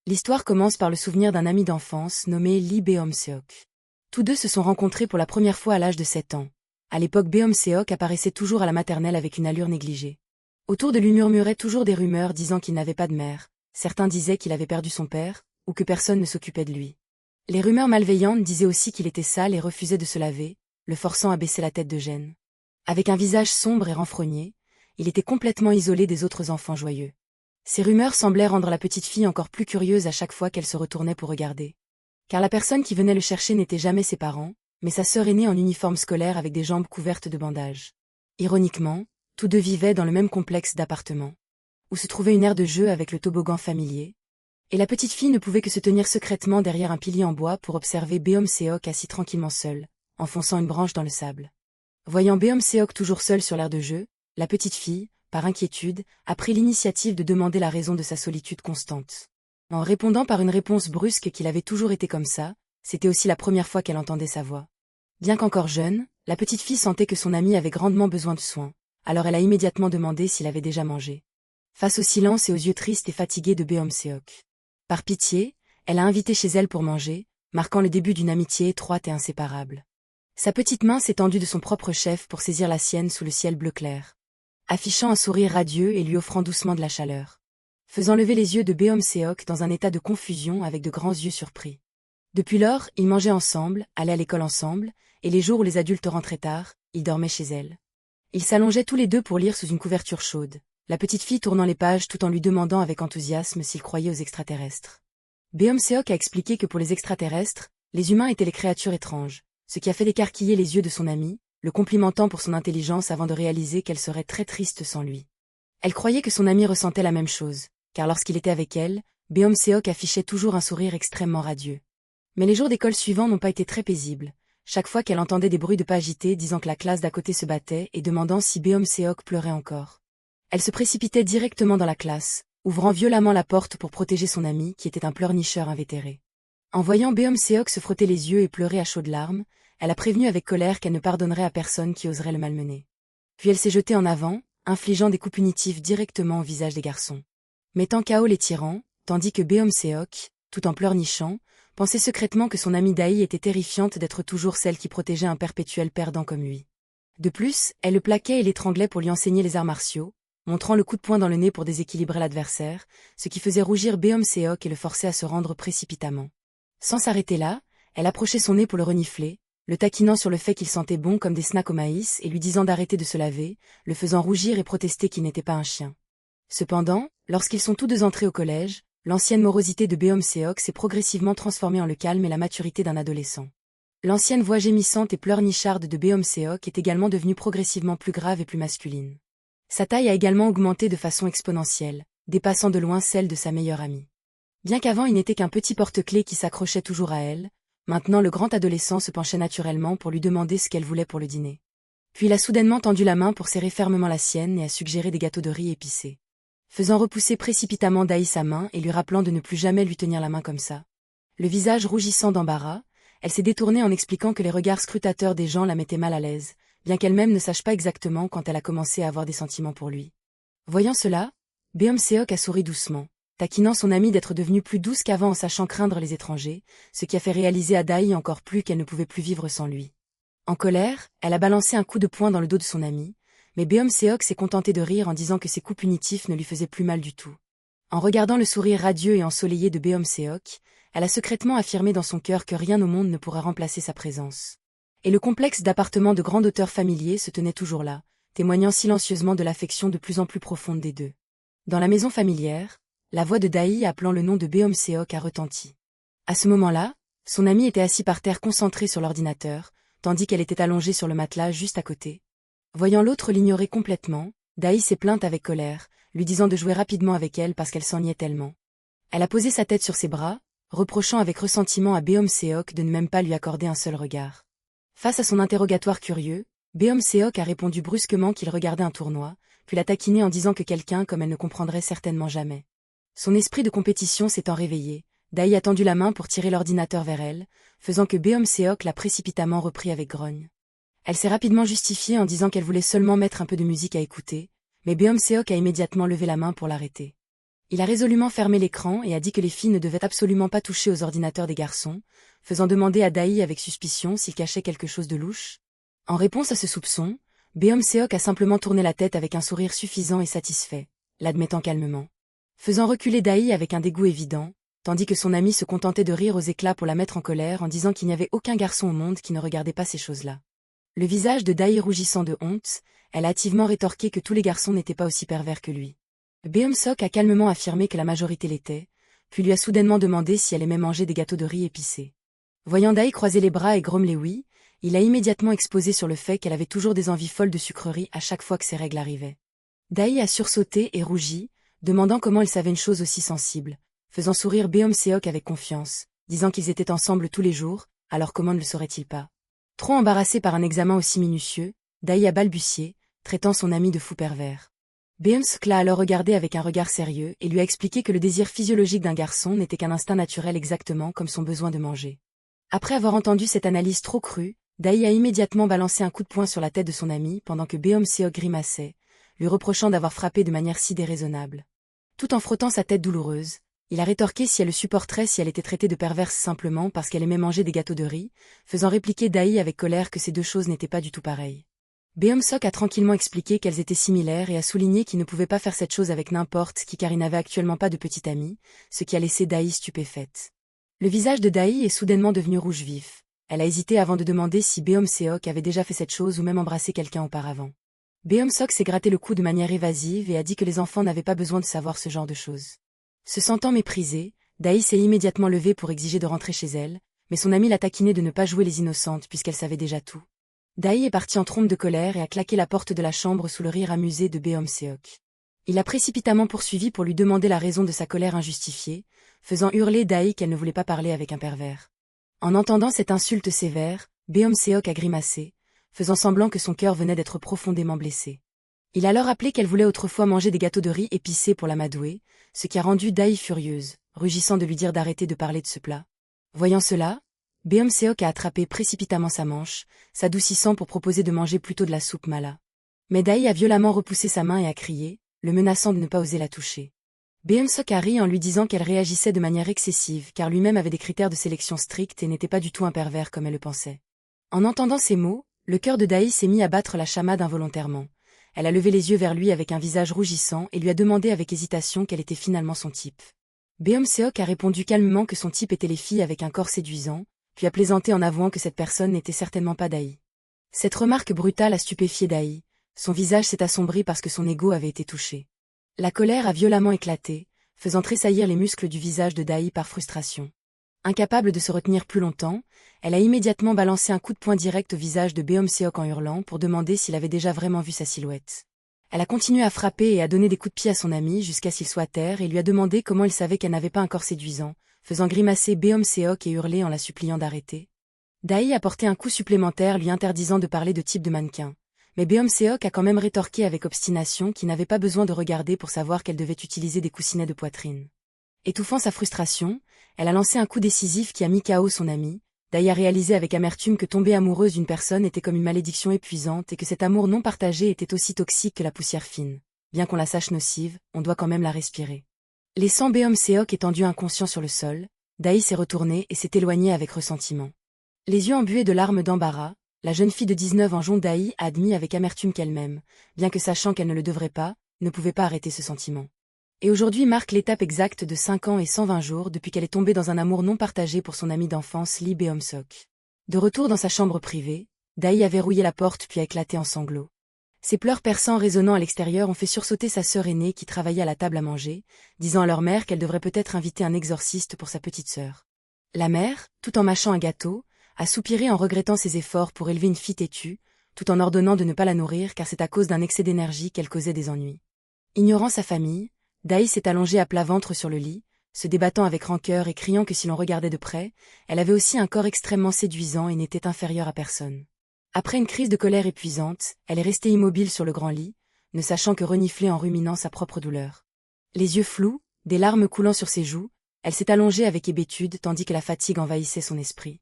L'histoire commence par le souvenir d'un ami d'enfance nommé Lee Beom-seok. Tous deux se sont rencontrés pour la première fois à l'âge de 7 ans. À l'époque, Beom-seok apparaissait toujours à la maternelle avec une allure négligée. Autour de lui murmuraient toujours des rumeurs disant qu'il n'avait pas de mère. Certains disaient qu'il avait perdu son père, ou que personne ne s'occupait de lui. Les rumeurs malveillantes disaient aussi qu'il était sale et refusait de se laver, le forçant à baisser la tête de gêne. Avec un visage sombre et renfrogné, il était complètement isolé des autres enfants joyeux. Ces rumeurs semblaient rendre la petite fille encore plus curieuse à chaque fois qu'elle se retournait pour regarder. Car la personne qui venait le chercher n'était jamais ses parents, mais sa sœur aînée en uniforme scolaire avec des jambes couvertes de bandages. Ironiquement, tous deux vivaient dans le même complexe d'appartements, où se trouvait une aire de jeu avec le toboggan familier, et la petite fille ne pouvait que se tenir secrètement derrière un pilier en bois pour observer Beom-seok assis tranquillement seul, enfonçant une branche dans le sable. Voyant Beom-seok toujours seul sur l'aire de jeu, la petite fille, par inquiétude, a pris l'initiative de demander la raison de sa solitude constante. En répondant par une réponse brusque qu'il avait toujours été comme ça, c'était aussi la première fois qu'elle entendait sa voix. Bien qu'encore jeune, la petite fille sentait que son ami avait grandement besoin de soins, alors elle a immédiatement demandé s'il avait déjà mangé. Face au silence et aux yeux tristes et fatigués de Beom-seok. Par pitié, elle a invité chez elle pour manger, marquant le début d'une amitié étroite et inséparable. Sa petite main s'est tendue de son propre chef pour saisir la sienne sous le ciel bleu clair, affichant un sourire radieux et lui offrant doucement de la chaleur, faisant lever les yeux de Beom-seok dans un état de confusion avec de grands yeux surpris. Depuis lors, ils mangeaient ensemble, allaient à l'école ensemble, et les jours où les adultes rentraient tard, ils dormaient chez elle. Ils s'allongeaient tous les deux pour lire sous une couverture chaude, la petite fille tournant les pages tout en lui demandant avec enthousiasme s'il croyait aux extraterrestres. Beom-seok a expliqué que pour les extraterrestres, les humains étaient les créatures étranges, ce qui a fait écarquiller les yeux de son amie, le complimentant pour son intelligence avant de réaliser qu'elle serait très triste sans lui. Elle croyait que son amie ressentait la même chose, car lorsqu'il était avec elle, Beom-seok affichait toujours un sourire extrêmement radieux. Mais les jours d'école suivants n'ont pas été très paisibles, chaque fois qu'elle entendait des bruits de pas agités disant que la classe d'à côté se battait et demandant si Beom-seok pleurait encore. Elle se précipitait directement dans la classe, ouvrant violemment la porte pour protéger son ami qui était un pleurnicheur invétéré. En voyant Beom-seok se frotter les yeux et pleurer à chaudes larmes, elle a prévenu avec colère qu'elle ne pardonnerait à personne qui oserait le malmener. Puis elle s'est jetée en avant, infligeant des coups punitifs directement au visage des garçons, mettant KO les tyrans, tandis que Beom-seok, tout en pleurnichant, pensait secrètement que son amie Dahi était terrifiante d'être toujours celle qui protégeait un perpétuel perdant comme lui. De plus, elle le plaquait et l'étranglait pour lui enseigner les arts martiaux, montrant le coup de poing dans le nez pour déséquilibrer l'adversaire, ce qui faisait rougir Beom-seok et le forçait à se rendre précipitamment. Sans s'arrêter là, elle approchait son nez pour le renifler, le taquinant sur le fait qu'il sentait bon comme des snacks au maïs et lui disant d'arrêter de se laver, le faisant rougir et protester qu'il n'était pas un chien. Cependant, lorsqu'ils sont tous deux entrés au collège, l'ancienne morosité de Beom-seok s'est progressivement transformée en le calme et la maturité d'un adolescent. L'ancienne voix gémissante et pleurnicharde de Beom-seok est également devenue progressivement plus grave et plus masculine. Sa taille a également augmenté de façon exponentielle, dépassant de loin celle de sa meilleure amie. Bien qu'avant il n'était qu'un petit porte-clés qui s'accrochait toujours à elle, maintenant le grand adolescent se penchait naturellement pour lui demander ce qu'elle voulait pour le dîner. Puis il a soudainement tendu la main pour serrer fermement la sienne et a suggéré des gâteaux de riz épicés, faisant repousser précipitamment Dahi sa main et lui rappelant de ne plus jamais lui tenir la main comme ça. Le visage rougissant d'embarras, elle s'est détournée en expliquant que les regards scrutateurs des gens la mettaient mal à l'aise, bien qu'elle-même ne sache pas exactement quand elle a commencé à avoir des sentiments pour lui. Voyant cela, Beom-seok a souri doucement, taquinant son amie d'être devenue plus douce qu'avant en sachant craindre les étrangers, ce qui a fait réaliser à Dahi encore plus qu'elle ne pouvait plus vivre sans lui. En colère, elle a balancé un coup de poing dans le dos de son amie, mais Beom-seok s'est contentée de rire en disant que ces coups punitifs ne lui faisaient plus mal du tout. En regardant le sourire radieux et ensoleillé de Beom-seok, elle a secrètement affirmé dans son cœur que rien au monde ne pourra remplacer sa présence. Et le complexe d'appartements de grande hauteur familier se tenait toujours là, témoignant silencieusement de l'affection de plus en plus profonde des deux. Dans la maison familière, la voix de Dahi appelant le nom de Beom-seok a retenti. À ce moment-là, son ami était assis par terre concentré sur l'ordinateur, tandis qu'elle était allongée sur le matelas juste à côté. Voyant l'autre l'ignorer complètement, Dahi s'est plainte avec colère, lui disant de jouer rapidement avec elle parce qu'elle s'ennuyait tellement. Elle a posé sa tête sur ses bras, reprochant avec ressentiment à Beom-seok de ne même pas lui accorder un seul regard. Face à son interrogatoire curieux, Beom-seok a répondu brusquement qu'il regardait un tournoi, puis l'a taquiné en disant que quelqu'un comme elle ne comprendrait certainement jamais. Son esprit de compétition s'étant réveillé, Dahi a tendu la main pour tirer l'ordinateur vers elle, faisant que Beom-seok l'a précipitamment repris avec grogne. Elle s'est rapidement justifiée en disant qu'elle voulait seulement mettre un peu de musique à écouter, mais Beom-seok a immédiatement levé la main pour l'arrêter. Il a résolument fermé l'écran et a dit que les filles ne devaient absolument pas toucher aux ordinateurs des garçons, faisant demander à Dae avec suspicion s'il cachait quelque chose de louche. En réponse à ce soupçon, Beom-seok a simplement tourné la tête avec un sourire suffisant et satisfait, l'admettant calmement. Faisant reculer Dae avec un dégoût évident, tandis que son ami se contentait de rire aux éclats pour la mettre en colère en disant qu'il n'y avait aucun garçon au monde qui ne regardait pas ces choses-là. Le visage de Dae rougissant de honte, elle a hâtivement rétorqué que tous les garçons n'étaient pas aussi pervers que lui. Beom-seok a calmement affirmé que la majorité l'était, puis lui a soudainement demandé si elle aimait manger des gâteaux de riz épicés. Voyant Dae croiser les bras et grommeler oui, il a immédiatement exposé sur le fait qu'elle avait toujours des envies folles de sucreries à chaque fois que ses règles arrivaient. Dae a sursauté et rougi, demandant comment il savait une chose aussi sensible, faisant sourire Beom-seok avec confiance, disant qu'ils étaient ensemble tous les jours, alors comment ne le saurait-il pas? Trop embarrassé par un examen aussi minutieux, Dae a balbutié, traitant son ami de fou pervers. Beom-seok l'a alors regardé avec un regard sérieux et lui a expliqué que le désir physiologique d'un garçon n'était qu'un instinct naturel exactement comme son besoin de manger. Après avoir entendu cette analyse trop crue, Dae a immédiatement balancé un coup de poing sur la tête de son ami pendant que Beom-seok grimaçait, lui reprochant d'avoir frappé de manière si déraisonnable. Tout en frottant sa tête douloureuse, il a rétorqué si elle le supporterait si elle était traitée de perverse simplement parce qu'elle aimait manger des gâteaux de riz, faisant répliquer Dae avec colère que ces deux choses n'étaient pas du tout pareilles. Beom-seok a tranquillement expliqué qu'elles étaient similaires et a souligné qu'il ne pouvait pas faire cette chose avec n'importe qui car il n'avait actuellement pas de petit ami, ce qui a laissé Dae stupéfaite. Le visage de Dae est soudainement devenu rouge vif. Elle a hésité avant de demander si Beom-seok avait déjà fait cette chose ou même embrassé quelqu'un auparavant. Beom-seok s'est gratté le cou de manière évasive et a dit que les enfants n'avaient pas besoin de savoir ce genre de choses. Se sentant méprisée, Dae s'est immédiatement levée pour exiger de rentrer chez elle, mais son amie l'a taquinée de ne pas jouer les innocentes puisqu'elle savait déjà tout. Dae est parti en trombe de colère et a claqué la porte de la chambre sous le rire amusé de Beom-seok. Il a précipitamment poursuivi pour lui demander la raison de sa colère injustifiée, faisant hurler Dae qu'elle ne voulait pas parler avec un pervers. En entendant cette insulte sévère, Beom-seok a grimacé, faisant semblant que son cœur venait d'être profondément blessé. Il a alors rappelé qu'elle voulait autrefois manger des gâteaux de riz épicés pour l'amadouer, ce qui a rendu Dae furieuse, rugissant de lui dire d'arrêter de parler de ce plat. Voyant cela, Beom-seok a attrapé précipitamment sa manche, s'adoucissant pour proposer de manger plutôt de la soupe mala. Mais Dae a violemment repoussé sa main et a crié, le menaçant de ne pas oser la toucher. Beom-seok a ri en lui disant qu'elle réagissait de manière excessive car lui-même avait des critères de sélection stricts et n'était pas du tout un pervers comme elle le pensait. En entendant ces mots, le cœur de Dae s'est mis à battre la chamade involontairement. Elle a levé les yeux vers lui avec un visage rougissant et lui a demandé avec hésitation quel était finalement son type. Beom-seok a répondu calmement que son type était les filles avec un corps séduisant, puis a plaisanté en avouant que cette personne n'était certainement pas Dae. Cette remarque brutale a stupéfié Dae, son visage s'est assombri parce que son ego avait été touché. La colère a violemment éclaté, faisant tressaillir les muscles du visage de Dae par frustration. Incapable de se retenir plus longtemps, elle a immédiatement balancé un coup de poing direct au visage de Beom-seok en hurlant pour demander s'il avait déjà vraiment vu sa silhouette. Elle a continué à frapper et à donner des coups de pied à son ami jusqu'à ce qu'il soit à terre et lui a demandé comment il savait qu'elle n'avait pas un corps séduisant, faisant grimacer Beom-seok et hurler en la suppliant d'arrêter. Dae a porté un coup supplémentaire lui interdisant de parler de type de mannequin, mais Beom-seok a quand même rétorqué avec obstination qu'il n'avait pas besoin de regarder pour savoir qu'elle devait utiliser des coussinets de poitrine. Étouffant sa frustration, elle a lancé un coup décisif qui a mis KO son ami. Dae a réalisé avec amertume que tomber amoureuse d'une personne était comme une malédiction épuisante et que cet amour non partagé était aussi toxique que la poussière fine. Bien qu'on la sache nocive, on doit quand même la respirer. Laissant Beom-seok étendu inconscient sur le sol, Dae s'est retournée et s'est éloignée avec ressentiment. Les yeux embués de larmes d'embarras, la jeune fille de 19 ans Dae a admis avec amertume qu'elle-même, bien que sachant qu'elle ne le devrait pas, ne pouvait pas arrêter ce sentiment. Et aujourd'hui marque l'étape exacte de 5 ans et 120 jours depuis qu'elle est tombée dans un amour non partagé pour son ami d'enfance Lee Beom-seok. De retour dans sa chambre privée, Dae a verrouillé la porte puis a éclaté en sanglots. Ses pleurs perçants résonnant à l'extérieur ont fait sursauter sa sœur aînée qui travaillait à la table à manger, disant à leur mère qu'elle devrait peut-être inviter un exorciste pour sa petite sœur. La mère, tout en mâchant un gâteau, a soupiré en regrettant ses efforts pour élever une fille têtue, tout en ordonnant de ne pas la nourrir car c'est à cause d'un excès d'énergie qu'elle causait des ennuis. Ignorant sa famille, Dae s'est allongée à plat ventre sur le lit, se débattant avec rancœur et criant que si l'on regardait de près, elle avait aussi un corps extrêmement séduisant et n'était inférieure à personne. Après une crise de colère épuisante, elle est restée immobile sur le grand lit, ne sachant que renifler en ruminant sa propre douleur. Les yeux flous, des larmes coulant sur ses joues, elle s'est allongée avec hébétude tandis que la fatigue envahissait son esprit.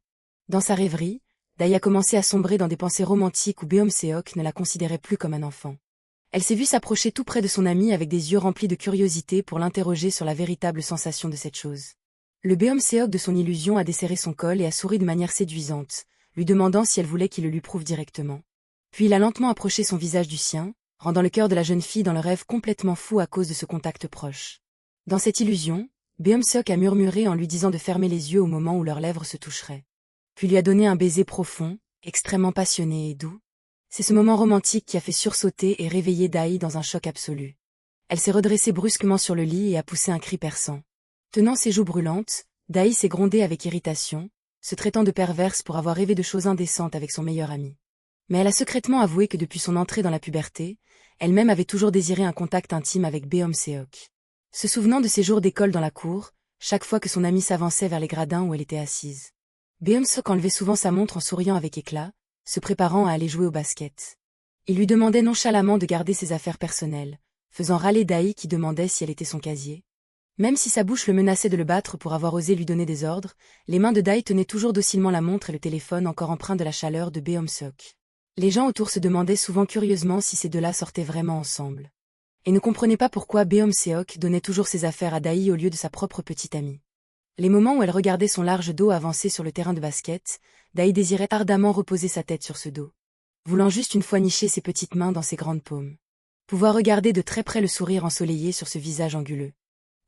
Dans sa rêverie, Dae a commencé à sombrer dans des pensées romantiques où Beom-seok ne la considérait plus comme un enfant. Elle s'est vue s'approcher tout près de son ami avec des yeux remplis de curiosité pour l'interroger sur la véritable sensation de cette chose. Le Beomseok de son illusion a desserré son col et a souri de manière séduisante, lui demandant si elle voulait qu'il le lui prouve directement. Puis il a lentement approché son visage du sien, rendant le cœur de la jeune fille dans le rêve complètement fou à cause de ce contact proche. Dans cette illusion, Beomseok a murmuré en lui disant de fermer les yeux au moment où leurs lèvres se toucheraient. Puis lui a donné un baiser profond, extrêmement passionné et doux. C'est ce moment romantique qui a fait sursauter et réveiller Dai dans un choc absolu. Elle s'est redressée brusquement sur le lit et a poussé un cri perçant. Tenant ses joues brûlantes, Dai s'est grondée avec irritation, se traitant de perverse pour avoir rêvé de choses indécentes avec son meilleur ami. Mais elle a secrètement avoué que depuis son entrée dans la puberté, elle-même avait toujours désiré un contact intime avec Beomseok. Se souvenant de ses jours d'école dans la cour, chaque fois que son amie s'avançait vers les gradins où elle était assise. Beomseok enlevait souvent sa montre en souriant avec éclat, se préparant à aller jouer au basket. Il lui demandait nonchalamment de garder ses affaires personnelles, faisant râler Dai qui demandait si elle était son casier. Même si sa bouche le menaçait de le battre pour avoir osé lui donner des ordres, les mains de Dai tenaient toujours docilement la montre et le téléphone encore empreints de la chaleur de Beomseok. Les gens autour se demandaient souvent curieusement si ces deux-là sortaient vraiment ensemble. Et ne comprenaient pas pourquoi Beomseok donnait toujours ses affaires à Dai au lieu de sa propre petite amie. Les moments où elle regardait son large dos avancer sur le terrain de basket, Dai désirait ardemment reposer sa tête sur ce dos. Voulant juste une fois nicher ses petites mains dans ses grandes paumes. Pouvoir regarder de très près le sourire ensoleillé sur ce visage anguleux.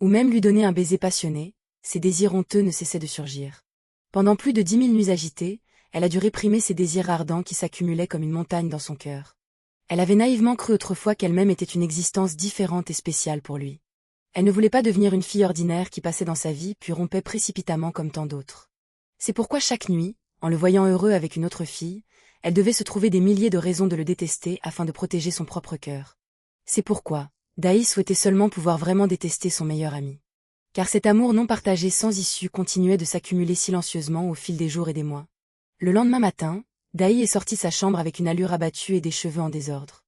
Ou même lui donner un baiser passionné, ses désirs honteux ne cessaient de surgir. Pendant plus de 10 000 nuits agitées, elle a dû réprimer ses désirs ardents qui s'accumulaient comme une montagne dans son cœur. Elle avait naïvement cru autrefois qu'elle-même était une existence différente et spéciale pour lui. Elle ne voulait pas devenir une fille ordinaire qui passait dans sa vie puis rompait précipitamment comme tant d'autres. C'est pourquoi chaque nuit, en le voyant heureux avec une autre fille, elle devait se trouver des milliers de raisons de le détester afin de protéger son propre cœur. C'est pourquoi Dai souhaitait seulement pouvoir vraiment détester son meilleur ami. Car cet amour non partagé sans issue continuait de s'accumuler silencieusement au fil des jours et des mois. Le lendemain matin, Dai est sortie de sa chambre avec une allure abattue et des cheveux en désordre.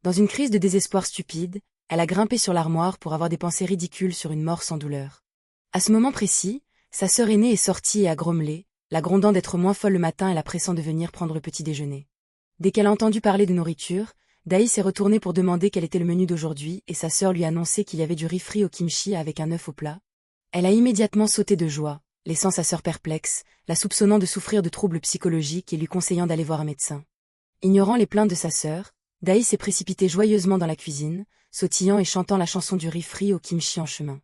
Dans une crise de désespoir stupide, elle a grimpé sur l'armoire pour avoir des pensées ridicules sur une mort sans douleur. À ce moment précis, sa sœur aînée est sortie et a grommelé, la grondant d'être moins folle le matin et la pressant de venir prendre le petit déjeuner. Dès qu'elle a entendu parler de nourriture, Dai s'est retournée pour demander quel était le menu d'aujourd'hui et sa sœur lui a annoncé qu'il y avait du riz frit au kimchi avec un œuf au plat. Elle a immédiatement sauté de joie, laissant sa sœur perplexe, la soupçonnant de souffrir de troubles psychologiques et lui conseillant d'aller voir un médecin. Ignorant les plaintes de sa sœur, Dai s'est précipitée joyeusement dans la cuisine, sautillant et chantant la chanson du riz frit au kimchi en chemin.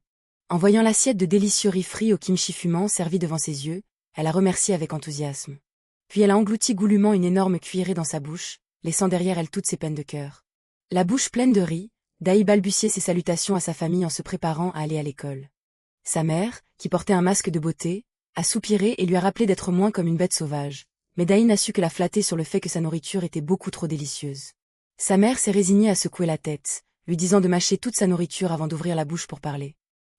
En voyant l'assiette de délicieux riz frit au kimchi fumant servie devant ses yeux, elle a remercié avec enthousiasme. Puis elle a englouti goulûment une énorme cuillerée dans sa bouche, laissant derrière elle toutes ses peines de cœur. La bouche pleine de riz, Dai balbutiait ses salutations à sa famille en se préparant à aller à l'école. Sa mère, qui portait un masque de beauté, a soupiré et lui a rappelé d'être moins comme une bête sauvage, mais Dai n'a su que la flatter sur le fait que sa nourriture était beaucoup trop délicieuse. Sa mère s'est résignée à secouer la tête, lui disant de mâcher toute sa nourriture avant d'ouvrir la bouche pour parler.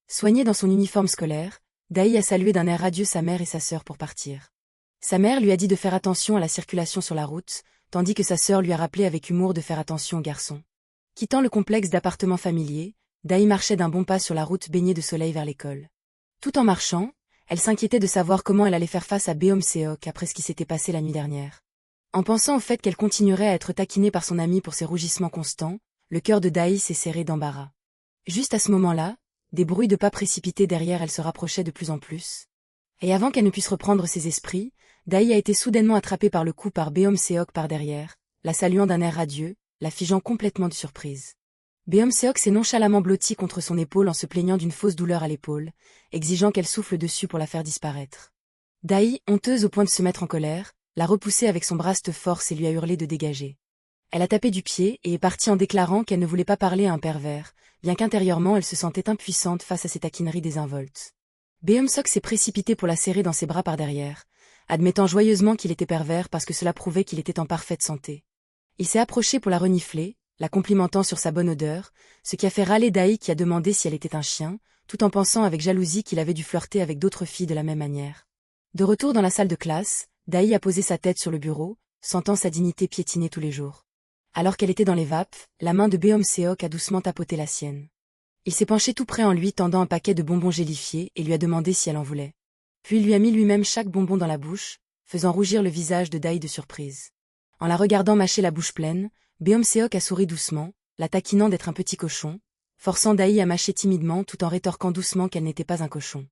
Soignée dans son uniforme scolaire, Dai a salué d'un air radieux sa mère et sa sœur pour partir. Sa mère lui a dit de faire attention à la circulation sur la route, tandis que sa sœur lui a rappelé avec humour de faire attention aux garçons. Quittant le complexe d'appartements familiers, Dai marchait d'un bon pas sur la route baignée de soleil vers l'école. Tout en marchant, elle s'inquiétait de savoir comment elle allait faire face à Beomseok après ce qui s'était passé la nuit dernière. En pensant au fait qu'elle continuerait à être taquinée par son amie pour ses rougissements constants, le cœur de Dai s'est serré d'embarras. Juste à ce moment-là, des bruits de pas précipités derrière elle se rapprochaient de plus en plus. Et avant qu'elle ne puisse reprendre ses esprits, Dai a été soudainement attrapée par le cou par Beomseok par derrière, la saluant d'un air radieux, la figeant complètement de surprise. Beomseok s'est nonchalamment blotti contre son épaule en se plaignant d'une fausse douleur à l'épaule, exigeant qu'elle souffle dessus pour la faire disparaître. Dai, honteuse au point de se mettre en colère, l'a repoussée avec son bras de force et lui a hurlé de dégager. Elle a tapé du pied et est partie en déclarant qu'elle ne voulait pas parler à un pervers, bien qu'intérieurement elle se sentait impuissante face à ces taquineries désinvoltes. Beomseok s'est précipité pour la serrer dans ses bras par derrière, admettant joyeusement qu'il était pervers parce que cela prouvait qu'il était en parfaite santé. Il s'est approché pour la renifler, la complimentant sur sa bonne odeur, ce qui a fait râler Dai qui a demandé si elle était un chien, tout en pensant avec jalousie qu'il avait dû flirter avec d'autres filles de la même manière. De retour dans la salle de classe, Dai a posé sa tête sur le bureau, sentant sa dignité piétiner tous les jours. Alors qu'elle était dans les vapes, la main de Beomseok a doucement tapoté la sienne. Il s'est penché tout près en lui tendant un paquet de bonbons gélifiés et lui a demandé si elle en voulait. Puis il lui a mis lui-même chaque bonbon dans la bouche, faisant rougir le visage de Dai de surprise. En la regardant mâcher la bouche pleine, Beomseok a souri doucement, la taquinant d'être un petit cochon, forçant Daï à mâcher timidement tout en rétorquant doucement qu'elle n'était pas un cochon.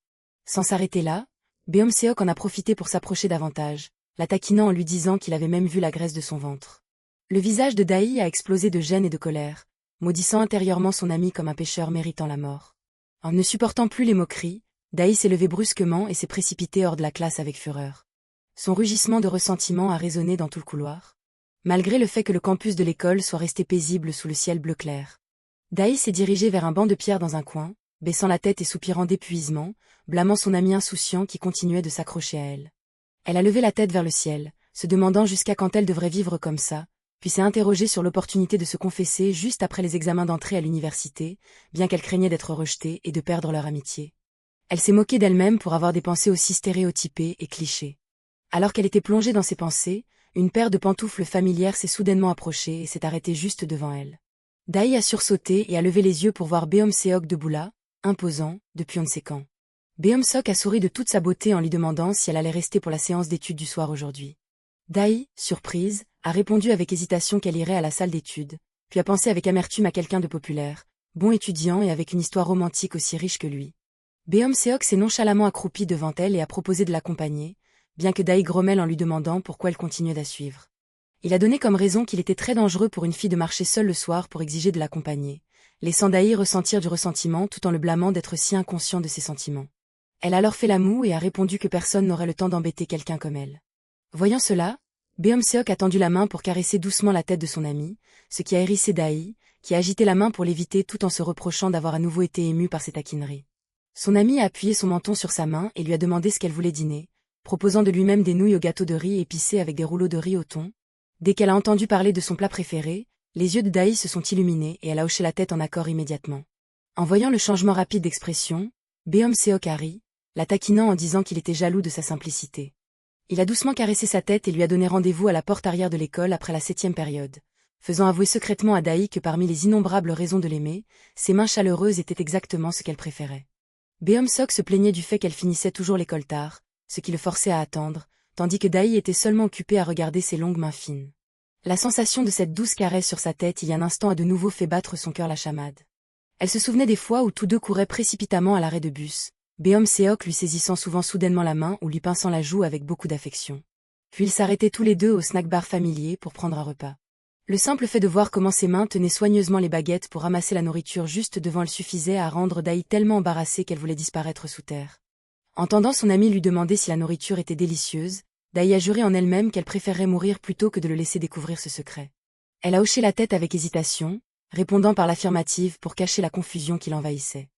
Sans s'arrêter là, Beomseok en a profité pour s'approcher davantage, la taquinant en lui disant qu'il avait même vu la graisse de son ventre. Le visage de Daï a explosé de gêne et de colère, maudissant intérieurement son ami comme un pécheur méritant la mort. En ne supportant plus les moqueries, Daï s'est levé brusquement et s'est précipité hors de la classe avec fureur. Son rugissement de ressentiment a résonné dans tout le couloir, malgré le fait que le campus de l'école soit resté paisible sous le ciel bleu clair. Daï s'est dirigé vers un banc de pierre dans un coin, baissant la tête et soupirant d'épuisement, blâmant son ami insouciant qui continuait de s'accrocher à elle. Elle a levé la tête vers le ciel, se demandant jusqu'à quand elle devrait vivre comme ça, puis s'est interrogée sur l'opportunité de se confesser juste après les examens d'entrée à l'université, bien qu'elle craignait d'être rejetée et de perdre leur amitié. Elle s'est moquée d'elle-même pour avoir des pensées aussi stéréotypées et clichés. Alors qu'elle était plongée dans ses pensées, une paire de pantoufles familières s'est soudainement approchée et s'est arrêtée juste devant elle. Daï a sursauté et a levé les yeux pour voir Beomseok debout là, imposant, depuis on ne sait quand. Beomseok a souri de toute sa beauté en lui demandant si elle allait rester pour la séance d'études du soir aujourd'hui. Daï, surprise, a répondu avec hésitation qu'elle irait à la salle d'études, puis a pensé avec amertume à quelqu'un de populaire, bon étudiant et avec une histoire romantique aussi riche que lui. Beomseok s'est nonchalamment accroupi devant elle et a proposé de l'accompagner, bien que Daï grommelle en lui demandant pourquoi elle continuait d'à suivre. Il a donné comme raison qu'il était très dangereux pour une fille de marcher seule le soir pour exiger de l'accompagner, laissant Daï ressentir du ressentiment tout en le blâmant d'être si inconscient de ses sentiments. Elle a alors fait la moue et a répondu que personne n'aurait le temps d'embêter quelqu'un comme elle. Voyant cela, Beomseok a tendu la main pour caresser doucement la tête de son ami, ce qui a hérissé Daï, qui a agité la main pour l'éviter tout en se reprochant d'avoir à nouveau été ému par ses taquineries. Son ami a appuyé son menton sur sa main et lui a demandé ce qu'elle voulait dîner, proposant de lui-même des nouilles au gâteau de riz épicées avec des rouleaux de riz au thon. Dès qu'elle a entendu parler de son plat préféré, les yeux de Daï se sont illuminés et elle a hoché la tête en accord immédiatement. En voyant le changement rapide d'expression, Beomseok a ri, la taquinant en disant qu'il était jaloux de sa simplicité. Il a doucement caressé sa tête et lui a donné rendez-vous à la porte arrière de l'école après la 7e période, faisant avouer secrètement à Daï que parmi les innombrables raisons de l'aimer, ses mains chaleureuses étaient exactement ce qu'elle préférait. Beomseok se plaignait du fait qu'elle finissait toujours l'école tard, ce qui le forçait à attendre, tandis que Daï était seulement occupée à regarder ses longues mains fines. La sensation de cette douce caresse sur sa tête il y a un instant a de nouveau fait battre son cœur la chamade. Elle se souvenait des fois où tous deux couraient précipitamment à l'arrêt de bus, Beomseok lui saisissant soudainement la main ou lui pinçant la joue avec beaucoup d'affection. Puis ils s'arrêtaient tous les deux au snack-bar familier pour prendre un repas. Le simple fait de voir comment ses mains tenaient soigneusement les baguettes pour ramasser la nourriture juste devant elle suffisait à rendre Daï tellement embarrassée qu'elle voulait disparaître sous terre. Entendant son ami lui demander si la nourriture était délicieuse, Daï a juré en elle-même qu'elle préférerait mourir plutôt que de le laisser découvrir ce secret. Elle a hoché la tête avec hésitation, répondant par l'affirmative pour cacher la confusion qui l'envahissait.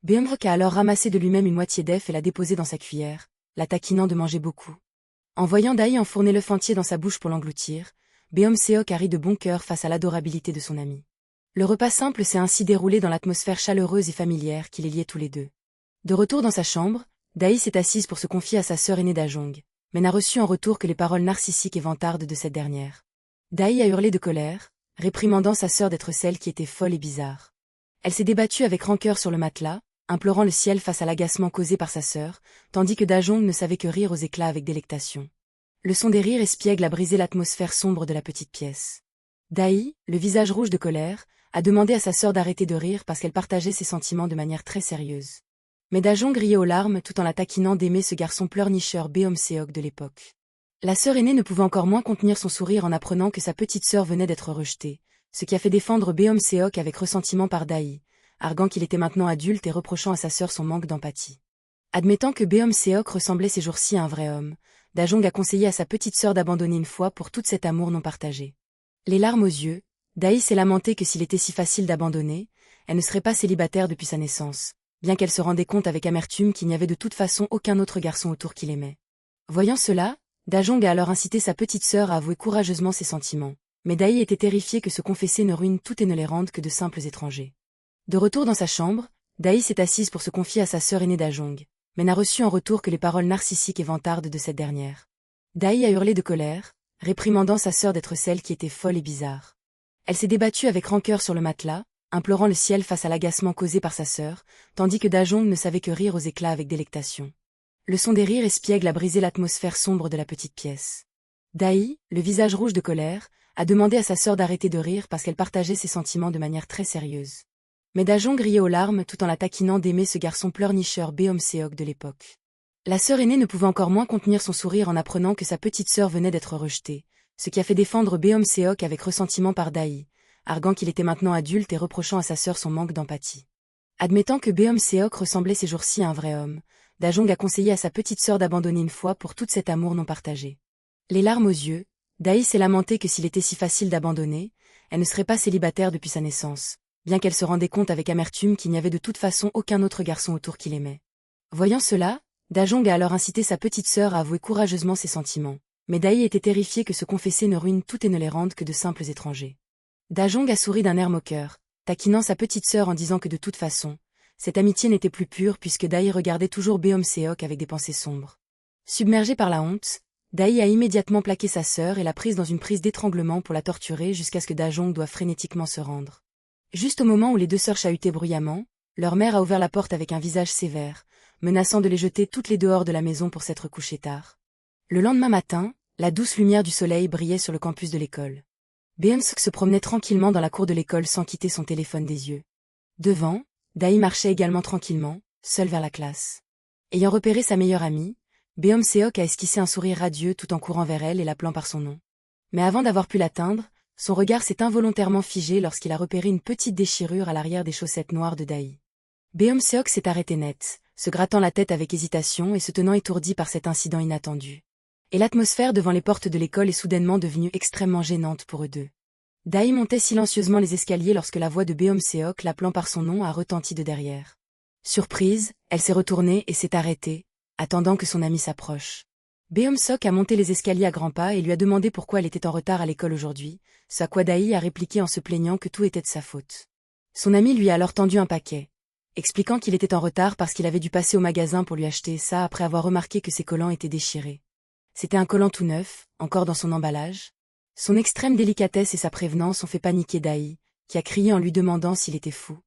Beomseok a alors ramassé de lui-même une moitié d'œuf et l'a déposée dans sa cuillère, la taquinant de manger beaucoup. En voyant Daï enfourner l'œuf entier dans sa bouche pour l'engloutir, Beomseok a ri de bon cœur face à l'adorabilité de son ami. Le repas simple s'est ainsi déroulé dans l'atmosphère chaleureuse et familière qui les liait tous les deux. De retour dans sa chambre, Daï s'est assise pour se confier à sa sœur aînée Dajong, mais n'a reçu en retour que les paroles narcissiques et vantardes de cette dernière. Daï a hurlé de colère, réprimandant sa sœur d'être celle qui était folle et bizarre. Elle s'est débattue avec rancœur sur le matelas, implorant le ciel face à l'agacement causé par sa sœur, tandis que Dajong ne savait que rire aux éclats avec délectation. Le son des rires espiègles a brisé l'atmosphère sombre de la petite pièce. Daï, le visage rouge de colère, a demandé à sa sœur d'arrêter de rire parce qu'elle partageait ses sentiments de manière très sérieuse. Mais Dajong riait aux larmes tout en la taquinant d'aimer ce garçon pleurnicheur Beomseok de l'époque. La sœur aînée ne pouvait encore moins contenir son sourire en apprenant que sa petite sœur venait d'être rejetée, ce qui a fait défendre Beomseok avec ressentiment par Daï, arguant qu'il était maintenant adulte et reprochant à sa sœur son manque d'empathie. Admettant que Beomseok ressemblait ces jours-ci à un vrai homme, Dajong a conseillé à sa petite sœur d'abandonner une fois pour tout cet amour non partagé. Les larmes aux yeux, Daï s'est lamentée que s'il était si facile d'abandonner, elle ne serait pas célibataire depuis sa naissance, bien qu'elle se rendait compte avec amertume qu'il n'y avait de toute façon aucun autre garçon autour qui l'aimait. Voyant cela, Dajong a alors incité sa petite sœur à avouer courageusement ses sentiments, mais Daï était terrifiée que se confesser ne ruine tout et ne les rende que de simples étrangers. De retour dans sa chambre, Daï s'est assise pour se confier à sa sœur aînée Dajong, mais n'a reçu en retour que les paroles narcissiques et vantardes de cette dernière. Daï a hurlé de colère, réprimandant sa sœur d'être celle qui était folle et bizarre. Elle s'est débattue avec rancœur sur le matelas, implorant le ciel face à l'agacement causé par sa sœur, tandis que Dajong ne savait que rire aux éclats avec délectation. Le son des rires espiègles a brisé l'atmosphère sombre de la petite pièce. Daï, le visage rouge de colère, a demandé à sa sœur d'arrêter de rire parce qu'elle partageait ses sentiments de manière très sérieuse. Mais Dajong riait aux larmes tout en la taquinant d'aimer ce garçon pleurnicheur Beom-seok de l'époque. La sœur aînée ne pouvait encore moins contenir son sourire en apprenant que sa petite sœur venait d'être rejetée, ce qui a fait défendre Beom-seok avec ressentiment par Dahi, arguant qu'il était maintenant adulte et reprochant à sa sœur son manque d'empathie. Admettant que Beom-seok ressemblait ces jours-ci à un vrai homme, Dajong a conseillé à sa petite sœur d'abandonner une fois pour tout cet amour non partagé. Les larmes aux yeux, Dahi s'est lamenté que s'il était si facile d'abandonner, elle ne serait pas célibataire depuis sa naissance, bien qu'elle se rendait compte avec amertume qu'il n'y avait de toute façon aucun autre garçon autour qui l'aimait. Voyant cela, Dajong a alors incité sa petite sœur à avouer courageusement ses sentiments, mais Dahi était terrifié que se confesser ne ruine tout et ne les rende que de simples étrangers. Dajong a souri d'un air moqueur, taquinant sa petite sœur en disant que de toute façon, cette amitié n'était plus pure puisque Dahi regardait toujours Beom-seok avec des pensées sombres. Submergé par la honte, Dahi a immédiatement plaqué sa sœur et l'a prise dans une prise d'étranglement pour la torturer jusqu'à ce que Dajong doive frénétiquement se rendre. Juste au moment où les deux sœurs chahutaient bruyamment, leur mère a ouvert la porte avec un visage sévère, menaçant de les jeter toutes les dehors de la maison pour s'être couchées tard. Le lendemain matin, la douce lumière du soleil brillait sur le campus de l'école. Beom-seok se promenait tranquillement dans la cour de l'école sans quitter son téléphone des yeux. Devant, Dahi marchait également tranquillement, seul vers la classe. Ayant repéré sa meilleure amie, Beom-seok a esquissé un sourire radieux tout en courant vers elle et l'appelant par son nom. Mais avant d'avoir pu l'atteindre, son regard s'est involontairement figé lorsqu'il a repéré une petite déchirure à l'arrière des chaussettes noires de Dahi. Beom-seok s'est arrêté net, se grattant la tête avec hésitation et se tenant étourdi par cet incident inattendu. Et l'atmosphère devant les portes de l'école est soudainement devenue extrêmement gênante pour eux deux. Dahi montait silencieusement les escaliers lorsque la voix de Beom-seok l'appelant par son nom a retenti de derrière. Surprise, elle s'est retournée et s'est arrêtée, attendant que son ami s'approche. Beom-seok a monté les escaliers à grands pas et lui a demandé pourquoi elle était en retard à l'école aujourd'hui, ce à quoi Dahi a répliqué en se plaignant que tout était de sa faute. Son ami lui a alors tendu un paquet, expliquant qu'il était en retard parce qu'il avait dû passer au magasin pour lui acheter ça après avoir remarqué que ses collants étaient déchirés. C'était un collant tout neuf, encore dans son emballage. Son extrême délicatesse et sa prévenance ont fait paniquer Dahi, qui a crié en lui demandant s'il était fou.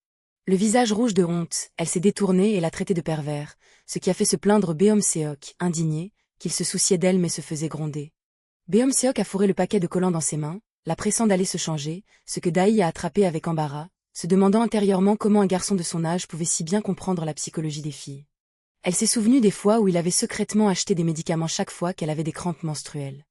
Le visage rouge de honte, elle s'est détournée et l'a traité de pervers, ce qui a fait se plaindre Beom-seok, indigné, qu'il se souciait d'elle mais se faisait gronder. Beom-seok a fourré le paquet de collants dans ses mains, la pressant d'aller se changer, ce que Dahi a attrapé avec embarras, se demandant intérieurement comment un garçon de son âge pouvait si bien comprendre la psychologie des filles. Elle s'est souvenue des fois où il avait secrètement acheté des médicaments chaque fois qu'elle avait des crampes menstruelles.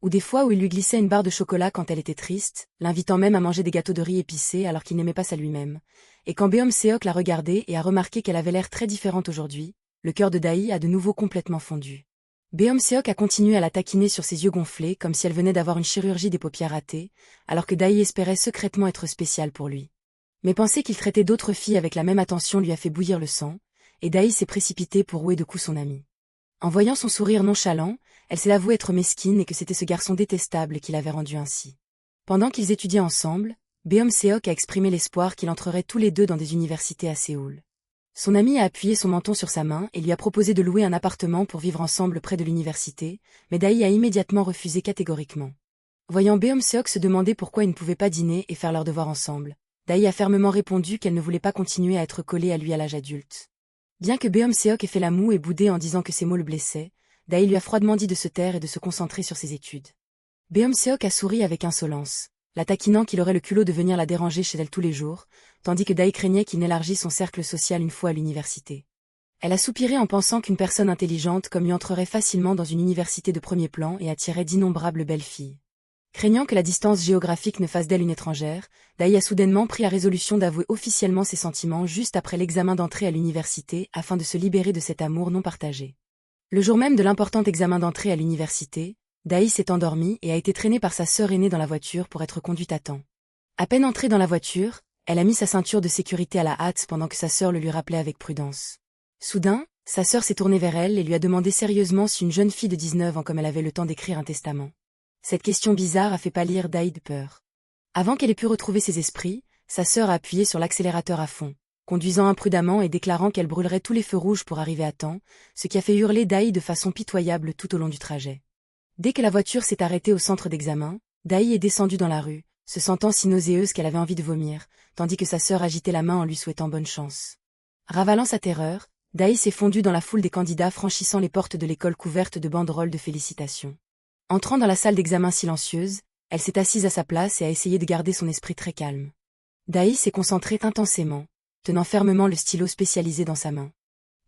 Ou des fois où il lui glissait une barre de chocolat quand elle était triste, l'invitant même à manger des gâteaux de riz épicés alors qu'il n'aimait pas ça lui-même. Et quand Beom-seok l'a regardée et a remarqué qu'elle avait l'air très différente aujourd'hui, le cœur de Dahi a de nouveau complètement fondu. Beom-seok a continué à la taquiner sur ses yeux gonflés comme si elle venait d'avoir une chirurgie des paupières ratée, alors que Dahi espérait secrètement être spéciale pour lui. Mais penser qu'il traitait d'autres filles avec la même attention lui a fait bouillir le sang, et Dahi s'est précipitée pour rouer de coups son amie. En voyant son sourire nonchalant, elle s'est avouée être mesquine et que c'était ce garçon détestable qui l'avait rendue ainsi. Pendant qu'ils étudiaient ensemble, Beom-seok a exprimé l'espoir qu'ils entreraient tous les deux dans des universités à Séoul. Son ami a appuyé son menton sur sa main et lui a proposé de louer un appartement pour vivre ensemble près de l'université, mais Dahi a immédiatement refusé catégoriquement. Voyant Beom-seok se demander pourquoi ils ne pouvaient pas dîner et faire leurs devoirs ensemble, Dahi a fermement répondu qu'elle ne voulait pas continuer à être collée à lui à l'âge adulte. Bien que Beom-seok ait fait la moue et boudé en disant que ces mots le blessaient, Dahi lui a froidement dit de se taire et de se concentrer sur ses études. Beom-seok a souri avec insolence, la taquinant qu'il aurait le culot de venir la déranger chez elle tous les jours, tandis que Dahi craignait qu'il n'élargisse son cercle social une fois à l'université. Elle a soupiré en pensant qu'une personne intelligente comme lui entrerait facilement dans une université de premier plan et attirerait d'innombrables belles filles. Craignant que la distance géographique ne fasse d'elle une étrangère, Dahi a soudainement pris la résolution d'avouer officiellement ses sentiments juste après l'examen d'entrée à l'université afin de se libérer de cet amour non partagé. Le jour même de l'important examen d'entrée à l'université, Dahi s'est endormie et a été traînée par sa sœur aînée dans la voiture pour être conduite à temps. À peine entrée dans la voiture, elle a mis sa ceinture de sécurité à la hâte pendant que sa sœur le lui rappelait avec prudence. Soudain, sa sœur s'est tournée vers elle et lui a demandé sérieusement si une jeune fille de 19 ans comme elle avait le temps d'écrire un testament. Cette question bizarre a fait pâlir Dahi de peur. Avant qu'elle ait pu retrouver ses esprits, sa sœur a appuyé sur l'accélérateur à fond, conduisant imprudemment et déclarant qu'elle brûlerait tous les feux rouges pour arriver à temps, ce qui a fait hurler Dahi de façon pitoyable tout au long du trajet. Dès que la voiture s'est arrêtée au centre d'examen, Dahi est descendue dans la rue, se sentant si nauséeuse qu'elle avait envie de vomir, tandis que sa sœur agitait la main en lui souhaitant bonne chance. Ravalant sa terreur, Dahi s'est fondue dans la foule des candidats franchissant les portes de l'école couverte de banderoles de félicitations. Entrant dans la salle d'examen silencieuse, Elle s'est assise à sa place et a essayé de garder son esprit très calme. Dai s'est concentrée intensément, tenant fermement le stylo spécialisé dans sa main.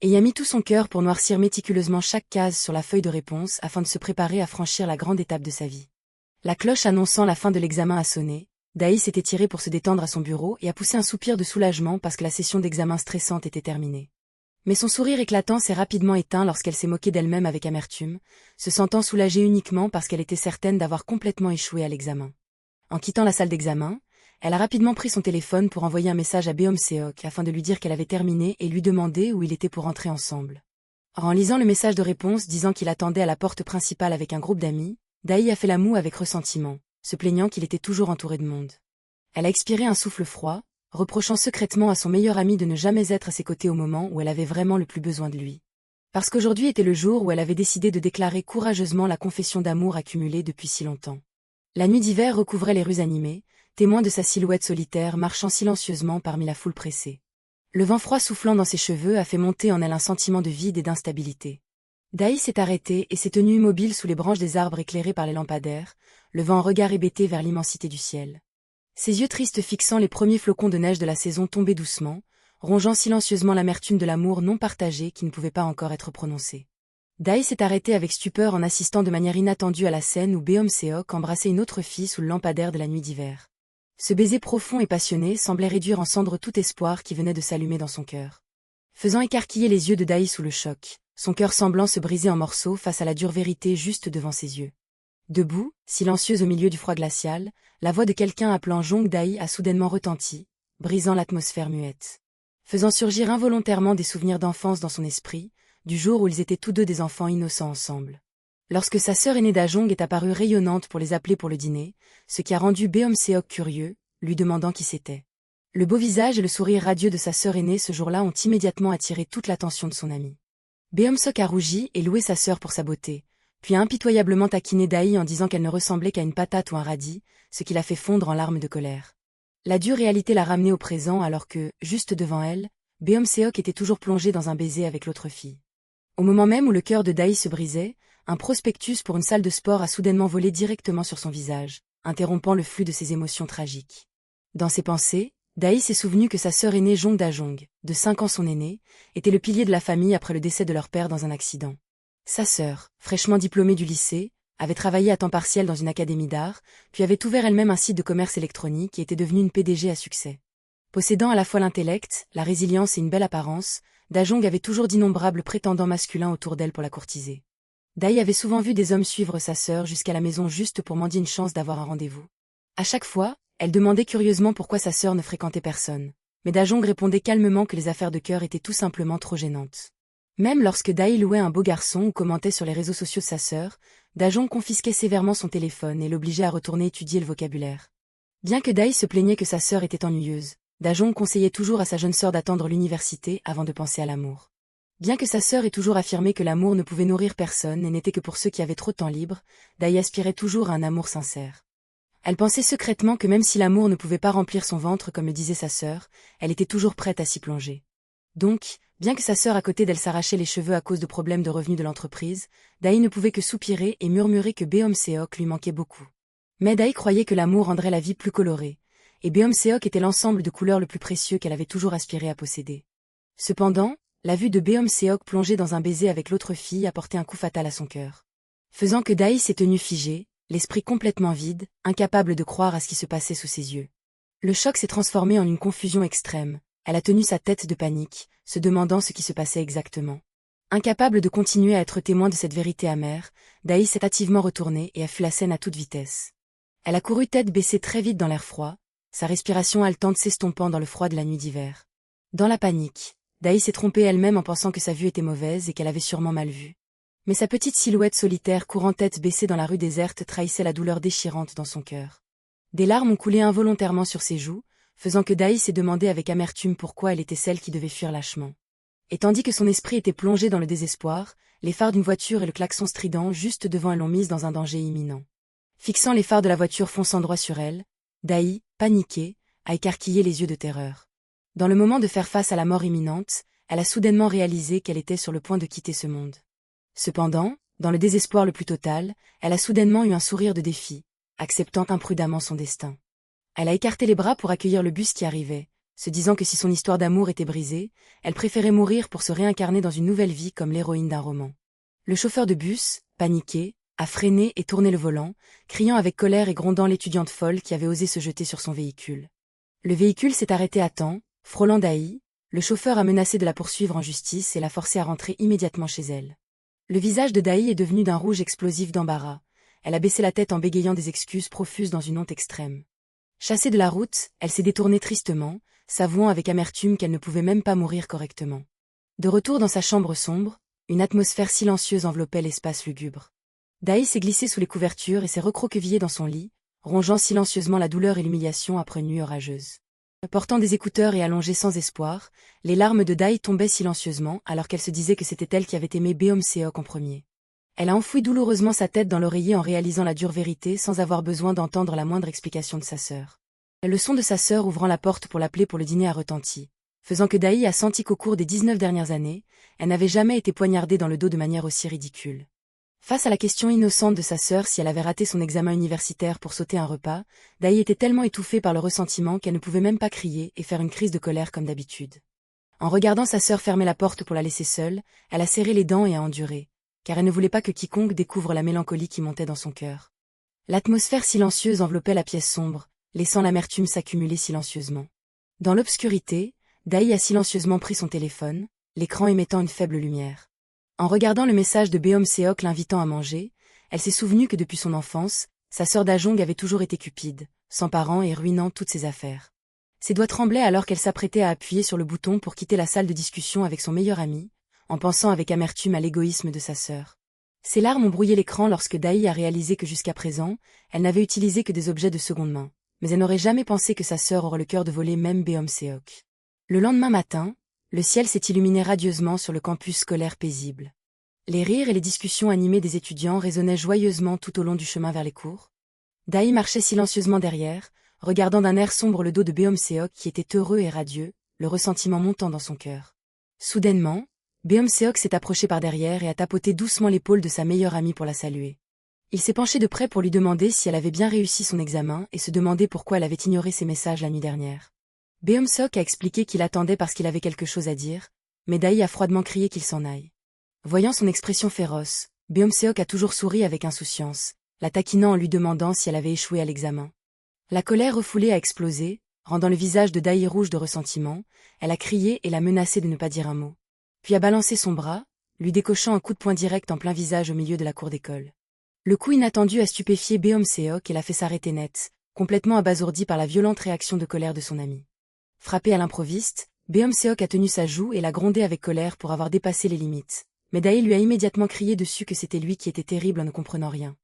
Et y a mis tout son cœur pour noircir méticuleusement chaque case sur la feuille de réponse afin de se préparer à franchir la grande étape de sa vie. La cloche annonçant la fin de l'examen a sonné, Dai s'est étirée pour se détendre à son bureau et a poussé un soupir de soulagement parce que la session d'examen stressante était terminée. Mais son sourire éclatant s'est rapidement éteint lorsqu'elle s'est moquée d'elle-même avec amertume, se sentant soulagée uniquement parce qu'elle était certaine d'avoir complètement échoué à l'examen. En quittant la salle d'examen, elle a rapidement pris son téléphone pour envoyer un message à Beom-seok afin de lui dire qu'elle avait terminé et lui demander où il était pour rentrer ensemble. Or, en lisant le message de réponse disant qu'il attendait à la porte principale avec un groupe d'amis, Dai a fait la moue avec ressentiment, se plaignant qu'il était toujours entouré de monde. Elle a expiré un souffle froid, reprochant secrètement à son meilleur ami de ne jamais être à ses côtés au moment où elle avait vraiment le plus besoin de lui. Parce qu'aujourd'hui était le jour où elle avait décidé de déclarer courageusement la confession d'amour accumulée depuis si longtemps. La nuit d'hiver recouvrait les rues animées, témoin de sa silhouette solitaire marchant silencieusement parmi la foule pressée. Le vent froid soufflant dans ses cheveux a fait monter en elle un sentiment de vide et d'instabilité. Dai s'est arrêtée et s'est tenue immobile sous les branches des arbres éclairés par les lampadaires, levant un regard hébété vers l'immensité du ciel. Ses yeux tristes fixant les premiers flocons de neige de la saison tombaient doucement, rongeant silencieusement l'amertume de l'amour non partagé qui ne pouvait pas encore être prononcé. Dai s'est arrêtée avec stupeur en assistant de manière inattendue à la scène où Beom-seok embrassait une autre fille sous le lampadaire de la nuit d'hiver. Ce baiser profond et passionné semblait réduire en cendres tout espoir qui venait de s'allumer dans son cœur. Faisant écarquiller les yeux de Dai sous le choc, son cœur semblant se briser en morceaux face à la dure vérité juste devant ses yeux. Debout, silencieuse au milieu du froid glacial, la voix de quelqu'un appelant Jong Dai a soudainement retenti, brisant l'atmosphère muette. Faisant surgir involontairement des souvenirs d'enfance dans son esprit, du jour où ils étaient tous deux des enfants innocents ensemble. Lorsque sa sœur aînée Dajong est apparue rayonnante pour les appeler pour le dîner, ce qui a rendu Beom-seok curieux, lui demandant qui c'était. Le beau visage et le sourire radieux de sa sœur aînée ce jour-là ont immédiatement attiré toute l'attention de son ami. Beom-seok a rougi et loué sa sœur pour sa beauté, puis a impitoyablement taquiné Dai en disant qu'elle ne ressemblait qu'à une patate ou un radis, ce qui l'a fait fondre en larmes de colère. La dure réalité l'a ramenée au présent alors que, juste devant elle, Beom-seok était toujours plongé dans un baiser avec l'autre fille. Au moment même où le cœur de Dai se brisait, un prospectus pour une salle de sport a soudainement volé directement sur son visage, interrompant le flux de ses émotions tragiques. Dans ses pensées, Dai s'est souvenu que sa sœur aînée Jong Da-jong, de 5 ans son aînée, était le pilier de la famille après le décès de leur père dans un accident. Sa sœur, fraîchement diplômée du lycée, avait travaillé à temps partiel dans une académie d'art, puis avait ouvert elle-même un site de commerce électronique et était devenue une PDG à succès. Possédant à la fois l'intellect, la résilience et une belle apparence, Da-jong avait toujours d'innombrables prétendants masculins autour d'elle pour la courtiser. Dai avait souvent vu des hommes suivre sa sœur jusqu'à la maison juste pour mendier une chance d'avoir un rendez-vous. À chaque fois, elle demandait curieusement pourquoi sa sœur ne fréquentait personne, mais Da-jong répondait calmement que les affaires de cœur étaient tout simplement trop gênantes. Même lorsque Dai louait un beau garçon ou commentait sur les réseaux sociaux de sa sœur, Da-jong confisquait sévèrement son téléphone et l'obligeait à retourner étudier le vocabulaire. Bien que Dai se plaignait que sa sœur était ennuyeuse, Da-jong conseillait toujours à sa jeune sœur d'attendre l'université avant de penser à l'amour. Bien que sa sœur ait toujours affirmé que l'amour ne pouvait nourrir personne et n'était que pour ceux qui avaient trop de temps libre, Dai aspirait toujours à un amour sincère. Elle pensait secrètement que même si l'amour ne pouvait pas remplir son ventre comme le disait sa sœur, elle était toujours prête à s'y plonger. Donc, bien que sa sœur à côté d'elle s'arrachait les cheveux à cause de problèmes de revenus de l'entreprise, Dai ne pouvait que soupirer et murmurer que Beom-seok lui manquait beaucoup. Mais Dai croyait que l'amour rendrait la vie plus colorée, et Beom-seok était l'ensemble de couleurs le plus précieux qu'elle avait toujours aspiré à posséder. Cependant, la vue de Beom-seok plongée dans un baiser avec l'autre fille a porté un coup fatal à son cœur. Faisant que Dai s'est tenue figée, l'esprit complètement vide, incapable de croire à ce qui se passait sous ses yeux. Le choc s'est transformé en une confusion extrême, elle a tenu sa tête de panique, se demandant ce qui se passait exactement. Incapable de continuer à être témoin de cette vérité amère, Dai s'est hâtivement retournée et a fui la scène à toute vitesse. Elle a couru tête baissée très vite dans l'air froid, sa respiration haletante s'estompant dans le froid de la nuit d'hiver. Dans la panique, Dai s'est trompée elle-même en pensant que sa vue était mauvaise et qu'elle avait sûrement mal vu. Mais sa petite silhouette solitaire courant tête baissée dans la rue déserte trahissait la douleur déchirante dans son cœur. Des larmes ont coulé involontairement sur ses joues, faisant que Dai s'est demandé avec amertume pourquoi elle était celle qui devait fuir lâchement. Et tandis que son esprit était plongé dans le désespoir, les phares d'une voiture et le klaxon strident juste devant elle l'ont mise dans un danger imminent. Fixant les phares de la voiture fonçant droit sur elle, Dai, paniquée, a écarquillé les yeux de terreur. Dans le moment de faire face à la mort imminente, elle a soudainement réalisé qu'elle était sur le point de quitter ce monde. Cependant, dans le désespoir le plus total, elle a soudainement eu un sourire de défi, acceptant imprudemment son destin. Elle a écarté les bras pour accueillir le bus qui arrivait, se disant que si son histoire d'amour était brisée, elle préférait mourir pour se réincarner dans une nouvelle vie comme l'héroïne d'un roman. Le chauffeur de bus, paniqué, a freiné et tourné le volant, criant avec colère et grondant l'étudiante folle qui avait osé se jeter sur son véhicule. Le véhicule s'est arrêté à temps, frôlant Dai. Le chauffeur a menacé de la poursuivre en justice et l'a forcée à rentrer immédiatement chez elle. Le visage de Dai est devenu d'un rouge explosif d'embarras. Elle a baissé la tête en bégayant des excuses profuses dans une honte extrême. Chassée de la route, elle s'est détournée tristement, s'avouant avec amertume qu'elle ne pouvait même pas mourir correctement. De retour dans sa chambre sombre, une atmosphère silencieuse enveloppait l'espace lugubre. Dai s'est glissée sous les couvertures et s'est recroquevillée dans son lit, rongeant silencieusement la douleur et l'humiliation après une nuit orageuse. Portant des écouteurs et allongée sans espoir, les larmes de Dai tombaient silencieusement alors qu'elle se disait que c'était elle qui avait aimé Beom-seok en premier. Elle a enfoui douloureusement sa tête dans l'oreiller en réalisant la dure vérité sans avoir besoin d'entendre la moindre explication de sa sœur. Le son de sa sœur ouvrant la porte pour l'appeler pour le dîner a retenti, faisant que Dai a senti qu'au cours des 19 dernières années, elle n'avait jamais été poignardée dans le dos de manière aussi ridicule. Face à la question innocente de sa sœur si elle avait raté son examen universitaire pour sauter un repas, Dai était tellement étouffée par le ressentiment qu'elle ne pouvait même pas crier et faire une crise de colère comme d'habitude. En regardant sa sœur fermer la porte pour la laisser seule, elle a serré les dents et a enduré, car elle ne voulait pas que quiconque découvre la mélancolie qui montait dans son cœur. L'atmosphère silencieuse enveloppait la pièce sombre, laissant l'amertume s'accumuler silencieusement. Dans l'obscurité, Dai a silencieusement pris son téléphone, l'écran émettant une faible lumière. En regardant le message de Beom-seok l'invitant à manger, elle s'est souvenue que depuis son enfance, sa sœur Dajong avait toujours été cupide, s'emparant et ruinant toutes ses affaires. Ses doigts tremblaient alors qu'elle s'apprêtait à appuyer sur le bouton pour quitter la salle de discussion avec son meilleur ami, en pensant avec amertume à l'égoïsme de sa sœur. Ses larmes ont brouillé l'écran lorsque Dai a réalisé que jusqu'à présent, elle n'avait utilisé que des objets de seconde main, mais elle n'aurait jamais pensé que sa sœur aurait le cœur de voler même Beom-seok. Le lendemain matin, le ciel s'est illuminé radieusement sur le campus scolaire paisible. Les rires et les discussions animées des étudiants résonnaient joyeusement tout au long du chemin vers les cours. Dai marchait silencieusement derrière, regardant d'un air sombre le dos de Beom-seok qui était heureux et radieux, le ressentiment montant dans son cœur. Soudainement, Beom-seok s'est approché par derrière et a tapoté doucement l'épaule de sa meilleure amie pour la saluer. Il s'est penché de près pour lui demander si elle avait bien réussi son examen et se demander pourquoi elle avait ignoré ses messages la nuit dernière. Beom-seok a expliqué qu'il attendait parce qu'il avait quelque chose à dire, mais Dai a froidement crié qu'il s'en aille. Voyant son expression féroce, Beom-seok a toujours souri avec insouciance, la taquinant en lui demandant si elle avait échoué à l'examen. La colère refoulée a explosé, rendant le visage de Dai rouge de ressentiment, elle a crié et l'a menacé de ne pas dire un mot. Puis a balancé son bras, lui décochant un coup de poing direct en plein visage au milieu de la cour d'école. Le coup inattendu a stupéfié Beom-seok et l'a fait s'arrêter net, complètement abasourdi par la violente réaction de colère de son ami. Frappé à l'improviste, Beom-seok a tenu sa joue et l'a grondé avec colère pour avoir dépassé les limites. Mais Dai lui a immédiatement crié dessus que c'était lui qui était terrible en ne comprenant rien.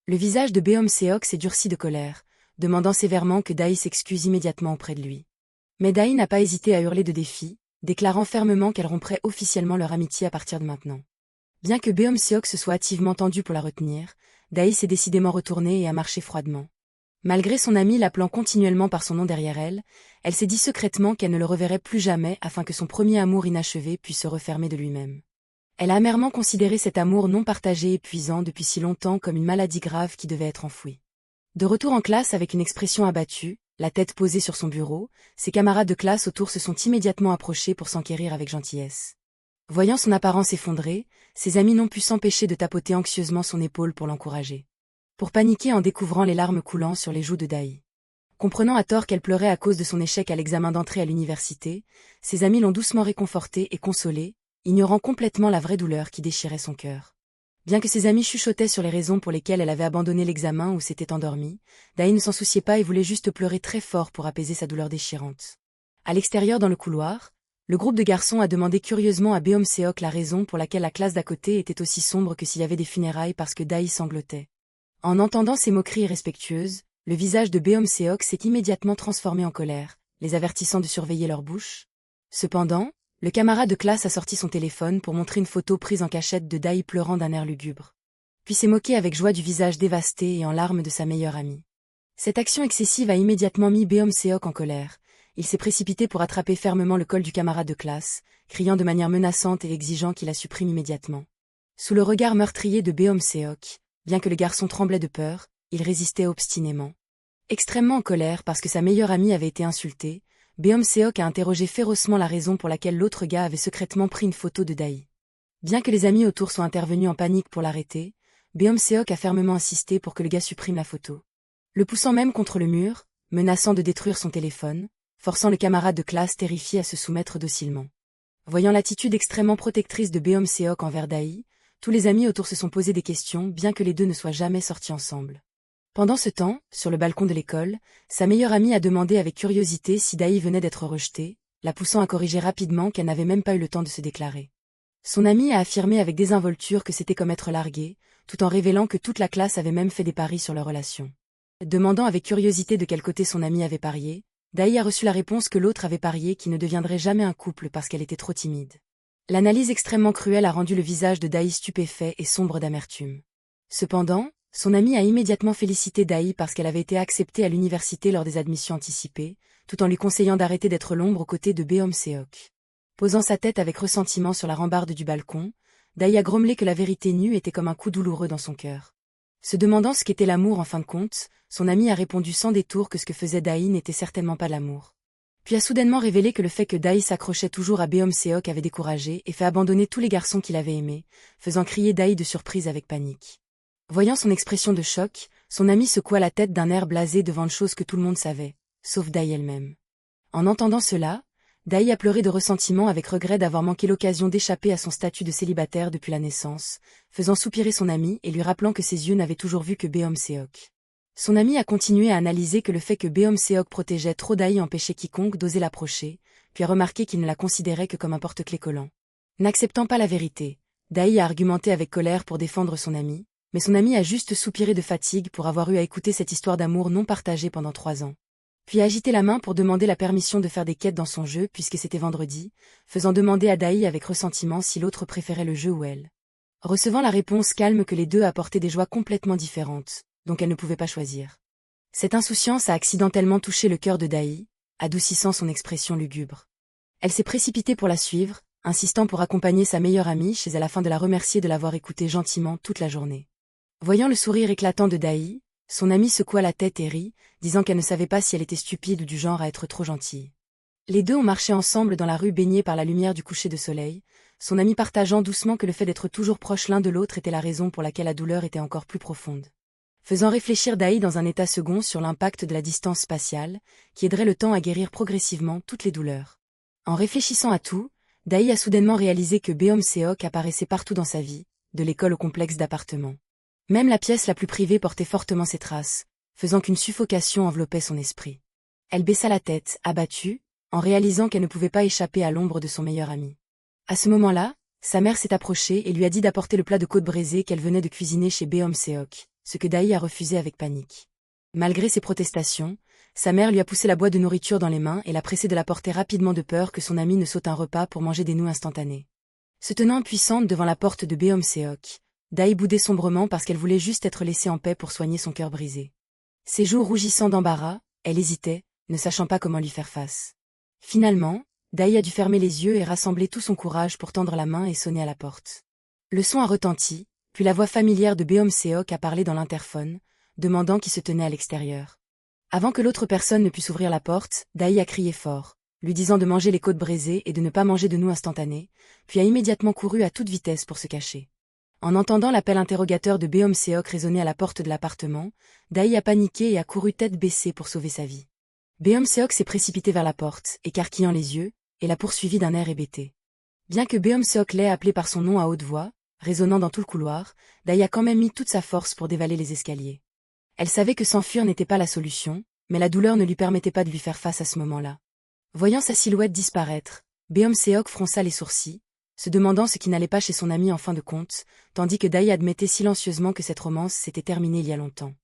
Le visage de Beom-seok s'est durci de colère, demandant sévèrement que Dai s'excuse immédiatement auprès de lui. Mais Dai n'a pas hésité à hurler de défi, déclarant fermement qu'elle romprait officiellement leur amitié à partir de maintenant. Bien que Beom-seok se soit hâtivement tendu pour la retenir, Dai s'est décidément retournée et a marché froidement. Malgré son ami l'appelant continuellement par son nom derrière elle, elle s'est dit secrètement qu'elle ne le reverrait plus jamais afin que son premier amour inachevé puisse se refermer de lui-même. Elle a amèrement considéré cet amour non partagé épuisant depuis si longtemps comme une maladie grave qui devait être enfouie. De retour en classe avec une expression abattue, la tête posée sur son bureau, ses camarades de classe autour se sont immédiatement approchés pour s'enquérir avec gentillesse. Voyant son apparence effondrée, ses amis n'ont pu s'empêcher de tapoter anxieusement son épaule pour l'encourager. Pour paniquer en découvrant les larmes coulant sur les joues de Dai. Comprenant à tort qu'elle pleurait à cause de son échec à l'examen d'entrée à l'université, ses amis l'ont doucement réconfortée et consolée, ignorant complètement la vraie douleur qui déchirait son cœur. Bien que ses amis chuchotaient sur les raisons pour lesquelles elle avait abandonné l'examen ou s'était endormie, Dai ne s'en souciait pas et voulait juste pleurer très fort pour apaiser sa douleur déchirante. À l'extérieur dans le couloir, le groupe de garçons a demandé curieusement à Beom-seok la raison pour laquelle la classe d'à côté était aussi sombre que s'il y avait des funérailles parce que Dai sanglotait. En entendant ces moqueries irrespectueuses, le visage de Beom-seok s'est immédiatement transformé en colère, les avertissant de surveiller leur bouche. Cependant, le camarade de classe a sorti son téléphone pour montrer une photo prise en cachette de Dai pleurant d'un air lugubre. Puis s'est moqué avec joie du visage dévasté et en larmes de sa meilleure amie. Cette action excessive a immédiatement mis Beom-seok en colère. Il s'est précipité pour attraper fermement le col du camarade de classe, criant de manière menaçante et exigeant qu'il la supprime immédiatement. Sous le regard meurtrier de Beom-seok, bien que le garçon tremblait de peur, il résistait obstinément. Extrêmement en colère parce que sa meilleure amie avait été insultée, Beom-seok a interrogé férocement la raison pour laquelle l'autre gars avait secrètement pris une photo de Dae. Bien que les amis autour soient intervenus en panique pour l'arrêter, Beom-seok a fermement insisté pour que le gars supprime la photo. Le poussant même contre le mur, menaçant de détruire son téléphone, forçant le camarade de classe terrifié à se soumettre docilement. Voyant l'attitude extrêmement protectrice de Beom-seok envers Dae, tous les amis autour se sont posé des questions bien que les deux ne soient jamais sortis ensemble. Pendant ce temps, sur le balcon de l'école, sa meilleure amie a demandé avec curiosité si Dae venait d'être rejetée, la poussant à corriger rapidement qu'elle n'avait même pas eu le temps de se déclarer. Son amie a affirmé avec désinvolture que c'était comme être larguée, tout en révélant que toute la classe avait même fait des paris sur leur relation. Demandant avec curiosité de quel côté son amie avait parié, Dae a reçu la réponse que l'autre avait parié qu'ils ne deviendraient jamais un couple parce qu'elle était trop timide. L'analyse extrêmement cruelle a rendu le visage de Dae stupéfait et sombre d'amertume. Cependant, son amie a immédiatement félicité Dae parce qu'elle avait été acceptée à l'université lors des admissions anticipées, tout en lui conseillant d'arrêter d'être l'ombre aux côtés de Beom-seok. Posant sa tête avec ressentiment sur la rambarde du balcon, Dae a grommelé que la vérité nue était comme un coup douloureux dans son cœur. Se demandant ce qu'était l'amour en fin de compte, son amie a répondu sans détour que ce que faisait Dae n'était certainement pas l'amour. Puis a soudainement révélé que le fait que Dae s'accrochait toujours à Beom-seok avait découragé et fait abandonner tous les garçons qu'il avait aimés, faisant crier Dae de surprise avec panique. Voyant son expression de choc, son amie secoua la tête d'un air blasé devant une chose que tout le monde savait, sauf Dae elle-même. En entendant cela, Dae a pleuré de ressentiment avec regret d'avoir manqué l'occasion d'échapper à son statut de célibataire depuis la naissance, faisant soupirer son amie et lui rappelant que ses yeux n'avaient toujours vu que Beom-seok. Son amie a continué à analyser que le fait que Beom-seok protégeait trop Dae empêchait quiconque d'oser l'approcher, puis a remarqué qu'il ne la considérait que comme un porte-clés collant. N'acceptant pas la vérité, Dae a argumenté avec colère pour défendre son amie, mais son amie a juste soupiré de fatigue pour avoir eu à écouter cette histoire d'amour non partagée pendant 3 ans. Puis a agité la main pour demander la permission de faire des quêtes dans son jeu puisque c'était vendredi, faisant demander à Dae avec ressentiment si l'autre préférait le jeu ou elle. Recevant la réponse calme que les deux apportaient des joies complètement différentes, donc elle ne pouvait pas choisir. Cette insouciance a accidentellement touché le cœur de Dae, adoucissant son expression lugubre. Elle s'est précipitée pour la suivre, insistant pour accompagner sa meilleure amie chez elle afin de la remercier de l'avoir écoutée gentiment toute la journée. Voyant le sourire éclatant de Dae, son amie secoua la tête et rit, disant qu'elle ne savait pas si elle était stupide ou du genre à être trop gentille. Les deux ont marché ensemble dans la rue baignée par la lumière du coucher de soleil, son amie partageant doucement que le fait d'être toujours proches l'un de l'autre était la raison pour laquelle la douleur était encore plus profonde. Faisant réfléchir Dae dans un état second sur l'impact de la distance spatiale, qui aiderait le temps à guérir progressivement toutes les douleurs. En réfléchissant à tout, Dae a soudainement réalisé que Beom-seok apparaissait partout dans sa vie, de l'école au complexe d'appartements. Même la pièce la plus privée portait fortement ses traces, faisant qu'une suffocation enveloppait son esprit. Elle baissa la tête, abattue, en réalisant qu'elle ne pouvait pas échapper à l'ombre de son meilleur ami. À ce moment-là, sa mère s'est approchée et lui a dit d'apporter le plat de côte braisée qu'elle venait de cuisiner chez Beom-seok, ce que Dae a refusé avec panique. Malgré ses protestations, sa mère lui a poussé la boîte de nourriture dans les mains et l'a pressée de l'apporter rapidement de peur que son ami ne saute un repas pour manger des nouilles instantanées. Se tenant impuissante devant la porte de Beom-seok, Dae boudait sombrement parce qu'elle voulait juste être laissée en paix pour soigner son cœur brisé. Ses joues rougissant d'embarras, elle hésitait, ne sachant pas comment lui faire face. Finalement, Dae a dû fermer les yeux et rassembler tout son courage pour tendre la main et sonner à la porte. Le son a retenti, puis la voix familière de Beom-seok a parlé dans l'interphone, demandant qui se tenait à l'extérieur. Avant que l'autre personne ne puisse ouvrir la porte, Dae a crié fort, lui disant de manger les côtes braisées et de ne pas manger de nouilles instantanées, puis a immédiatement couru à toute vitesse pour se cacher. En entendant l'appel interrogateur de Beom-seok résonner à la porte de l'appartement, Dae a paniqué et a couru tête baissée pour sauver sa vie. Beom-seok s'est précipité vers la porte, écarquillant les yeux, et l'a poursuivi d'un air hébété. Bien que Beom-seok l'ait appelé par son nom à haute voix, résonnant dans tout le couloir, Dae a quand même mis toute sa force pour dévaler les escaliers. Elle savait que s'enfuir n'était pas la solution, mais la douleur ne lui permettait pas de lui faire face à ce moment-là. Voyant sa silhouette disparaître, Beom-seok fronça les sourcils, se demandant ce qui n'allait pas chez son ami en fin de compte, tandis que Dae admettait silencieusement que cette romance s'était terminée il y a longtemps.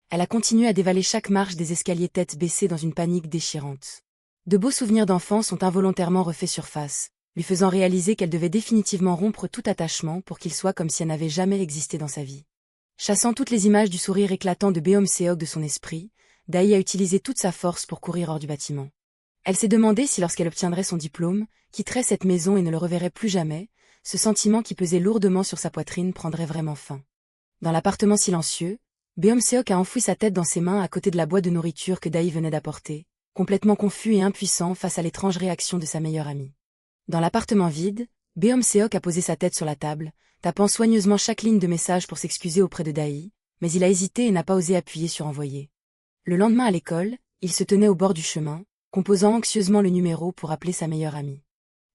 Elle a continué à dévaler chaque marche des escaliers tête baissée dans une panique déchirante. De beaux souvenirs d'enfance ont involontairement refait surface, lui faisant réaliser qu'elle devait définitivement rompre tout attachement pour qu'il soit comme si elle n'avait jamais existé dans sa vie. Chassant toutes les images du sourire éclatant de Beom-seok de son esprit, Dae a utilisé toute sa force pour courir hors du bâtiment. Elle s'est demandé si lorsqu'elle obtiendrait son diplôme, quitterait cette maison et ne le reverrait plus jamais, ce sentiment qui pesait lourdement sur sa poitrine prendrait vraiment fin. Dans l'appartement silencieux, Beom-seok a enfoui sa tête dans ses mains à côté de la boîte de nourriture que Dae venait d'apporter, complètement confus et impuissant face à l'étrange réaction de sa meilleure amie. Dans l'appartement vide, Beom-seok a posé sa tête sur la table, tapant soigneusement chaque ligne de message pour s'excuser auprès de Dae, mais il a hésité et n'a pas osé appuyer sur envoyer. Le lendemain à l'école, il se tenait au bord du chemin, composant anxieusement le numéro pour appeler sa meilleure amie.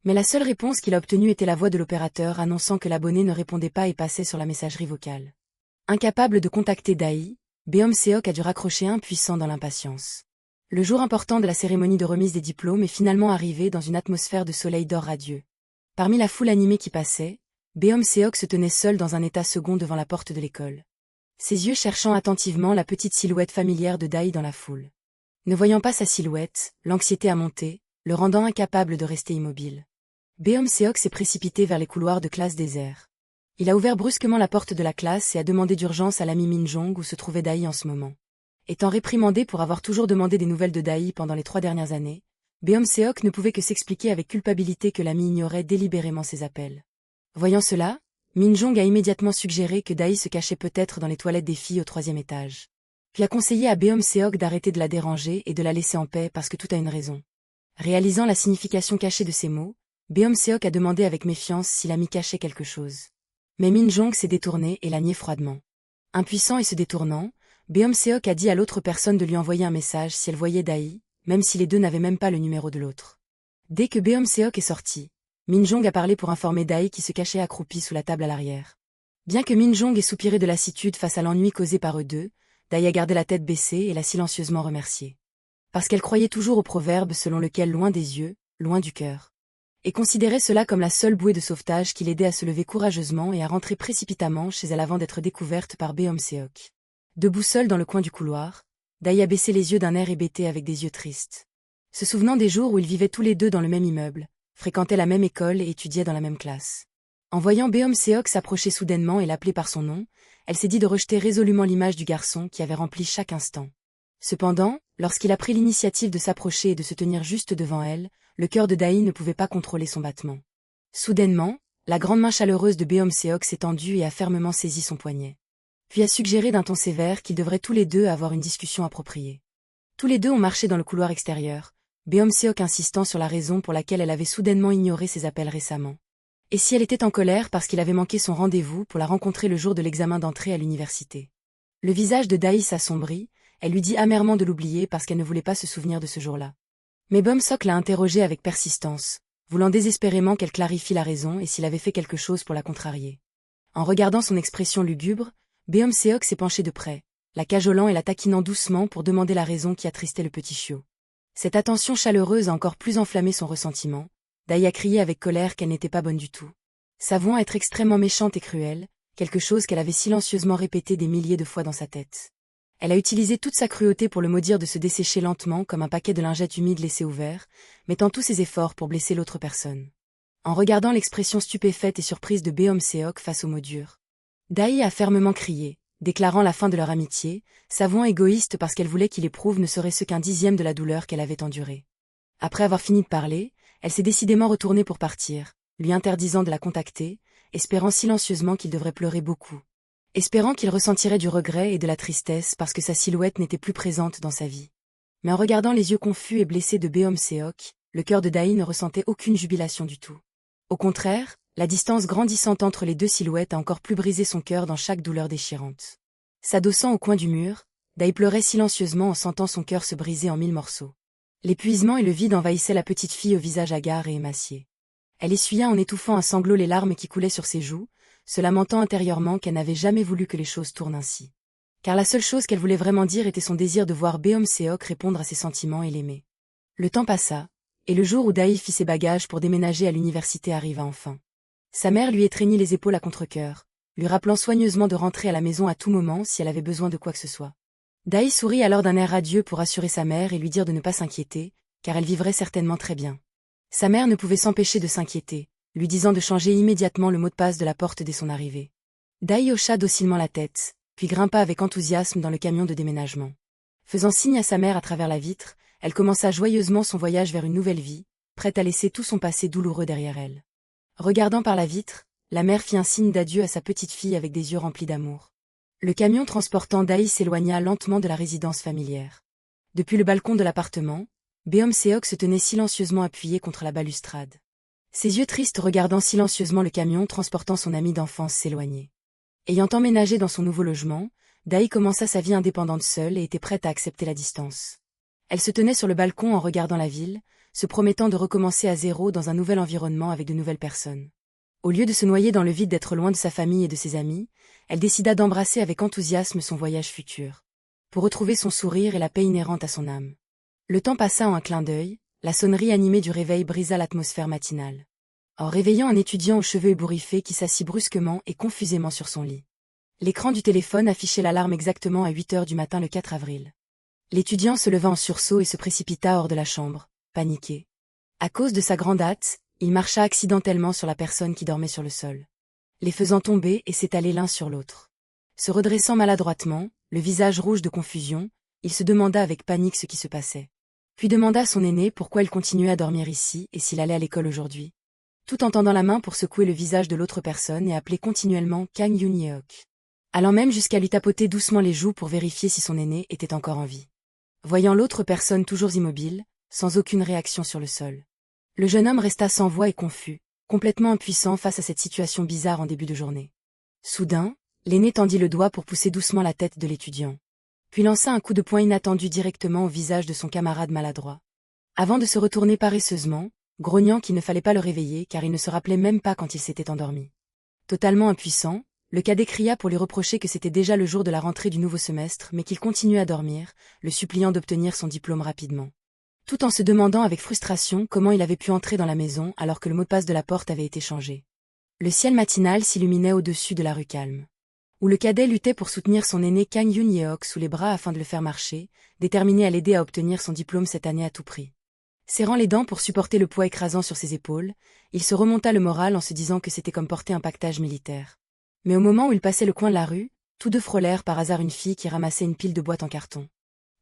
Mais la seule réponse qu'il a obtenue était la voix de l'opérateur annonçant que l'abonné ne répondait pas et passait sur la messagerie vocale. Incapable de contacter Dae, Beom-seok a dû raccrocher impuissant dans l'impatience. Le jour important de la cérémonie de remise des diplômes est finalement arrivé dans une atmosphère de soleil d'or radieux. Parmi la foule animée qui passait, Beom-seok se tenait seul dans un état second devant la porte de l'école. Ses yeux cherchant attentivement la petite silhouette familière de Dae dans la foule. Ne voyant pas sa silhouette, l'anxiété a monté, le rendant incapable de rester immobile. Beom-seok s'est précipité vers les couloirs de classe déserts. Il a ouvert brusquement la porte de la classe et a demandé d'urgence à l'ami Min-jong où se trouvait Dae en ce moment. Étant réprimandé pour avoir toujours demandé des nouvelles de Dae pendant les 3 dernières années, Beom-seok ne pouvait que s'expliquer avec culpabilité que l'ami ignorait délibérément ses appels. Voyant cela, Min-jong a immédiatement suggéré que Dae se cachait peut-être dans les toilettes des filles au 3e étage. Puis a conseillé à Beom-seok d'arrêter de la déranger et de la laisser en paix parce que tout a une raison. Réalisant la signification cachée de ces mots, Beom-seok a demandé avec méfiance si l'ami cachait quelque chose. Mais Min-jong s'est détourné et l'a nié froidement. Impuissant et se détournant, Beom-seok a dit à l'autre personne de lui envoyer un message si elle voyait Dae, même si les deux n'avaient même pas le numéro de l'autre. Dès que Beom-seok est sorti, Min-jong a parlé pour informer Dae qui se cachait accroupi sous la table à l'arrière. Bien que Min-jong ait soupiré de lassitude face à l'ennui causé par eux deux, Dae a gardé la tête baissée et l'a silencieusement remercié. Parce qu'elle croyait toujours au proverbe selon lequel loin des yeux, loin du cœur. Et considérait cela comme la seule bouée de sauvetage qui l'aidait à se lever courageusement et à rentrer précipitamment chez elle avant d'être découverte par Beom-seok. Debout seul dans le coin du couloir, Dae a baissé les yeux d'un air hébété avec des yeux tristes. Se souvenant des jours où ils vivaient tous les deux dans le même immeuble, fréquentaient la même école et étudiaient dans la même classe. En voyant Beom-seok s'approcher soudainement et l'appeler par son nom, elle s'est dit de rejeter résolument l'image du garçon qui avait rempli chaque instant. Cependant, lorsqu'il a pris l'initiative de s'approcher et de se tenir juste devant elle, le cœur de Dae ne pouvait pas contrôler son battement. Soudainement, la grande main chaleureuse de Beom-seok s'est tendue et a fermement saisi son poignet. Puis a suggéré d'un ton sévère qu'ils devraient tous les deux avoir une discussion appropriée. Tous les deux ont marché dans le couloir extérieur, Beom-seok insistant sur la raison pour laquelle elle avait soudainement ignoré ses appels récemment. Et si elle était en colère parce qu'il avait manqué son rendez-vous pour la rencontrer le jour de l'examen d'entrée à l'université. Le visage de Dae s'assombrit, elle lui dit amèrement de l'oublier parce qu'elle ne voulait pas se souvenir de ce jour-là. Mais Beom-seok l'a interrogée avec persistance, voulant désespérément qu'elle clarifie la raison et s'il avait fait quelque chose pour la contrarier. En regardant son expression lugubre, Beom-seok s'est penché de près, la cajolant et la taquinant doucement pour demander la raison qui attristait le petit chiot. Cette attention chaleureuse a encore plus enflammé son ressentiment. Dae a crié avec colère qu'elle n'était pas bonne du tout. S'avouant être extrêmement méchante et cruelle, quelque chose qu'elle avait silencieusement répété des milliers de fois dans sa tête. Elle a utilisé toute sa cruauté pour le maudire de se dessécher lentement comme un paquet de lingettes humides laissé ouvert, mettant tous ses efforts pour blesser l'autre personne. En regardant l'expression stupéfaite et surprise de Beom-seok face aux mots durs, Dae a fermement crié, déclarant la fin de leur amitié, s'avouant égoïste parce qu'elle voulait qu'il éprouve ne serait-ce qu'un dixième de la douleur qu'elle avait endurée. Après avoir fini de parler, elle s'est décidément retournée pour partir, lui interdisant de la contacter, espérant silencieusement qu'il devrait pleurer beaucoup. Espérant qu'il ressentirait du regret et de la tristesse parce que sa silhouette n'était plus présente dans sa vie. Mais en regardant les yeux confus et blessés de Beom-seok, le cœur de Dae ne ressentait aucune jubilation du tout. Au contraire, la distance grandissante entre les deux silhouettes a encore plus brisé son cœur dans chaque douleur déchirante. S'adossant au coin du mur, Dae pleurait silencieusement en sentant son cœur se briser en 1000 morceaux. L'épuisement et le vide envahissaient la petite fille au visage hagard et émacié. Elle essuya en étouffant un sanglot les larmes qui coulaient sur ses joues, se lamentant intérieurement qu'elle n'avait jamais voulu que les choses tournent ainsi. Car la seule chose qu'elle voulait vraiment dire était son désir de voir Beom-seok répondre à ses sentiments et l'aimer. Le temps passa, et le jour où Dae fit ses bagages pour déménager à l'université arriva enfin. Sa mère lui étreignit les épaules à contre-cœur, lui rappelant soigneusement de rentrer à la maison à tout moment si elle avait besoin de quoi que ce soit. Dae sourit alors d'un air radieux pour rassurer sa mère et lui dire de ne pas s'inquiéter, car elle vivrait certainement très bien. Sa mère ne pouvait s'empêcher de s'inquiéter, lui disant de changer immédiatement le mot de passe de la porte dès son arrivée. Dae hocha docilement la tête, puis grimpa avec enthousiasme dans le camion de déménagement. Faisant signe à sa mère à travers la vitre, elle commença joyeusement son voyage vers une nouvelle vie, prête à laisser tout son passé douloureux derrière elle. Regardant par la vitre, la mère fit un signe d'adieu à sa petite fille avec des yeux remplis d'amour. Le camion transportant Dai s'éloigna lentement de la résidence familière. Depuis le balcon de l'appartement, Beom-seok se tenait silencieusement appuyé contre la balustrade. Ses yeux tristes regardant silencieusement le camion transportant son ami d'enfance s'éloigner. Ayant emménagé dans son nouveau logement, Dai commença sa vie indépendante seule et était prête à accepter la distance. Elle se tenait sur le balcon en regardant la ville, se promettant de recommencer à zéro dans un nouvel environnement avec de nouvelles personnes. Au lieu de se noyer dans le vide d'être loin de sa famille et de ses amis, elle décida d'embrasser avec enthousiasme son voyage futur, pour retrouver son sourire et la paix inhérente à son âme. Le temps passa en un clin d'œil, la sonnerie animée du réveil brisa l'atmosphère matinale, en réveillant un étudiant aux cheveux ébouriffés qui s'assit brusquement et confusément sur son lit. L'écran du téléphone affichait l'alarme exactement à 8 heures du matin le 4 avril. L'étudiant se leva en sursaut et se précipita hors de la chambre, paniqué. À cause de sa grande hâte, il marcha accidentellement sur la personne qui dormait sur le sol, les faisant tomber et s'étaler l'un sur l'autre. Se redressant maladroitement, le visage rouge de confusion, il se demanda avec panique ce qui se passait. Puis demanda à son aîné pourquoi il continuait à dormir ici et s'il allait à l'école aujourd'hui, tout en tendant la main pour secouer le visage de l'autre personne et appeler continuellement Kang Yoon-yeok, allant même jusqu'à lui tapoter doucement les joues pour vérifier si son aîné était encore en vie. Voyant l'autre personne toujours immobile, sans aucune réaction sur le sol, le jeune homme resta sans voix et confus, complètement impuissant face à cette situation bizarre en début de journée. Soudain, l'aîné tendit le doigt pour pousser doucement la tête de l'étudiant, puis lança un coup de poing inattendu directement au visage de son camarade maladroit, avant de se retourner paresseusement, grognant qu'il ne fallait pas le réveiller car il ne se rappelait même pas quand il s'était endormi. Totalement impuissant, le cadet cria pour lui reprocher que c'était déjà le jour de la rentrée du nouveau semestre mais qu'il continuait à dormir, le suppliant d'obtenir son diplôme rapidement, tout en se demandant avec frustration comment il avait pu entrer dans la maison alors que le mot de passe de la porte avait été changé. Le ciel matinal s'illuminait au-dessus de la rue calme, où le cadet luttait pour soutenir son aîné Kang Yoon-yeok sous les bras afin de le faire marcher, déterminé à l'aider à obtenir son diplôme cette année à tout prix. Serrant les dents pour supporter le poids écrasant sur ses épaules, il se remonta le moral en se disant que c'était comme porter un pactage militaire. Mais au moment où il passait le coin de la rue, tous deux frôlèrent par hasard une fille qui ramassait une pile de boîtes en carton.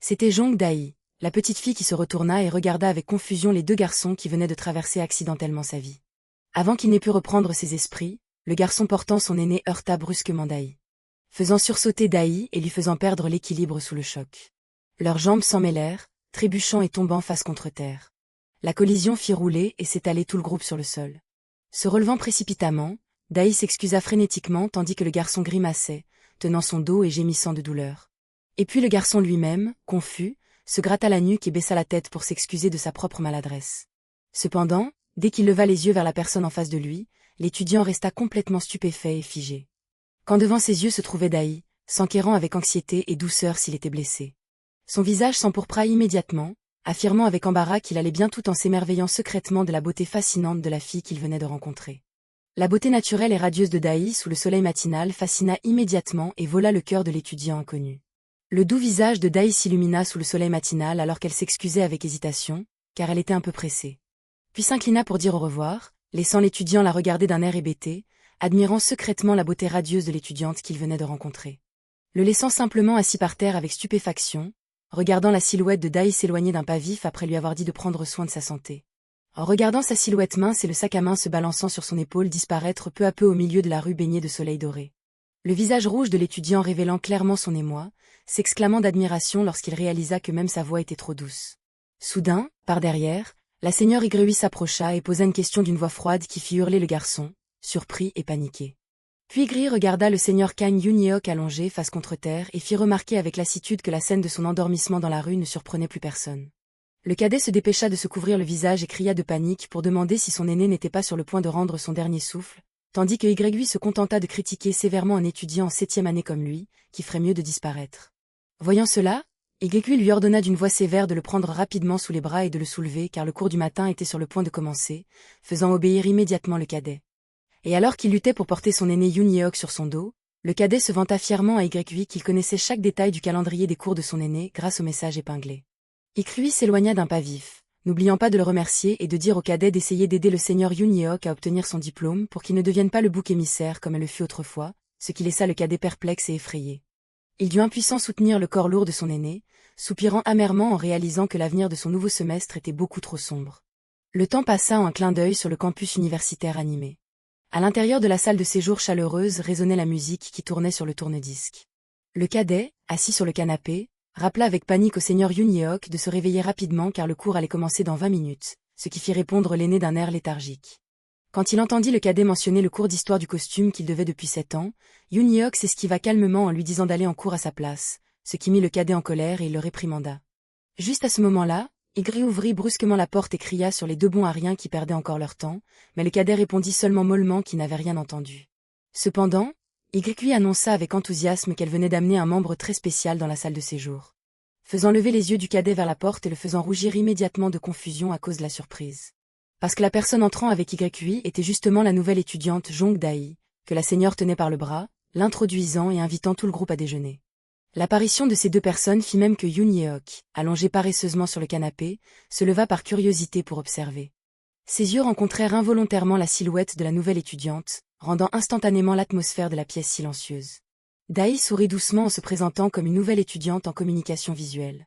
C'était Jong Dai, la petite fille qui se retourna et regarda avec confusion les deux garçons qui venaient de traverser accidentellement sa vie. Avant qu'il n'ait pu reprendre ses esprits, le garçon portant son aîné heurta brusquement Dai, faisant sursauter Dai et lui faisant perdre l'équilibre sous le choc. Leurs jambes s'en mêlèrent, trébuchant et tombant face contre terre. La collision fit rouler et s'étaler tout le groupe sur le sol. Se relevant précipitamment, Dai s'excusa frénétiquement tandis que le garçon grimaçait, tenant son dos et gémissant de douleur. Et puis le garçon lui-même, confus, se gratta la nuque et baissa la tête pour s'excuser de sa propre maladresse. Cependant, dès qu'il leva les yeux vers la personne en face de lui, l'étudiant resta complètement stupéfait et figé. Quand devant ses yeux se trouvait Dai, s'enquérant avec anxiété et douceur s'il était blessé. Son visage s'empourpra immédiatement, affirmant avec embarras qu'il allait bien tout en s'émerveillant secrètement de la beauté fascinante de la fille qu'il venait de rencontrer. La beauté naturelle et radieuse de Dai sous le soleil matinal fascina immédiatement et vola le cœur de l'étudiant inconnu. Le doux visage de Dai s'illumina sous le soleil matinal alors qu'elle s'excusait avec hésitation, car elle était un peu pressée. Puis s'inclina pour dire au revoir, laissant l'étudiant la regarder d'un air hébété, admirant secrètement la beauté radieuse de l'étudiante qu'il venait de rencontrer. Le laissant simplement assis par terre avec stupéfaction, regardant la silhouette de Dai s'éloigner d'un pas vif après lui avoir dit de prendre soin de sa santé. En regardant sa silhouette mince et le sac à main se balançant sur son épaule disparaître peu à peu au milieu de la rue baignée de soleil doré. Le visage rouge de l'étudiant révélant clairement son émoi, s'exclamant d'admiration lorsqu'il réalisa que même sa voix était trop douce. Soudain, par derrière, la seigneur Igreui s'approcha et posa une question d'une voix froide qui fit hurler le garçon, surpris et paniqué. Puis Igreui regarda le seigneur Kang Yoon-yeok allongé face contre terre et fit remarquer avec lassitude que la scène de son endormissement dans la rue ne surprenait plus personne. Le cadet se dépêcha de se couvrir le visage et cria de panique pour demander si son aîné n'était pas sur le point de rendre son dernier souffle, tandis que Igreui se contenta de critiquer sévèrement un étudiant en 7e année comme lui, qui ferait mieux de disparaître. Voyant cela, Igreui lui ordonna d'une voix sévère de le prendre rapidement sous les bras et de le soulever car le cours du matin était sur le point de commencer, faisant obéir immédiatement le cadet. Et alors qu'il luttait pour porter son aîné Yoon-yeok sur son dos, le cadet se vanta fièrement à Igreui qu'il connaissait chaque détail du calendrier des cours de son aîné grâce au message épinglé. Igreui s'éloigna d'un pas vif, n'oubliant pas de le remercier et de dire au cadet d'essayer d'aider le seigneur Yoon-yeok à obtenir son diplôme pour qu'il ne devienne pas le bouc émissaire comme elle le fut autrefois, ce qui laissa le cadet perplexe et effrayé. Il dut impuissant soutenir le corps lourd de son aîné, soupirant amèrement en réalisant que l'avenir de son nouveau semestre était beaucoup trop sombre. Le temps passa en un clin d'œil sur le campus universitaire animé. À l'intérieur de la salle de séjour chaleureuse résonnait la musique qui tournait sur le tourne-disque. Le cadet, assis sur le canapé, rappela avec panique au seigneur Yoon-yeok de se réveiller rapidement car le cours allait commencer dans 20 minutes, ce qui fit répondre l'aîné d'un air léthargique. Quand il entendit le cadet mentionner le cours d'histoire du costume qu'il devait depuis 7 ans, Yoon-yeok s'esquiva calmement en lui disant d'aller en cours à sa place, ce qui mit le cadet en colère et il le réprimanda. Juste à ce moment-là, Igri ouvrit brusquement la porte et cria sur les deux bons Ariens qui perdaient encore leur temps, mais le cadet répondit seulement mollement qu'il n'avait rien entendu. Cependant, Igri annonça avec enthousiasme qu'elle venait d'amener un membre très spécial dans la salle de séjour. Faisant lever les yeux du cadet vers la porte et le faisant rougir immédiatement de confusion à cause de la surprise. Parce que la personne entrant avec YUI était justement la nouvelle étudiante Jong Dae, que la seigneur tenait par le bras, l'introduisant et invitant tout le groupe à déjeuner. L'apparition de ces deux personnes fit même que Yoon-yeok, allongé paresseusement sur le canapé, se leva par curiosité pour observer. Ses yeux rencontrèrent involontairement la silhouette de la nouvelle étudiante, rendant instantanément l'atmosphère de la pièce silencieuse. Dae sourit doucement en se présentant comme une nouvelle étudiante en communication visuelle.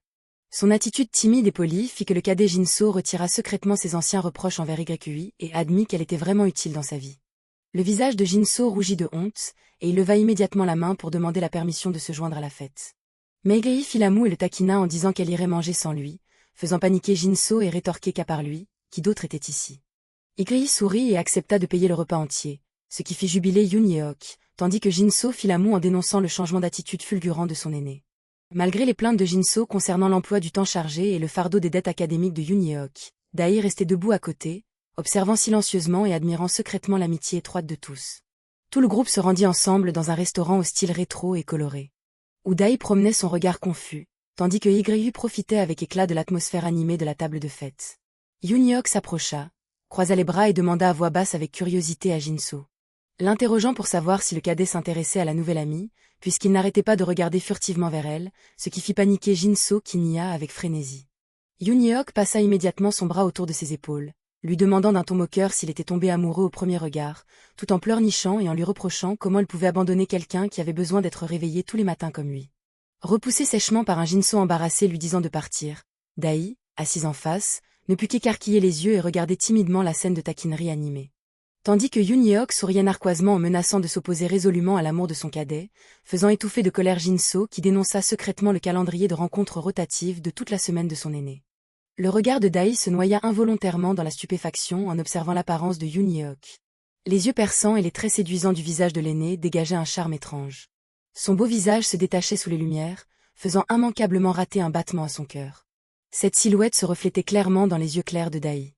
Son attitude timide et polie fit que le cadet Jinso retira secrètement ses anciens reproches envers YUI et admit qu'elle était vraiment utile dans sa vie. Le visage de Jinso rougit de honte, et il leva immédiatement la main pour demander la permission de se joindre à la fête. Mais Igri fit la moue et le taquina en disant qu'elle irait manger sans lui, faisant paniquer Jinso et rétorquer qu'à part lui, qui d'autre était ici. Igri sourit et accepta de payer le repas entier, ce qui fit jubiler Yoon-yeok, tandis que Jinso fit la moue en dénonçant le changement d'attitude fulgurant de son aîné. Malgré les plaintes de Jinso concernant l'emploi du temps chargé et le fardeau des dettes académiques de Yoon-yeok, Dae restait debout à côté, observant silencieusement et admirant secrètement l'amitié étroite de tous. Tout le groupe se rendit ensemble dans un restaurant au style rétro et coloré, où Dae promenait son regard confus, tandis que YU profitait avec éclat de l'atmosphère animée de la table de fête. Yoon-yeok s'approcha, croisa les bras et demanda à voix basse avec curiosité à Jinso, l'interrogeant pour savoir si le cadet s'intéressait à la nouvelle amie, puisqu'il n'arrêtait pas de regarder furtivement vers elle, ce qui fit paniquer Jinso qui nia avec frénésie. Yoon-yeok passa immédiatement son bras autour de ses épaules, lui demandant d'un ton moqueur s'il était tombé amoureux au premier regard, tout en pleurnichant et en lui reprochant comment elle pouvait abandonner quelqu'un qui avait besoin d'être réveillé tous les matins comme lui. Repoussé sèchement par un Jinso embarrassé lui disant de partir, Dae, assise en face, ne put qu'écarquiller les yeux et regarder timidement la scène de taquinerie animée. Tandis que Yoon-yeok souriait narquoisement en menaçant de s'opposer résolument à l'amour de son cadet, faisant étouffer de colère Jinso qui dénonça secrètement le calendrier de rencontres rotatives de toute la semaine de son aîné. Le regard de Dae se noya involontairement dans la stupéfaction en observant l'apparence de Yoon-yeok. Les yeux perçants et les traits séduisants du visage de l'aîné dégageaient un charme étrange. Son beau visage se détachait sous les lumières, faisant immanquablement rater un battement à son cœur. Cette silhouette se reflétait clairement dans les yeux clairs de Dae,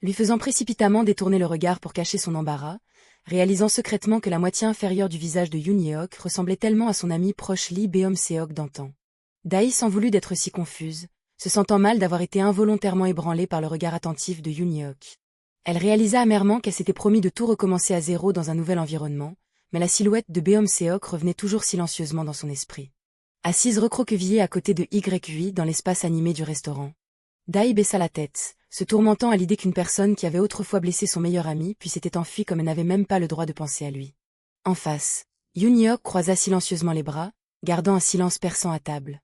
lui faisant précipitamment détourner le regard pour cacher son embarras, réalisant secrètement que la moitié inférieure du visage de Yoon-yeok ressemblait tellement à son ami proche Lee Beom-seok d'antan. Dae s'en voulut d'être si confuse, se sentant mal d'avoir été involontairement ébranlée par le regard attentif de Yoon-yeok. Elle réalisa amèrement qu'elle s'était promis de tout recommencer à zéro dans un nouvel environnement, mais la silhouette de Beom-seok revenait toujours silencieusement dans son esprit. Assise recroquevillée à côté de YUI dans l'espace animé du restaurant, Dae baissa la tête, se tourmentant à l'idée qu'une personne qui avait autrefois blessé son meilleur ami puis s'était enfuie comme elle n'avait même pas le droit de penser à lui. En face, Yoon-yeok croisa silencieusement les bras, gardant un silence perçant à table,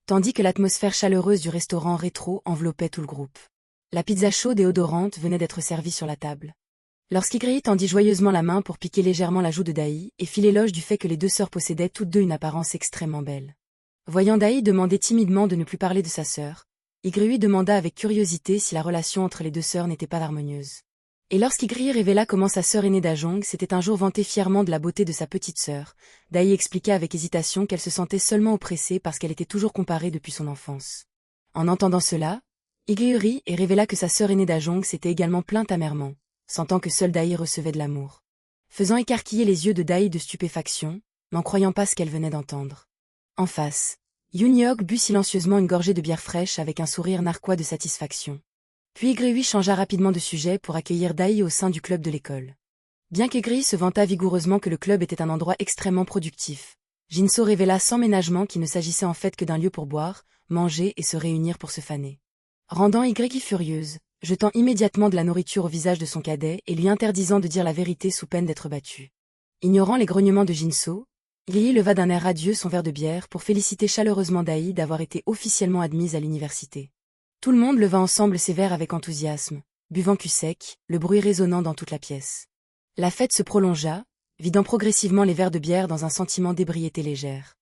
tandis que l'atmosphère chaleureuse du restaurant rétro enveloppait tout le groupe. La pizza chaude et odorante venait d'être servie sur la table. Lorsqu'Igri tendit joyeusement la main pour piquer légèrement la joue de Dae et fit l'éloge du fait que les deux sœurs possédaient toutes deux une apparence extrêmement belle. Voyant Dae demander timidement de ne plus parler de sa sœur, Igri demanda avec curiosité si la relation entre les deux sœurs n'était pas harmonieuse. Et lorsqu'Igri révéla comment sa sœur aînée Dajong s'était un jour vantée fièrement de la beauté de sa petite sœur, Dae expliqua avec hésitation qu'elle se sentait seulement oppressée parce qu'elle était toujours comparée depuis son enfance. En entendant cela, Igri rit et révéla que sa sœur aînée Dajong s'était également plainte amèrement, sentant que seule Dae recevait de l'amour. Faisant écarquiller les yeux de Dae de stupéfaction, n'en croyant pas ce qu'elle venait d'entendre. En face, Yoon-yeok but silencieusement une gorgée de bière fraîche avec un sourire narquois de satisfaction. Puis Igri changea rapidement de sujet pour accueillir Dae au sein du club de l'école. Bien qu'Igri se vantât vigoureusement que le club était un endroit extrêmement productif, Jinso révéla sans ménagement qu'il ne s'agissait en fait que d'un lieu pour boire, manger et se réunir pour se faner. Rendant Igri furieuse, jetant immédiatement de la nourriture au visage de son cadet et lui interdisant de dire la vérité sous peine d'être battu. Ignorant les grognements de Jinso, Igri leva d'un air radieux son verre de bière pour féliciter chaleureusement Dae d'avoir été officiellement admise à l'université. Tout le monde leva ensemble ses verres avec enthousiasme, buvant cul sec, le bruit résonnant dans toute la pièce. La fête se prolongea, vidant progressivement les verres de bière dans un sentiment d'ébriété légère.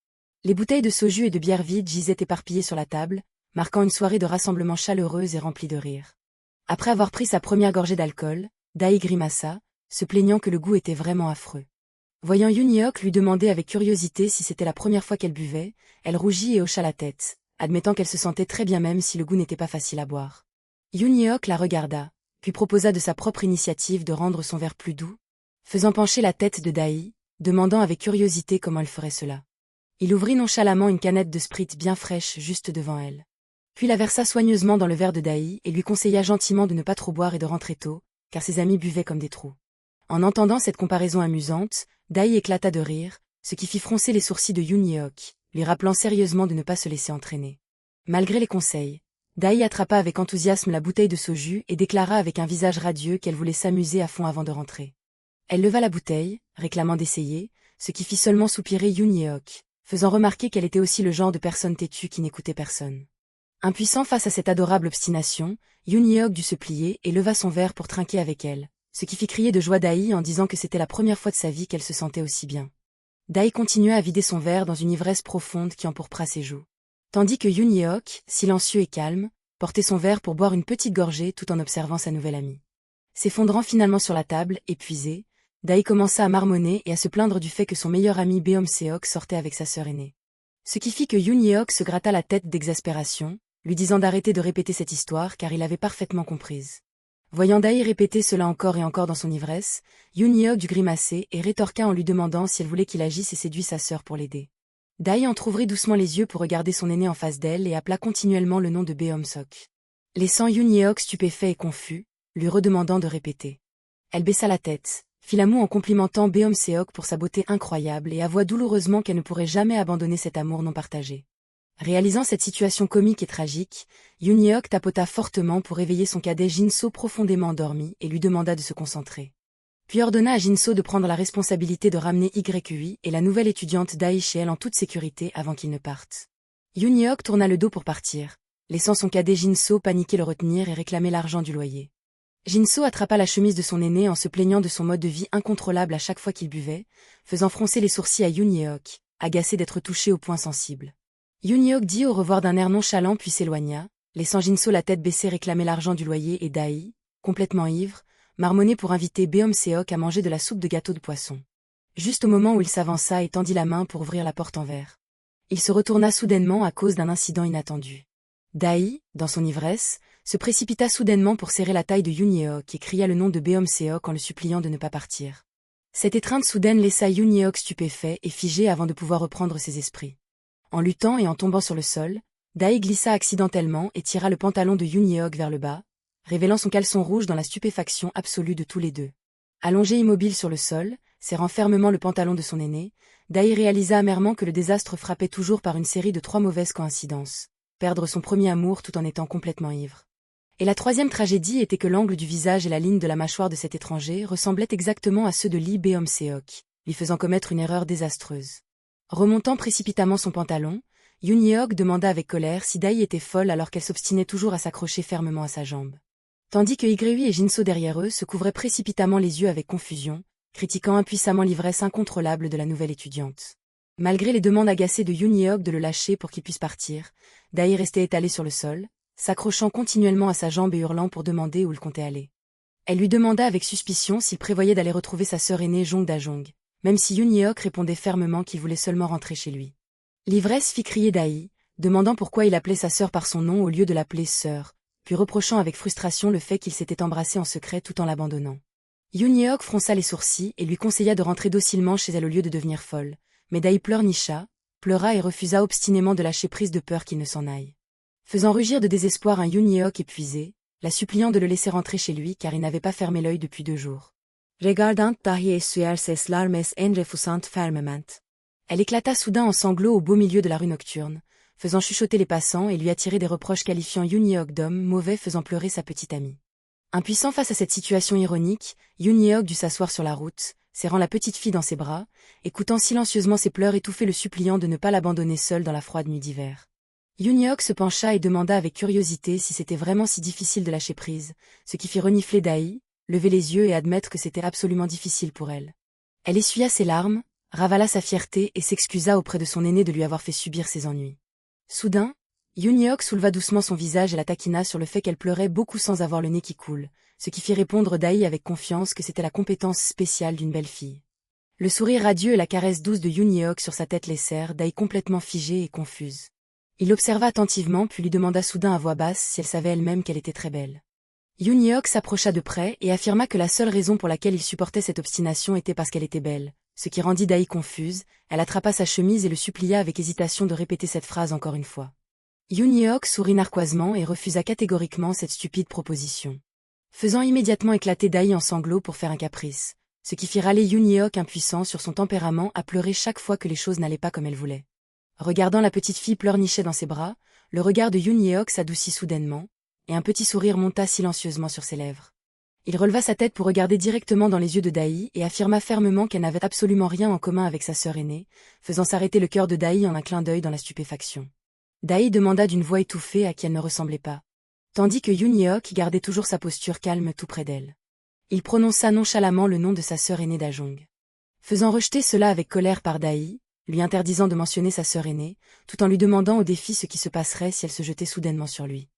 Les bouteilles de soju et de bière vide gisaient éparpillées sur la table, marquant une soirée de rassemblement chaleureuse et remplie de rires. Après avoir pris sa première gorgée d'alcool, Dai grimaça, se plaignant que le goût était vraiment affreux. Voyant Yoon-hyuk lui demander avec curiosité si c'était la première fois qu'elle buvait, elle rougit et hocha la tête, admettant qu'elle se sentait très bien même si le goût n'était pas facile à boire. Yoon-hyuk la regarda, puis proposa de sa propre initiative de rendre son verre plus doux, faisant pencher la tête de Dai, demandant avec curiosité comment elle ferait cela. Il ouvrit nonchalamment une canette de Sprite bien fraîche juste devant elle. Puis la versa soigneusement dans le verre de Dai et lui conseilla gentiment de ne pas trop boire et de rentrer tôt, car ses amis buvaient comme des trous. En entendant cette comparaison amusante, Dai éclata de rire, ce qui fit froncer les sourcils de Yoon-hyuk, lui rappelant sérieusement de ne pas se laisser entraîner. Malgré les conseils, Dai attrapa avec enthousiasme la bouteille de soju et déclara avec un visage radieux qu'elle voulait s'amuser à fond avant de rentrer. Elle leva la bouteille, réclamant d'essayer, ce qui fit seulement soupirer Yoon-hyuk, faisant remarquer qu'elle était aussi le genre de personne têtue qui n'écoutait personne. Impuissant face à cette adorable obstination, Yoon-hyuk dut se plier et leva son verre pour trinquer avec elle, ce qui fit crier de joie Dai en disant que c'était la première fois de sa vie qu'elle se sentait aussi bien. Dai continua à vider son verre dans une ivresse profonde qui empourpra ses joues. Tandis que Yoon-hyuk, silencieux et calme, portait son verre pour boire une petite gorgée tout en observant sa nouvelle amie. S'effondrant finalement sur la table, épuisé, Dai commença à marmonner et à se plaindre du fait que son meilleur ami Beom-seok sortait avec sa sœur aînée. Ce qui fit que Yoon-hyuk se gratta la tête d'exaspération, lui disant d'arrêter de répéter cette histoire car il avait parfaitement comprise. Voyant Dai répéter cela encore et encore dans son ivresse, Yoon-hyuk dut grimacer et rétorqua en lui demandant si elle voulait qu'il agisse et séduise sa sœur pour l'aider. Dai entr'ouvrit doucement les yeux pour regarder son aîné en face d'elle et appela continuellement le nom de Beom-seok. Laissant Yoon-hyuk stupéfait et confus, lui redemandant de répéter. Elle baissa la tête, fit la moue en complimentant Beom-seok pour sa beauté incroyable et avoua douloureusement qu'elle ne pourrait jamais abandonner cet amour non partagé. Réalisant cette situation comique et tragique, Yoon-hyuk tapota fortement pour réveiller son cadet Jin-so profondément endormi et lui demanda de se concentrer. Puis ordonna à Jin-so de prendre la responsabilité de ramener YUI et la nouvelle étudiante Dai chez elle en toute sécurité avant qu'ils ne partent. Yoon-hyuk tourna le dos pour partir, laissant son cadet Jin-so paniquer le retenir et réclamer l'argent du loyer. Jin-so attrapa la chemise de son aîné en se plaignant de son mode de vie incontrôlable à chaque fois qu'il buvait, faisant froncer les sourcils à Yoon-hyuk, agacé d'être touché au point sensible. Yoon-hyuk dit au revoir d'un air nonchalant puis s'éloigna, laissant Jin-so la tête baissée réclamer l'argent du loyer et Dai, complètement ivre, marmonnait pour inviter Beom-seok à manger de la soupe de gâteau de poisson. Juste au moment où il s'avança et tendit la main pour ouvrir la porte en verre. Il se retourna soudainement à cause d'un incident inattendu. Dai, dans son ivresse, se précipita soudainement pour serrer la taille de Yoon-hyuk et cria le nom de Beom-seok en le suppliant de ne pas partir. Cette étreinte soudaine laissa Yoon-hyuk stupéfait et figé avant de pouvoir reprendre ses esprits. En luttant et en tombant sur le sol, Dai glissa accidentellement et tira le pantalon de Yoon-hyuk vers le bas, révélant son caleçon rouge dans la stupéfaction absolue de tous les deux. Allongé immobile sur le sol, serrant fermement le pantalon de son aîné, Dai réalisa amèrement que le désastre frappait toujours par une série de 3 mauvaises coïncidences. Perdre son premier amour tout en étant complètement ivre. Et la troisième tragédie était que l'angle du visage et la ligne de la mâchoire de cet étranger ressemblaient exactement à ceux de Lee Beom-seok, lui faisant commettre une erreur désastreuse. Remontant précipitamment son pantalon, Yoon-hyuk demanda avec colère si Dai était folle alors qu'elle s'obstinait toujours à s'accrocher fermement à sa jambe. Tandis que YUI et Jin-so derrière eux se couvraient précipitamment les yeux avec confusion, critiquant impuissamment l'ivresse incontrôlable de la nouvelle étudiante. Malgré les demandes agacées de Yoon-hyuk de le lâcher pour qu'il puisse partir, Dai restait étalé sur le sol, s'accrochant continuellement à sa jambe et hurlant pour demander où il comptait aller. Elle lui demanda avec suspicion s'il prévoyait d'aller retrouver sa sœur aînée Jong Da-jong, même si Yoon-hyuk répondait fermement qu'il voulait seulement rentrer chez lui. L'ivresse fit crier Dai, demandant pourquoi il appelait sa sœur par son nom au lieu de l'appeler sœur, puis reprochant avec frustration le fait qu'il s'était embrassé en secret tout en l'abandonnant. Yoon-hyuk fronça les sourcils et lui conseilla de rentrer docilement chez elle au lieu de devenir folle, mais Dai pleura et refusa obstinément de lâcher prise de peur qu'il ne s'en aille. Faisant rugir de désespoir un Yoon-hyuk épuisé, la suppliant de le laisser rentrer chez lui car il n'avait pas fermé l'œil depuis 2 jours. Regardant dahi essuyer ses larmes en refusant fermement. Elle éclata soudain en sanglots au beau milieu de la rue nocturne, faisant chuchoter les passants et lui attirer des reproches qualifiant Yoon-hyuk d'homme mauvais faisant pleurer sa petite amie. Impuissant face à cette situation ironique, Yoon-hyuk dut s'asseoir sur la route, serrant la petite fille dans ses bras, écoutant silencieusement ses pleurs étouffer le suppliant de ne pas l'abandonner seule dans la froide nuit d'hiver. Yoon-hyuk se pencha et demanda avec curiosité si c'était vraiment si difficile de lâcher prise, ce qui fit renifler Dai, lever les yeux et admettre que c'était absolument difficile pour elle. Elle essuya ses larmes, ravala sa fierté et s'excusa auprès de son aîné de lui avoir fait subir ses ennuis. Soudain, Yoon-yeok souleva doucement son visage et la taquina sur le fait qu'elle pleurait beaucoup sans avoir le nez qui coule, ce qui fit répondre Dae avec confiance que c'était la compétence spéciale d'une belle fille. Le sourire radieux et la caresse douce de Yoon-yeok sur sa tête laissèrent Dae complètement figée et confuse. Il l'observa attentivement puis lui demanda soudain à voix basse si elle savait elle-même qu'elle était très belle. Yoon-yeok s'approcha de près et affirma que la seule raison pour laquelle il supportait cette obstination était parce qu'elle était belle, ce qui rendit Dae confuse. Elle attrapa sa chemise et le supplia avec hésitation de répéter cette phrase encore une fois. Yoon-yeok sourit narquoisement et refusa catégoriquement cette stupide proposition, faisant immédiatement éclater Dae en sanglots pour faire un caprice, ce qui fit râler Yoon-yeok impuissant sur son tempérament à pleurer chaque fois que les choses n'allaient pas comme elle voulait. Regardant la petite fille pleurnicher dans ses bras, le regard de Yoon-yeok s'adoucit soudainement, et un petit sourire monta silencieusement sur ses lèvres. Il releva sa tête pour regarder directement dans les yeux de Dae et affirma fermement qu'elle n'avait absolument rien en commun avec sa sœur aînée, faisant s'arrêter le cœur de Dae en un clin d'œil dans la stupéfaction. Dae demanda d'une voix étouffée à qui elle ne ressemblait pas, tandis que Yoon-yeok gardait toujours sa posture calme tout près d'elle. Il prononça nonchalamment le nom de sa sœur aînée Dajong, faisant rejeter cela avec colère par Dae, lui interdisant de mentionner sa sœur aînée, tout en lui demandant au défi ce qui se passerait si elle se jetait soudainement sur lui.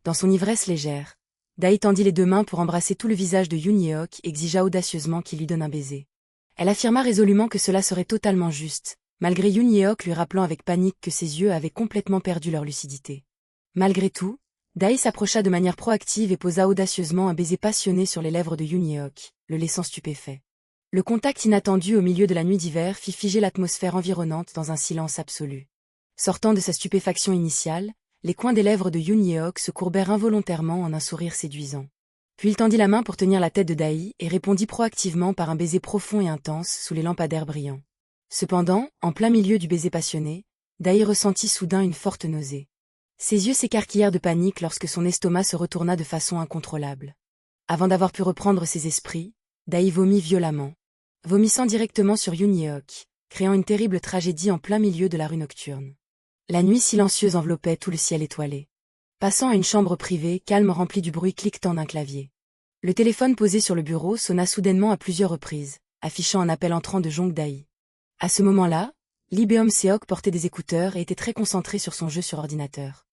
Dans son ivresse légère, Dae tendit les deux mains pour embrasser tout le visage de Yoon-yeok et exigea audacieusement qu'il lui donne un baiser. Elle affirma résolument que cela serait totalement juste, malgré Yoon-yeok lui rappelant avec panique que ses yeux avaient complètement perdu leur lucidité. Malgré tout, Dae s'approcha de manière proactive et posa audacieusement un baiser passionné sur les lèvres de Yoon-yeok, le laissant stupéfait. Le contact inattendu au milieu de la nuit d'hiver fit figer l'atmosphère environnante dans un silence absolu. Sortant de sa stupéfaction initiale, les coins des lèvres de Yoon-yeok se courbèrent involontairement en un sourire séduisant. Puis il tendit la main pour tenir la tête de Dae et répondit proactivement par un baiser profond et intense sous les lampadaires brillants. Cependant, en plein milieu du baiser passionné, Dae ressentit soudain une forte nausée. Ses yeux s'écarquillèrent de panique lorsque son estomac se retourna de façon incontrôlable. Avant d'avoir pu reprendre ses esprits, Dae vomit violemment, vomissant directement sur Yoon-yeok, créant une terrible tragédie en plein milieu de la rue nocturne. La nuit silencieuse enveloppait tout le ciel étoilé. Passant à une chambre privée, calme remplie du bruit cliquetant d'un clavier. Le téléphone posé sur le bureau sonna soudainement à plusieurs reprises, affichant un appel entrant de Jong Dae. À ce moment-là, Lee Beom-seok portait des écouteurs et était très concentré sur son jeu sur ordinateur.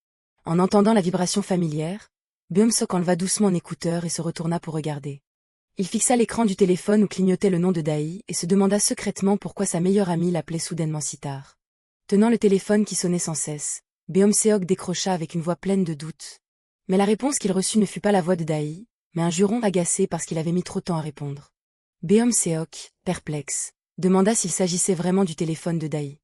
En entendant la vibration familière, Beom-seok enleva doucement un écouteur et se retourna pour regarder. Il fixa l'écran du téléphone où clignotait le nom de Dae et se demanda secrètement pourquoi sa meilleure amie l'appelait soudainement si tard. Tenant le téléphone qui sonnait sans cesse, Beom-seok décrocha avec une voix pleine de doute. Mais la réponse qu'il reçut ne fut pas la voix de Dae, mais un juron agacé parce qu'il avait mis trop de temps à répondre. Beom-seok, perplexe, demanda s'il s'agissait vraiment du téléphone de Dae.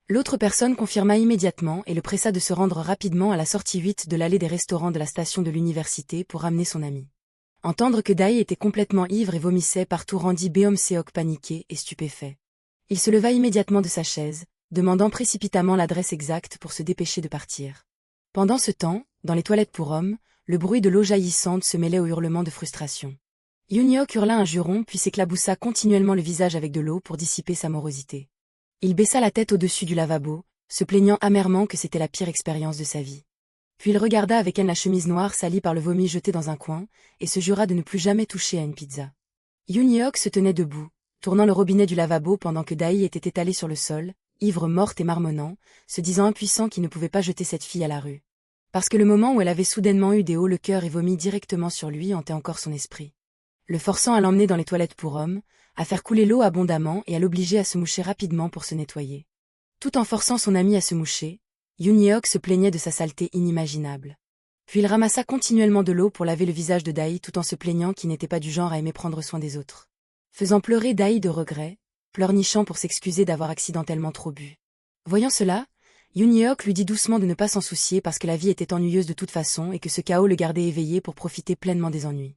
L'autre personne confirma immédiatement et le pressa de se rendre rapidement à la sortie 8 de l'allée des restaurants de la station de l'université pour ramener son ami. Entendre que Dae était complètement ivre et vomissait partout rendit Beom-seok paniqué et stupéfait. Il se leva immédiatement de sa chaise, demandant précipitamment l'adresse exacte pour se dépêcher de partir. Pendant ce temps, dans les toilettes pour hommes, le bruit de l'eau jaillissante se mêlait aux hurlements de frustration. Yoon-yeok hurla un juron puis s'éclaboussa continuellement le visage avec de l'eau pour dissiper sa morosité. Il baissa la tête au-dessus du lavabo, se plaignant amèrement que c'était la pire expérience de sa vie. Puis il regarda avec haine la chemise noire salie par le vomi jeté dans un coin, et se jura de ne plus jamais toucher à une pizza. Yoon-yeok se tenait debout, tournant le robinet du lavabo pendant que Dae était étalée sur le sol, ivre morte et marmonnant, se disant impuissant qu'il ne pouvait pas jeter cette fille à la rue. Parce que le moment où elle avait soudainement eu des hauts le cœur et vomi directement sur lui hantait encore son esprit. Le forçant à l'emmener dans les toilettes pour hommes, à faire couler l'eau abondamment et à l'obliger à se moucher rapidement pour se nettoyer. Tout en forçant son ami à se moucher, Yoon-yeok se plaignait de sa saleté inimaginable. Puis il ramassa continuellement de l'eau pour laver le visage de Dae tout en se plaignant qu'il n'était pas du genre à aimer prendre soin des autres. Faisant pleurer Dae de regret, pleurnichant pour s'excuser d'avoir accidentellement trop bu. Voyant cela, Yoon-yeok lui dit doucement de ne pas s'en soucier parce que la vie était ennuyeuse de toute façon et que ce chaos le gardait éveillé pour profiter pleinement des ennuis.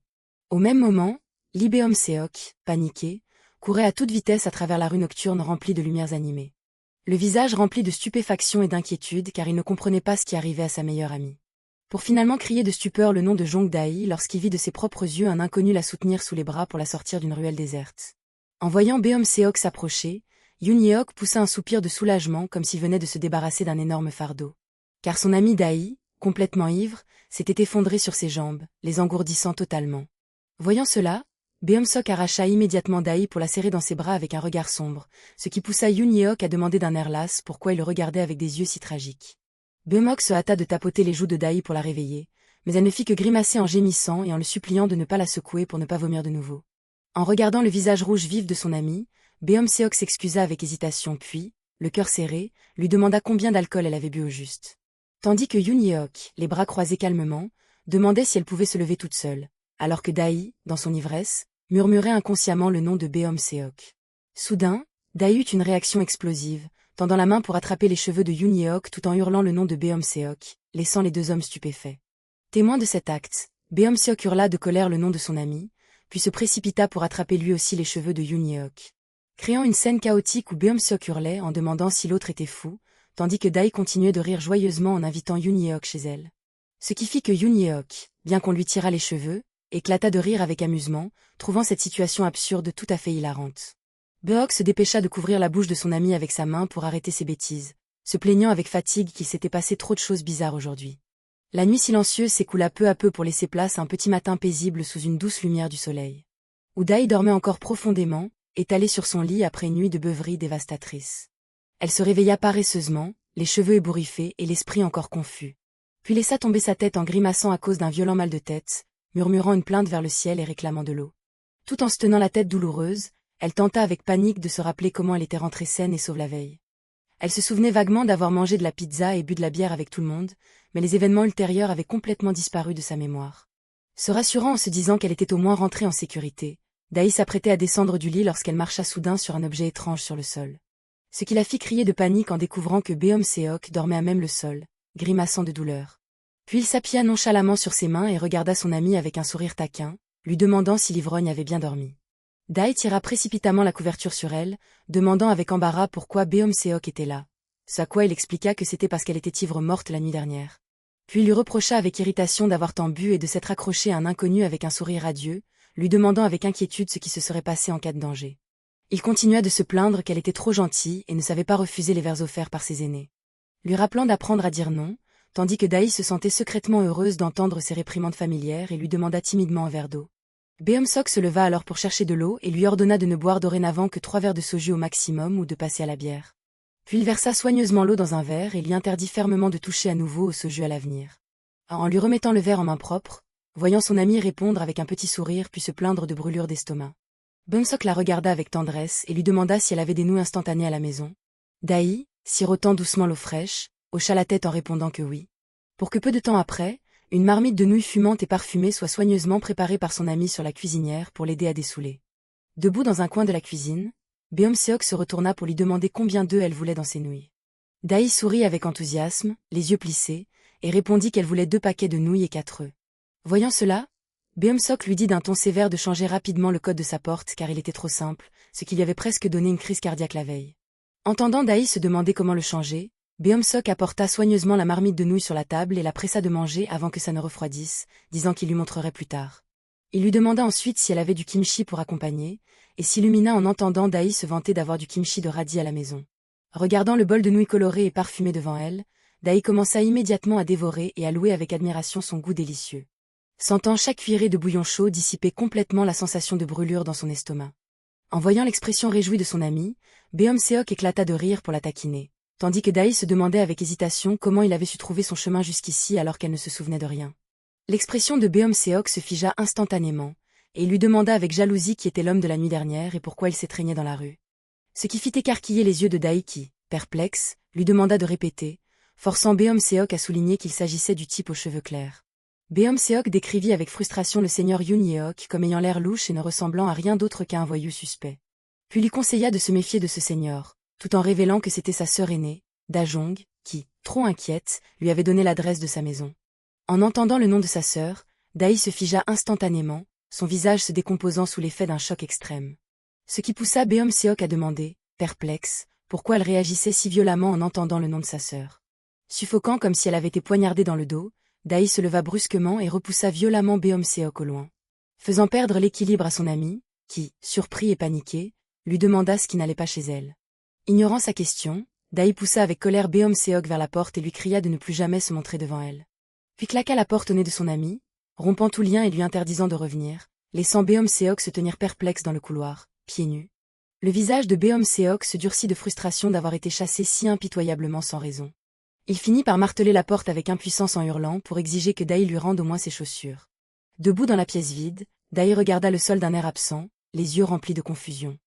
Au même moment, Lee Beom-seok, paniqué, courait à toute vitesse à travers la rue nocturne remplie de lumières animées. Le visage rempli de stupéfaction et d'inquiétude car il ne comprenait pas ce qui arrivait à sa meilleure amie. Pour finalement crier de stupeur le nom de Jong Dae lorsqu'il vit de ses propres yeux un inconnu la soutenir sous les bras pour la sortir d'une ruelle déserte. En voyant Beom-seok s'approcher, Yoon-yeok poussa un soupir de soulagement comme s'il venait de se débarrasser d'un énorme fardeau. Car son ami Dae, complètement ivre, s'était effondré sur ses jambes, les engourdissant totalement. Voyant cela, Beomseok arracha immédiatement Dae pour la serrer dans ses bras avec un regard sombre, ce qui poussa Yoon Yeok à demander d'un air las pourquoi il le regardait avec des yeux si tragiques. Beomseok se hâta de tapoter les joues de Dae pour la réveiller, mais elle ne fit que grimacer en gémissant et en le suppliant de ne pas la secouer pour ne pas vomir de nouveau. En regardant le visage rouge vif de son ami, Beomseok s'excusa avec hésitation puis, le cœur serré, lui demanda combien d'alcool elle avait bu au juste. Tandis que Yoon Yeok, les bras croisés calmement, demandait si elle pouvait se lever toute seule, alors que Dae, dans son ivresse, murmurait inconsciemment le nom de Beomseok. Soudain, Dae eut une réaction explosive, tendant la main pour attraper les cheveux de Yoon Yeok tout en hurlant le nom de Beomseok, laissant les deux hommes stupéfaits. Témoin de cet acte, Beomseok hurla de colère le nom de son ami, puis se précipita pour attraper lui aussi les cheveux de Yoon Yeok. Créant une scène chaotique où Beomseok hurlait en demandant si l'autre était fou, tandis que Dae continuait de rire joyeusement en invitant Yoon Yeok chez elle. Ce qui fit que Yoon Yeok, bien qu'on lui tirât les cheveux, éclata de rire avec amusement, trouvant cette situation absurde tout à fait hilarante. Beok se dépêcha de couvrir la bouche de son ami avec sa main pour arrêter ses bêtises, se plaignant avec fatigue qu'il s'était passé trop de choses bizarres aujourd'hui. La nuit silencieuse s'écoula peu à peu pour laisser place à un petit matin paisible sous une douce lumière du soleil. Où Dae dormait encore profondément, étalée sur son lit après une nuit de beuverie dévastatrice. Elle se réveilla paresseusement, les cheveux ébouriffés et l'esprit encore confus. Puis laissa tomber sa tête en grimaçant à cause d'un violent mal de tête, murmurant une plainte vers le ciel et réclamant de l'eau. Tout en se tenant la tête douloureuse, elle tenta avec panique de se rappeler comment elle était rentrée saine et sauve la veille. Elle se souvenait vaguement d'avoir mangé de la pizza et bu de la bière avec tout le monde, mais les événements ultérieurs avaient complètement disparu de sa mémoire. Se rassurant en se disant qu'elle était au moins rentrée en sécurité, Dae s'apprêtait à descendre du lit lorsqu'elle marcha soudain sur un objet étrange sur le sol. Ce qui la fit crier de panique en découvrant que Beomseok dormait à même le sol, grimaçant de douleur. Puis il s'appuya nonchalamment sur ses mains et regarda son ami avec un sourire taquin, lui demandant si l'ivrogne avait bien dormi. Dae tira précipitamment la couverture sur elle, demandant avec embarras pourquoi Beomseok était là. Ce à quoi il expliqua que c'était parce qu'elle était ivre morte la nuit dernière. Puis il lui reprocha avec irritation d'avoir tant bu et de s'être accroché à un inconnu avec un sourire radieux, lui demandant avec inquiétude ce qui se serait passé en cas de danger. Il continua de se plaindre qu'elle était trop gentille et ne savait pas refuser les verres offerts par ses aînés. Lui rappelant d'apprendre à dire non, tandis que Dae se sentait secrètement heureuse d'entendre ses réprimandes familières et lui demanda timidement un verre d'eau. Beomseok se leva alors pour chercher de l'eau et lui ordonna de ne boire dorénavant que 3 verres de soju au maximum ou de passer à la bière. Puis il versa soigneusement l'eau dans un verre et lui interdit fermement de toucher à nouveau au soju à l'avenir. En lui remettant le verre en main propre, voyant son ami répondre avec un petit sourire puis se plaindre de brûlures d'estomac. Beomseok la regarda avec tendresse et lui demanda si elle avait des nouilles instantanées à la maison. Dae, sirotant doucement l'eau fraîche, hocha la tête en répondant que oui. Pour que peu de temps après, une marmite de nouilles fumantes et parfumées soit soigneusement préparée par son ami sur la cuisinière pour l'aider à dessouler. Debout dans un coin de la cuisine, Beomseok se retourna pour lui demander combien d'œufs elle voulait dans ses nouilles. Dae sourit avec enthousiasme, les yeux plissés, et répondit qu'elle voulait 2 paquets de nouilles et 4 œufs. Voyant cela, Beomseok lui dit d'un ton sévère de changer rapidement le code de sa porte car il était trop simple, ce qui lui avait presque donné une crise cardiaque la veille. Entendant Dae se demander comment le changer, Beomseok apporta soigneusement la marmite de nouilles sur la table et la pressa de manger avant que ça ne refroidisse, disant qu'il lui montrerait plus tard. Il lui demanda ensuite si elle avait du kimchi pour accompagner, et s'illumina en entendant Dae se vanter d'avoir du kimchi de radis à la maison. Regardant le bol de nouilles colorées et parfumées devant elle, Dae commença immédiatement à dévorer et à louer avec admiration son goût délicieux. Sentant chaque cuillerée de bouillon chaud dissiper complètement la sensation de brûlure dans son estomac. En voyant l'expression réjouie de son ami, Beomseok éclata de rire pour la taquiner, tandis que Dae se demandait avec hésitation comment il avait su trouver son chemin jusqu'ici alors qu'elle ne se souvenait de rien. L'expression de Beomseok se figea instantanément, et il lui demanda avec jalousie qui était l'homme de la nuit dernière et pourquoi il s'étreignait dans la rue. Ce qui fit écarquiller les yeux de Dae qui, perplexe, lui demanda de répéter, forçant Beomseok à souligner qu'il s'agissait du type aux cheveux clairs. Beomseok décrivit avec frustration le seigneur Yoon Yeok comme ayant l'air louche et ne ressemblant à rien d'autre qu'à un voyou suspect. Puis lui conseilla de se méfier de ce seigneur, tout en révélant que c'était sa sœur aînée, Dajong, qui, trop inquiète, lui avait donné l'adresse de sa maison. En entendant le nom de sa sœur, Dae se figea instantanément, son visage se décomposant sous l'effet d'un choc extrême. Ce qui poussa Beomseok à demander, perplexe, pourquoi elle réagissait si violemment en entendant le nom de sa sœur. Suffocant comme si elle avait été poignardée dans le dos, Dae se leva brusquement et repoussa violemment Beomseok au loin, faisant perdre l'équilibre à son ami, qui, surpris et paniqué, lui demanda ce qui n'allait pas chez elle. Ignorant sa question, Dae poussa avec colère Beomseok vers la porte et lui cria de ne plus jamais se montrer devant elle. Puis claqua la porte au nez de son ami, rompant tout lien et lui interdisant de revenir, laissant Beom-seok se tenir perplexe dans le couloir, pieds nus. Le visage de Beom-seok se durcit de frustration d'avoir été chassé si impitoyablement sans raison. Il finit par marteler la porte avec impuissance en hurlant pour exiger que Dae lui rende au moins ses chaussures. Debout dans la pièce vide, Dae regarda le sol d'un air absent, les yeux remplis de confusion.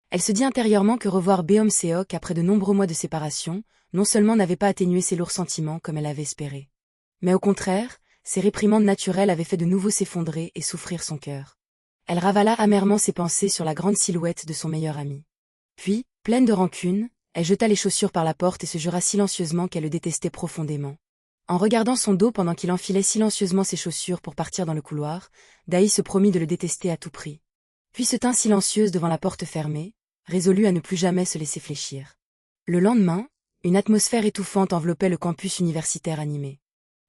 Elle se dit intérieurement que revoir Beom-seok après de nombreux mois de séparation, non seulement n'avait pas atténué ses lourds sentiments comme elle avait espéré, mais au contraire, ses réprimandes naturelles avaient fait de nouveau s'effondrer et souffrir son cœur. Elle ravala amèrement ses pensées sur la grande silhouette de son meilleur ami. Puis, pleine de rancune, elle jeta les chaussures par la porte et se jura silencieusement qu'elle le détestait profondément. En regardant son dos pendant qu'il enfilait silencieusement ses chaussures pour partir dans le couloir, Dae se promit de le détester à tout prix. Puis se tint silencieuse devant la porte fermée, résolue à ne plus jamais se laisser fléchir. Le lendemain, une atmosphère étouffante enveloppait le campus universitaire animé.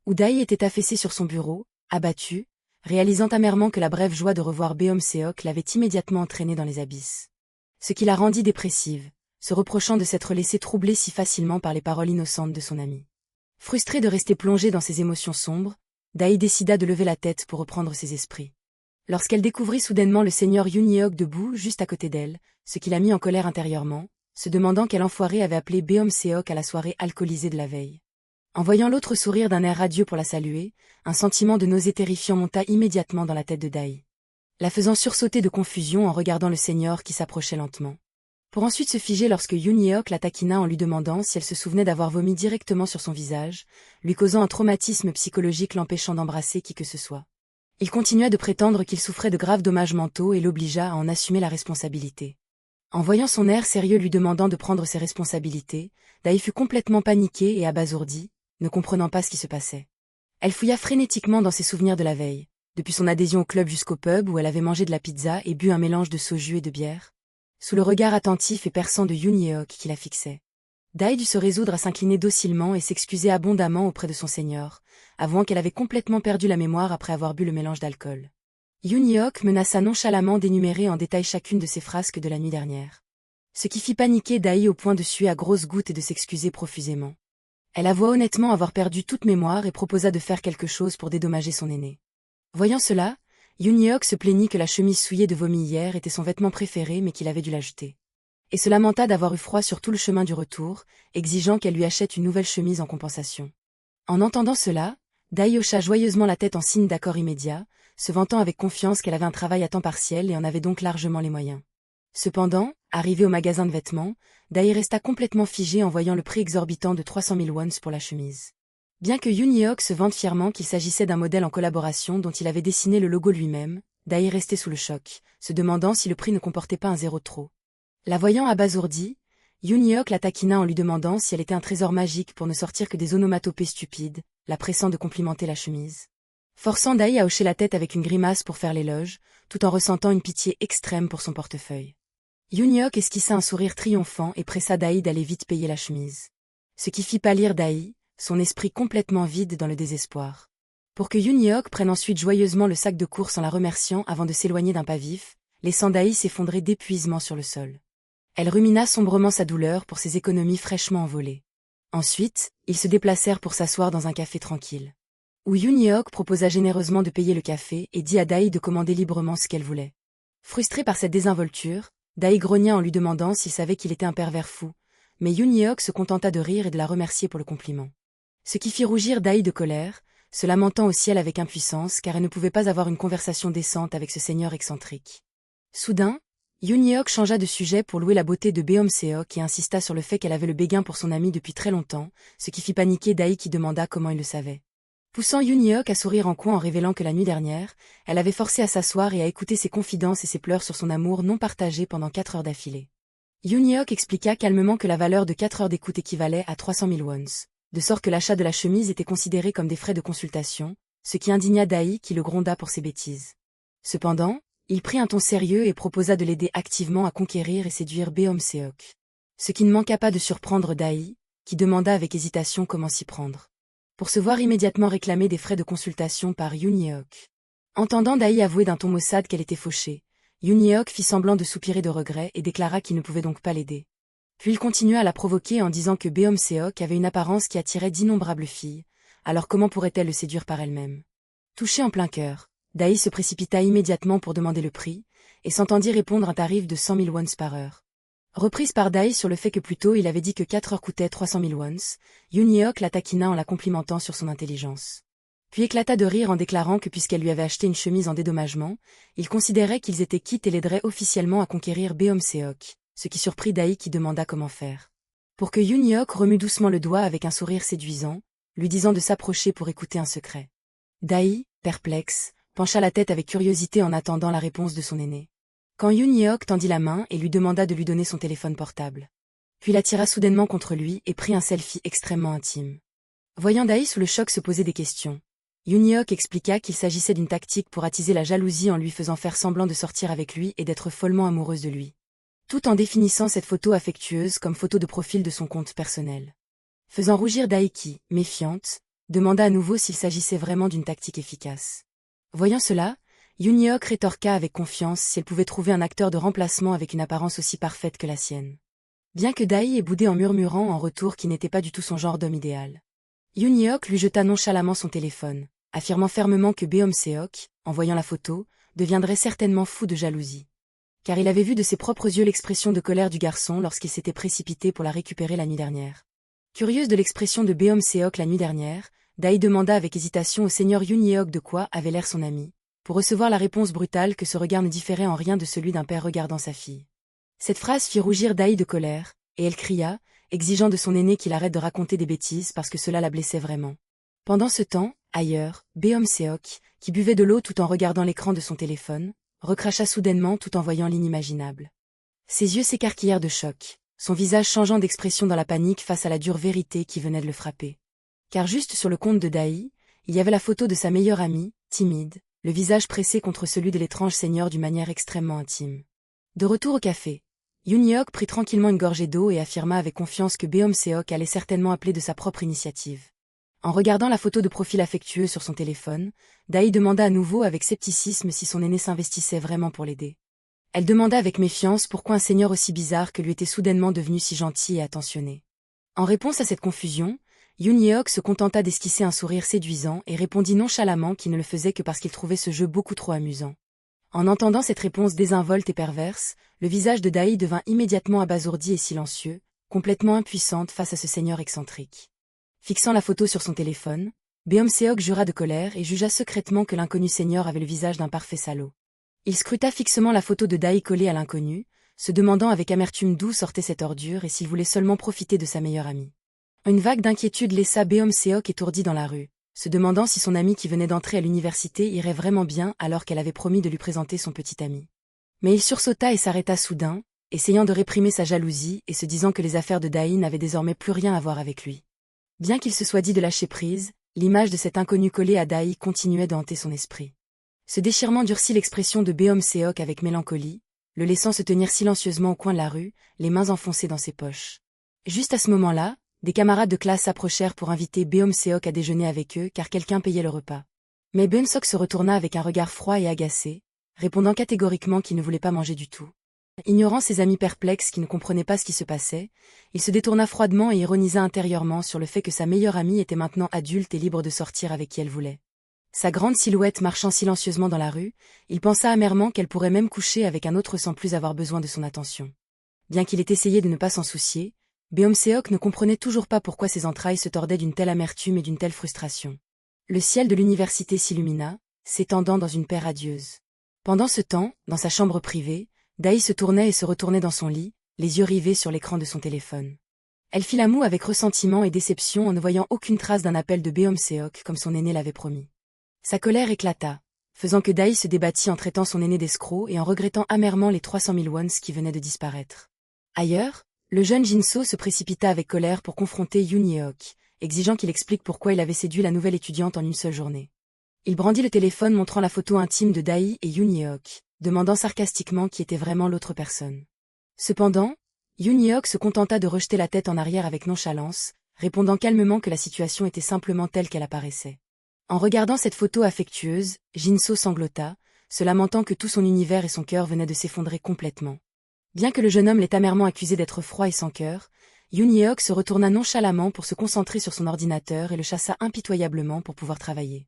Dae était affaissée sur son bureau, abattue, réalisant amèrement que la brève joie de revoir Beom-seok l'avait immédiatement entraînée dans les abysses. Ce qui la rendit dépressive, se reprochant de s'être laissée troubler si facilement par les paroles innocentes de son ami. Frustrée de rester plongée dans ses émotions sombres, Dae décida de lever la tête pour reprendre ses esprits. Lorsqu'elle découvrit soudainement le seigneur Yoon-hyuk debout juste à côté d'elle, ce qui la mit en colère intérieurement, se demandant quel enfoiré avait appelé Beom-seok à la soirée alcoolisée de la veille. En voyant l'autre sourire d'un air radieux pour la saluer, un sentiment de nausée terrifiant monta immédiatement dans la tête de Dae, la faisant sursauter de confusion en regardant le seigneur qui s'approchait lentement. Pour ensuite se figer lorsque Yoon-hyuk la taquina en lui demandant si elle se souvenait d'avoir vomi directement sur son visage, lui causant un traumatisme psychologique l'empêchant d'embrasser qui que ce soit. Il continua de prétendre qu'il souffrait de graves dommages mentaux et l'obligea à en assumer la responsabilité. En voyant son air sérieux lui demandant de prendre ses responsabilités, Dae fut complètement paniquée et abasourdie, ne comprenant pas ce qui se passait. Elle fouilla frénétiquement dans ses souvenirs de la veille, depuis son adhésion au club jusqu'au pub où elle avait mangé de la pizza et bu un mélange de soju et de bière, sous le regard attentif et perçant de Yoon-hyuk qui la fixait. Dae dut se résoudre à s'incliner docilement et s'excuser abondamment auprès de son seigneur, avouant qu'elle avait complètement perdu la mémoire après avoir bu le mélange d'alcool. Yoon-hyuk menaça nonchalamment d'énumérer en détail chacune de ses frasques de la nuit dernière. Ce qui fit paniquer Dae au point de suer à grosses gouttes et de s'excuser profusément. Elle avoua honnêtement avoir perdu toute mémoire et proposa de faire quelque chose pour dédommager son aîné. Voyant cela, Yoon-hyuk se plaignit que la chemise souillée de vomi hier était son vêtement préféré mais qu'il avait dû la jeter. Et se lamenta d'avoir eu froid sur tout le chemin du retour, exigeant qu'elle lui achète une nouvelle chemise en compensation. En entendant cela, Dae hocha joyeusement la tête en signe d'accord immédiat, se vantant avec confiance qu'elle avait un travail à temps partiel et en avait donc largement les moyens. Cependant, arrivée au magasin de vêtements, Dae resta complètement figée en voyant le prix exorbitant de 300 000 wons pour la chemise. Bien que Yoon-hyuk se vante fièrement qu'il s'agissait d'un modèle en collaboration dont il avait dessiné le logo lui-même, Dae restait sous le choc, se demandant si le prix ne comportait pas un zéro de trop. La voyant abasourdie, Yoon-hyuk la taquina en lui demandant si elle était un trésor magique pour ne sortir que des onomatopées stupides, la pressant de complimenter la chemise. Forçant Dae à hocher la tête avec une grimace pour faire l'éloge, tout en ressentant une pitié extrême pour son portefeuille. Yoon-hyuk esquissa un sourire triomphant et pressa Dae d'aller vite payer la chemise. Ce qui fit pâlir Dae, son esprit complètement vide dans le désespoir. Pour que Yoon-hyuk prenne ensuite joyeusement le sac de course en la remerciant avant de s'éloigner d'un pas vif, laissant Dae s'effondrer d'épuisement sur le sol. Elle rumina sombrement sa douleur pour ses économies fraîchement envolées. Ensuite, ils se déplacèrent pour s'asseoir dans un café tranquille, où Yoon-hyuk proposa généreusement de payer le café et dit à Dae de commander librement ce qu'elle voulait. Frustrée par cette désinvolture, Dae grogna en lui demandant s'il savait qu'il était un pervers fou, mais Yoon-hyuk se contenta de rire et de la remercier pour le compliment. Ce qui fit rougir Dae de colère, se lamentant au ciel avec impuissance car elle ne pouvait pas avoir une conversation décente avec ce seigneur excentrique. Soudain, Yoon-hyuk changea de sujet pour louer la beauté de Beom-seok et insista sur le fait qu'elle avait le béguin pour son ami depuis très longtemps, ce qui fit paniquer Dae qui demanda comment il le savait. Poussant Yoon-hyuk à sourire en coin en révélant que la nuit dernière, elle avait forcé à s'asseoir et à écouter ses confidences et ses pleurs sur son amour non partagé pendant 4 heures d'affilée. Yoon-hyuk expliqua calmement que la valeur de 4 heures d'écoute équivalait à 300 000 wons, de sorte que l'achat de la chemise était considéré comme des frais de consultation, ce qui indigna Dae qui le gronda pour ses bêtises. Cependant, il prit un ton sérieux et proposa de l'aider activement à conquérir et séduire Beom-seok. Ce qui ne manqua pas de surprendre Dae, qui demanda avec hésitation comment s'y prendre. Pour se voir immédiatement réclamer des frais de consultation par Yoon-hyuk. Entendant Dae avouer d'un ton maussade qu'elle était fauchée, Yoon-hyuk fit semblant de soupirer de regret et déclara qu'il ne pouvait donc pas l'aider. Puis il continua à la provoquer en disant que Beom-seok avait une apparence qui attirait d'innombrables filles, alors comment pourrait-elle le séduire par elle-même? Touchée en plein cœur, Daï se précipita immédiatement pour demander le prix, et s'entendit répondre un tarif de 100 000 wons par heure. Reprise par Daï sur le fait que plus tôt il avait dit que 4 heures coûtaient 300 000 wons, Yoon Yeok la taquina en la complimentant sur son intelligence. Puis éclata de rire en déclarant que puisqu'elle lui avait acheté une chemise en dédommagement, il considérait qu'ils étaient quittes et l'aideraient officiellement à conquérir Beom-seok, ce qui surprit Daï qui demanda comment faire. Pour que Yoon Yeok remue doucement le doigt avec un sourire séduisant, lui disant de s'approcher pour écouter un secret. Daï, perplexe, pencha la tête avec curiosité en attendant la réponse de son aîné. Quand Yoon Yeok tendit la main et lui demanda de lui donner son téléphone portable. Puis l'attira soudainement contre lui et prit un selfie extrêmement intime. Voyant Daï sous le choc se poser des questions, Yoon Yeok expliqua qu'il s'agissait d'une tactique pour attiser la jalousie en lui faisant faire semblant de sortir avec lui et d'être follement amoureuse de lui. Tout en définissant cette photo affectueuse comme photo de profil de son compte personnel. Faisant rougir Daï qui, méfiante, demanda à nouveau s'il s'agissait vraiment d'une tactique efficace. Voyant cela, Yoon Yeok rétorqua avec confiance si elle pouvait trouver un acteur de remplacement avec une apparence aussi parfaite que la sienne. Bien que Daï ait boudé en murmurant en retour qu'il n'était pas du tout son genre d'homme idéal. Yoon Yeok lui jeta nonchalamment son téléphone, affirmant fermement que Beom-seok, en voyant la photo, deviendrait certainement fou de jalousie. Car il avait vu de ses propres yeux l'expression de colère du garçon lorsqu'il s'était précipité pour la récupérer la nuit dernière. Curieuse de l'expression de Beom-seok la nuit dernière, Daï demanda avec hésitation au seigneur Yoon Yeok de quoi avait l'air son ami, pour recevoir la réponse brutale que ce regard ne différait en rien de celui d'un père regardant sa fille. Cette phrase fit rougir Daï de colère, et elle cria, exigeant de son aîné qu'il arrête de raconter des bêtises parce que cela la blessait vraiment. Pendant ce temps, ailleurs, Beom-seok, qui buvait de l'eau tout en regardant l'écran de son téléphone, recracha soudainement tout en voyant l'inimaginable. Ses yeux s'écarquillèrent de choc, son visage changeant d'expression dans la panique face à la dure vérité qui venait de le frapper. Car juste sur le compte de Daï, il y avait la photo de sa meilleure amie, timide, le visage pressé contre celui de l'étrange seigneur d'une manière extrêmement intime. De retour au café, Yoon Yeok prit tranquillement une gorgée d'eau et affirma avec confiance que Beom-seok allait certainement appeler de sa propre initiative. En regardant la photo de profil affectueux sur son téléphone, Daï demanda à nouveau avec scepticisme si son aîné s'investissait vraiment pour l'aider. Elle demanda avec méfiance pourquoi un seigneur aussi bizarre que lui était soudainement devenu si gentil et attentionné. En réponse à cette confusion, Yoon Yeok se contenta d'esquisser un sourire séduisant et répondit nonchalamment qu'il ne le faisait que parce qu'il trouvait ce jeu beaucoup trop amusant. En entendant cette réponse désinvolte et perverse, le visage de Daï devint immédiatement abasourdi et silencieux, complètement impuissante face à ce seigneur excentrique. Fixant la photo sur son téléphone, Beom-seok jura de colère et jugea secrètement que l'inconnu seigneur avait le visage d'un parfait salaud. Il scruta fixement la photo de Daï collée à l'inconnu, se demandant avec amertume d'où sortait cette ordure et s'il voulait seulement profiter de sa meilleure amie. Une vague d'inquiétude laissa Beom-seok étourdi dans la rue, se demandant si son amie qui venait d'entrer à l'université irait vraiment bien alors qu'elle avait promis de lui présenter son petit ami. Mais il sursauta et s'arrêta soudain, essayant de réprimer sa jalousie et se disant que les affaires de Daï n'avaient désormais plus rien à voir avec lui. Bien qu'il se soit dit de lâcher prise, l'image de cet inconnu collé à Daï continuait de hanter son esprit. Ce déchirement durcit l'expression de Beom-seok avec mélancolie, le laissant se tenir silencieusement au coin de la rue, les mains enfoncées dans ses poches. Juste à ce moment-là, des camarades de classe s'approchèrent pour inviter Beom-seok à déjeuner avec eux car quelqu'un payait le repas. Mais Beom-seok se retourna avec un regard froid et agacé, répondant catégoriquement qu'il ne voulait pas manger du tout. Ignorant ses amis perplexes qui ne comprenaient pas ce qui se passait, il se détourna froidement et ironisa intérieurement sur le fait que sa meilleure amie était maintenant adulte et libre de sortir avec qui elle voulait. Sa grande silhouette marchant silencieusement dans la rue, il pensa amèrement qu'elle pourrait même coucher avec un autre sans plus avoir besoin de son attention. Bien qu'il ait essayé de ne pas s'en soucier, Beom-seok ne comprenait toujours pas pourquoi ses entrailles se tordaient d'une telle amertume et d'une telle frustration. Le ciel de l'université s'illumina, s'étendant dans une paix radieuse. Pendant ce temps, dans sa chambre privée, Daï se tournait et se retournait dans son lit, les yeux rivés sur l'écran de son téléphone. Elle fit la moue avec ressentiment et déception en ne voyant aucune trace d'un appel de Beom-seok comme son aîné l'avait promis. Sa colère éclata, faisant que Daï se débattit en traitant son aîné d'escroc et en regrettant amèrement les 300 000 wons qui venaient de disparaître. Ailleurs, le jeune Jinso se précipita avec colère pour confronter Yoon Yeok, exigeant qu'il explique pourquoi il avait séduit la nouvelle étudiante en une seule journée. Il brandit le téléphone montrant la photo intime de Daï et Yoon Yeok, demandant sarcastiquement qui était vraiment l'autre personne. Cependant, Yoon Yeok se contenta de rejeter la tête en arrière avec nonchalance, répondant calmement que la situation était simplement telle qu'elle apparaissait. En regardant cette photo affectueuse, Jinso sanglota, se lamentant que tout son univers et son cœur venaient de s'effondrer complètement. Bien que le jeune homme l'ait amèrement accusé d'être froid et sans cœur, Yoon Yeok se retourna nonchalamment pour se concentrer sur son ordinateur et le chassa impitoyablement pour pouvoir travailler.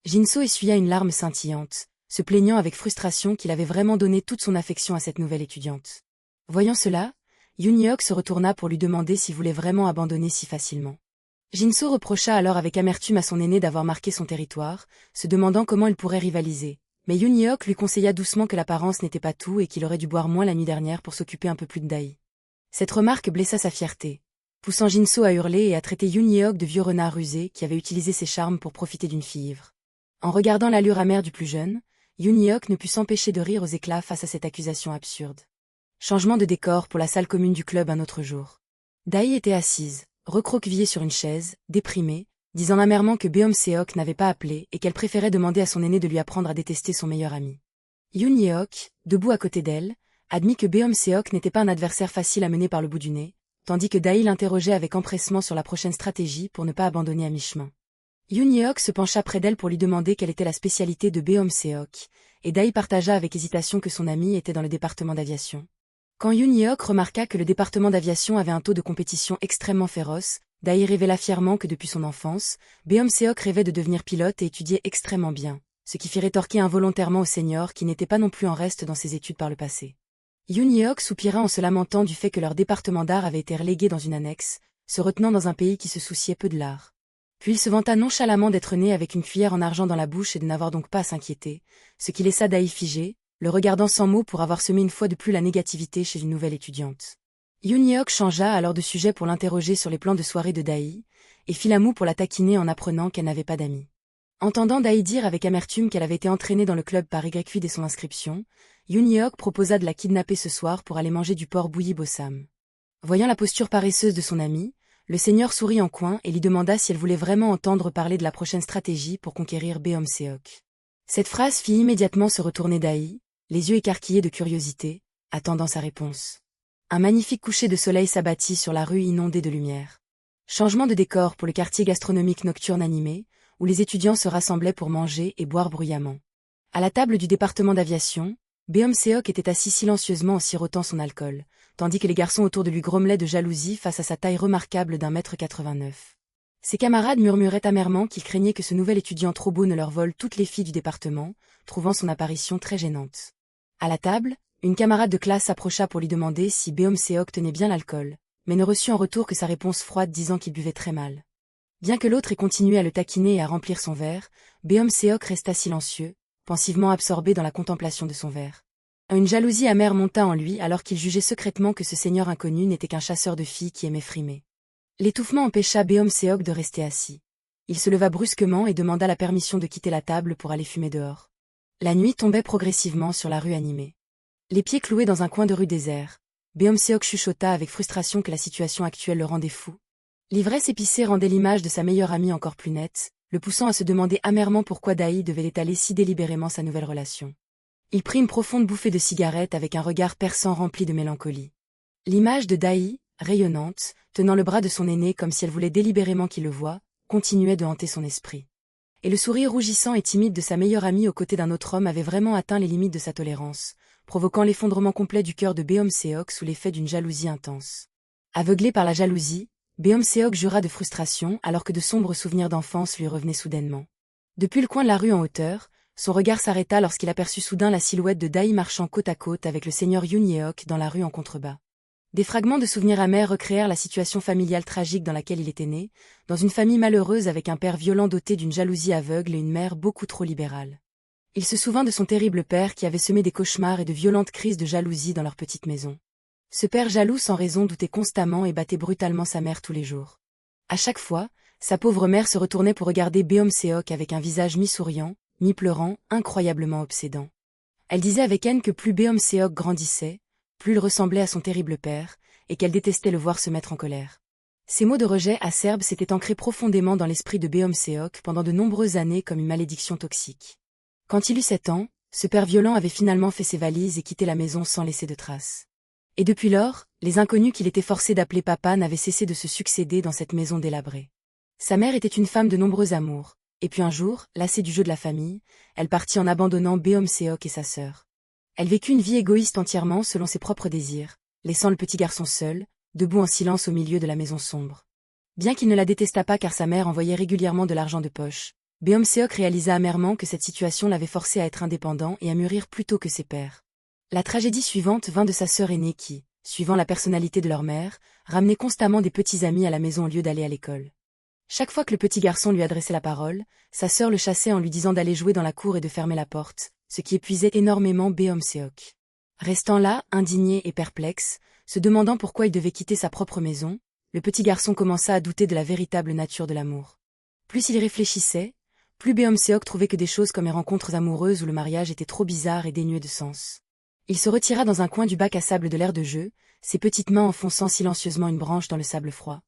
Jinso essuya une larme scintillante, se plaignant avec frustration qu'il avait vraiment donné toute son affection à cette nouvelle étudiante. Voyant cela, Yoon-hyuk se retourna pour lui demander s'il voulait vraiment abandonner si facilement. Jin-soo reprocha alors avec amertume à son aîné d'avoir marqué son territoire, se demandant comment il pourrait rivaliser. Mais Yoon-hyuk lui conseilla doucement que l'apparence n'était pas tout et qu'il aurait dû boire moins la nuit dernière pour s'occuper un peu plus de Dae. Cette remarque blessa sa fierté, poussant Jin-soo à hurler et à traiter Yoon-hyuk de vieux renard rusé qui avait utilisé ses charmes pour profiter d'une fille ivre. En regardant l'allure amère du plus jeune, Yoon-hyuk ne put s'empêcher de rire aux éclats face à cette accusation absurde. Changement de décor pour la salle commune du club un autre jour. Dae était assise, recroquevillée sur une chaise, déprimée, disant amèrement que Beom-seok n'avait pas appelé et qu'elle préférait demander à son aîné de lui apprendre à détester son meilleur ami. Yoon-hyuk, debout à côté d'elle, admit que Beom-seok n'était pas un adversaire facile à mener par le bout du nez, tandis que Dae l'interrogeait avec empressement sur la prochaine stratégie pour ne pas abandonner à mi-chemin. Yoon-hyuk se pencha près d'elle pour lui demander quelle était la spécialité de Beom-seok, et Dae partagea avec hésitation que son ami était dans le département d'aviation. Quand Yoon-hyuk remarqua que le département d'aviation avait un taux de compétition extrêmement féroce, Dae révéla fièrement que depuis son enfance, Beom-seok rêvait de devenir pilote et étudiait extrêmement bien, ce qui fit rétorquer involontairement au senior qui n'était pas non plus en reste dans ses études par le passé. Yoon-hyuk soupira en se lamentant du fait que leur département d'art avait été relégué dans une annexe, se retenant dans un pays qui se souciait peu de l'art. Puis il se vanta nonchalamment d'être né avec une cuillère en argent dans la bouche et de n'avoir donc pas à s'inquiéter, ce qui laissa Dae figé, le regardant sans mots pour avoir semé une fois de plus la négativité chez une nouvelle étudiante. Yoon-hyuk changea alors de sujet pour l'interroger sur les plans de soirée de Dae, et fit la moue pour la taquiner en apprenant qu'elle n'avait pas d'amis. Entendant Dae dire avec amertume qu'elle avait été entraînée dans le club par YQ dès son inscription, Yoon-hyuk proposa de la kidnapper ce soir pour aller manger du porc bouilli bossam. Voyant la posture paresseuse de son amie, le seigneur sourit en coin et lui demanda si elle voulait vraiment entendre parler de la prochaine stratégie pour conquérir Beom-seok. Cette phrase fit immédiatement se retourner Dae, les yeux écarquillés de curiosité, attendant sa réponse. Un magnifique coucher de soleil s'abattit sur la rue inondée de lumière. Changement de décor pour le quartier gastronomique nocturne animé, où les étudiants se rassemblaient pour manger et boire bruyamment. À la table du département d'aviation, Beom-seok était assis silencieusement en sirotant son alcool, tandis que les garçons autour de lui grommelaient de jalousie face à sa taille remarquable d'1,89 m. Ses camarades murmuraient amèrement qu'ils craignaient que ce nouvel étudiant trop beau ne leur vole toutes les filles du département, trouvant son apparition très gênante. À la table, une camarade de classe s'approcha pour lui demander si Beom-seok tenait bien l'alcool, mais ne reçut en retour que sa réponse froide disant qu'il buvait très mal. Bien que l'autre ait continué à le taquiner et à remplir son verre, Beom-seok resta silencieux, pensivement absorbé dans la contemplation de son verre. Une jalousie amère monta en lui alors qu'il jugeait secrètement que ce seigneur inconnu n'était qu'un chasseur de filles qui aimait frimer. L'étouffement empêcha Beom-seok de rester assis. Il se leva brusquement et demanda la permission de quitter la table pour aller fumer dehors. La nuit tombait progressivement sur la rue animée. Les pieds cloués dans un coin de rue désert, Beom-seok chuchota avec frustration que la situation actuelle le rendait fou. L'ivresse épicée rendait l'image de sa meilleure amie encore plus nette, le poussant à se demander amèrement pourquoi Dae devait étaler si délibérément sa nouvelle relation. Il prit une profonde bouffée de cigarette avec un regard perçant rempli de mélancolie. L'image de Dae, rayonnante, tenant le bras de son aîné comme si elle voulait délibérément qu'il le voie, continuait de hanter son esprit. Et le sourire rougissant et timide de sa meilleure amie aux côtés d'un autre homme avait vraiment atteint les limites de sa tolérance, provoquant l'effondrement complet du cœur de Beom-seok sous l'effet d'une jalousie intense. Aveuglé par la jalousie, Beom-seok jura de frustration alors que de sombres souvenirs d'enfance lui revenaient soudainement. Depuis le coin de la rue en hauteur, son regard s'arrêta lorsqu'il aperçut soudain la silhouette de Dae marchant côte à côte avec le seigneur Yoon-hyuk dans la rue en contrebas. Des fragments de souvenirs amers recréèrent la situation familiale tragique dans laquelle il était né, dans une famille malheureuse avec un père violent doté d'une jalousie aveugle et une mère beaucoup trop libérale. Il se souvint de son terrible père qui avait semé des cauchemars et de violentes crises de jalousie dans leur petite maison. Ce père jaloux sans raison doutait constamment et battait brutalement sa mère tous les jours. À chaque fois, sa pauvre mère se retournait pour regarder Beom-seok avec un visage mi-souriant, mi-pleurant, incroyablement obsédant. Elle disait avec haine que plus Beom-seok grandissait, plus il ressemblait à son terrible père, et qu'elle détestait le voir se mettre en colère. Ces mots de rejet acerbes s'étaient ancrés profondément dans l'esprit de Beom-seok pendant de nombreuses années comme une malédiction toxique. Quand il eut 7 ans, ce père violent avait finalement fait ses valises et quitté la maison sans laisser de traces. Et depuis lors, les inconnus qu'il était forcé d'appeler papa n'avaient cessé de se succéder dans cette maison délabrée. Sa mère était une femme de nombreux amours, et puis un jour, lassée du jeu de la famille, elle partit en abandonnant Beom-seok et sa sœur. Elle vécut une vie égoïste entièrement selon ses propres désirs, laissant le petit garçon seul, debout en silence au milieu de la maison sombre. Bien qu'il ne la détestât pas car sa mère envoyait régulièrement de l'argent de poche, Beomseok réalisa amèrement que cette situation l'avait forcé à être indépendant et à mûrir plus tôt que ses pères. La tragédie suivante vint de sa sœur aînée qui, suivant la personnalité de leur mère, ramenait constamment des petits amis à la maison au lieu d'aller à l'école. Chaque fois que le petit garçon lui adressait la parole, sa sœur le chassait en lui disant d'aller jouer dans la cour et de fermer la porte, ce qui épuisait énormément Beomseok. Restant là, indigné et perplexe, se demandant pourquoi il devait quitter sa propre maison, le petit garçon commença à douter de la véritable nature de l'amour. Plus il y réfléchissait, plus Beomseok trouvait que des choses comme les rencontres amoureuses ou le mariage étaient trop bizarres et dénuées de sens. Il se retira dans un coin du bac à sable de l'aire de jeu, ses petites mains enfonçant silencieusement une branche dans le sable froid.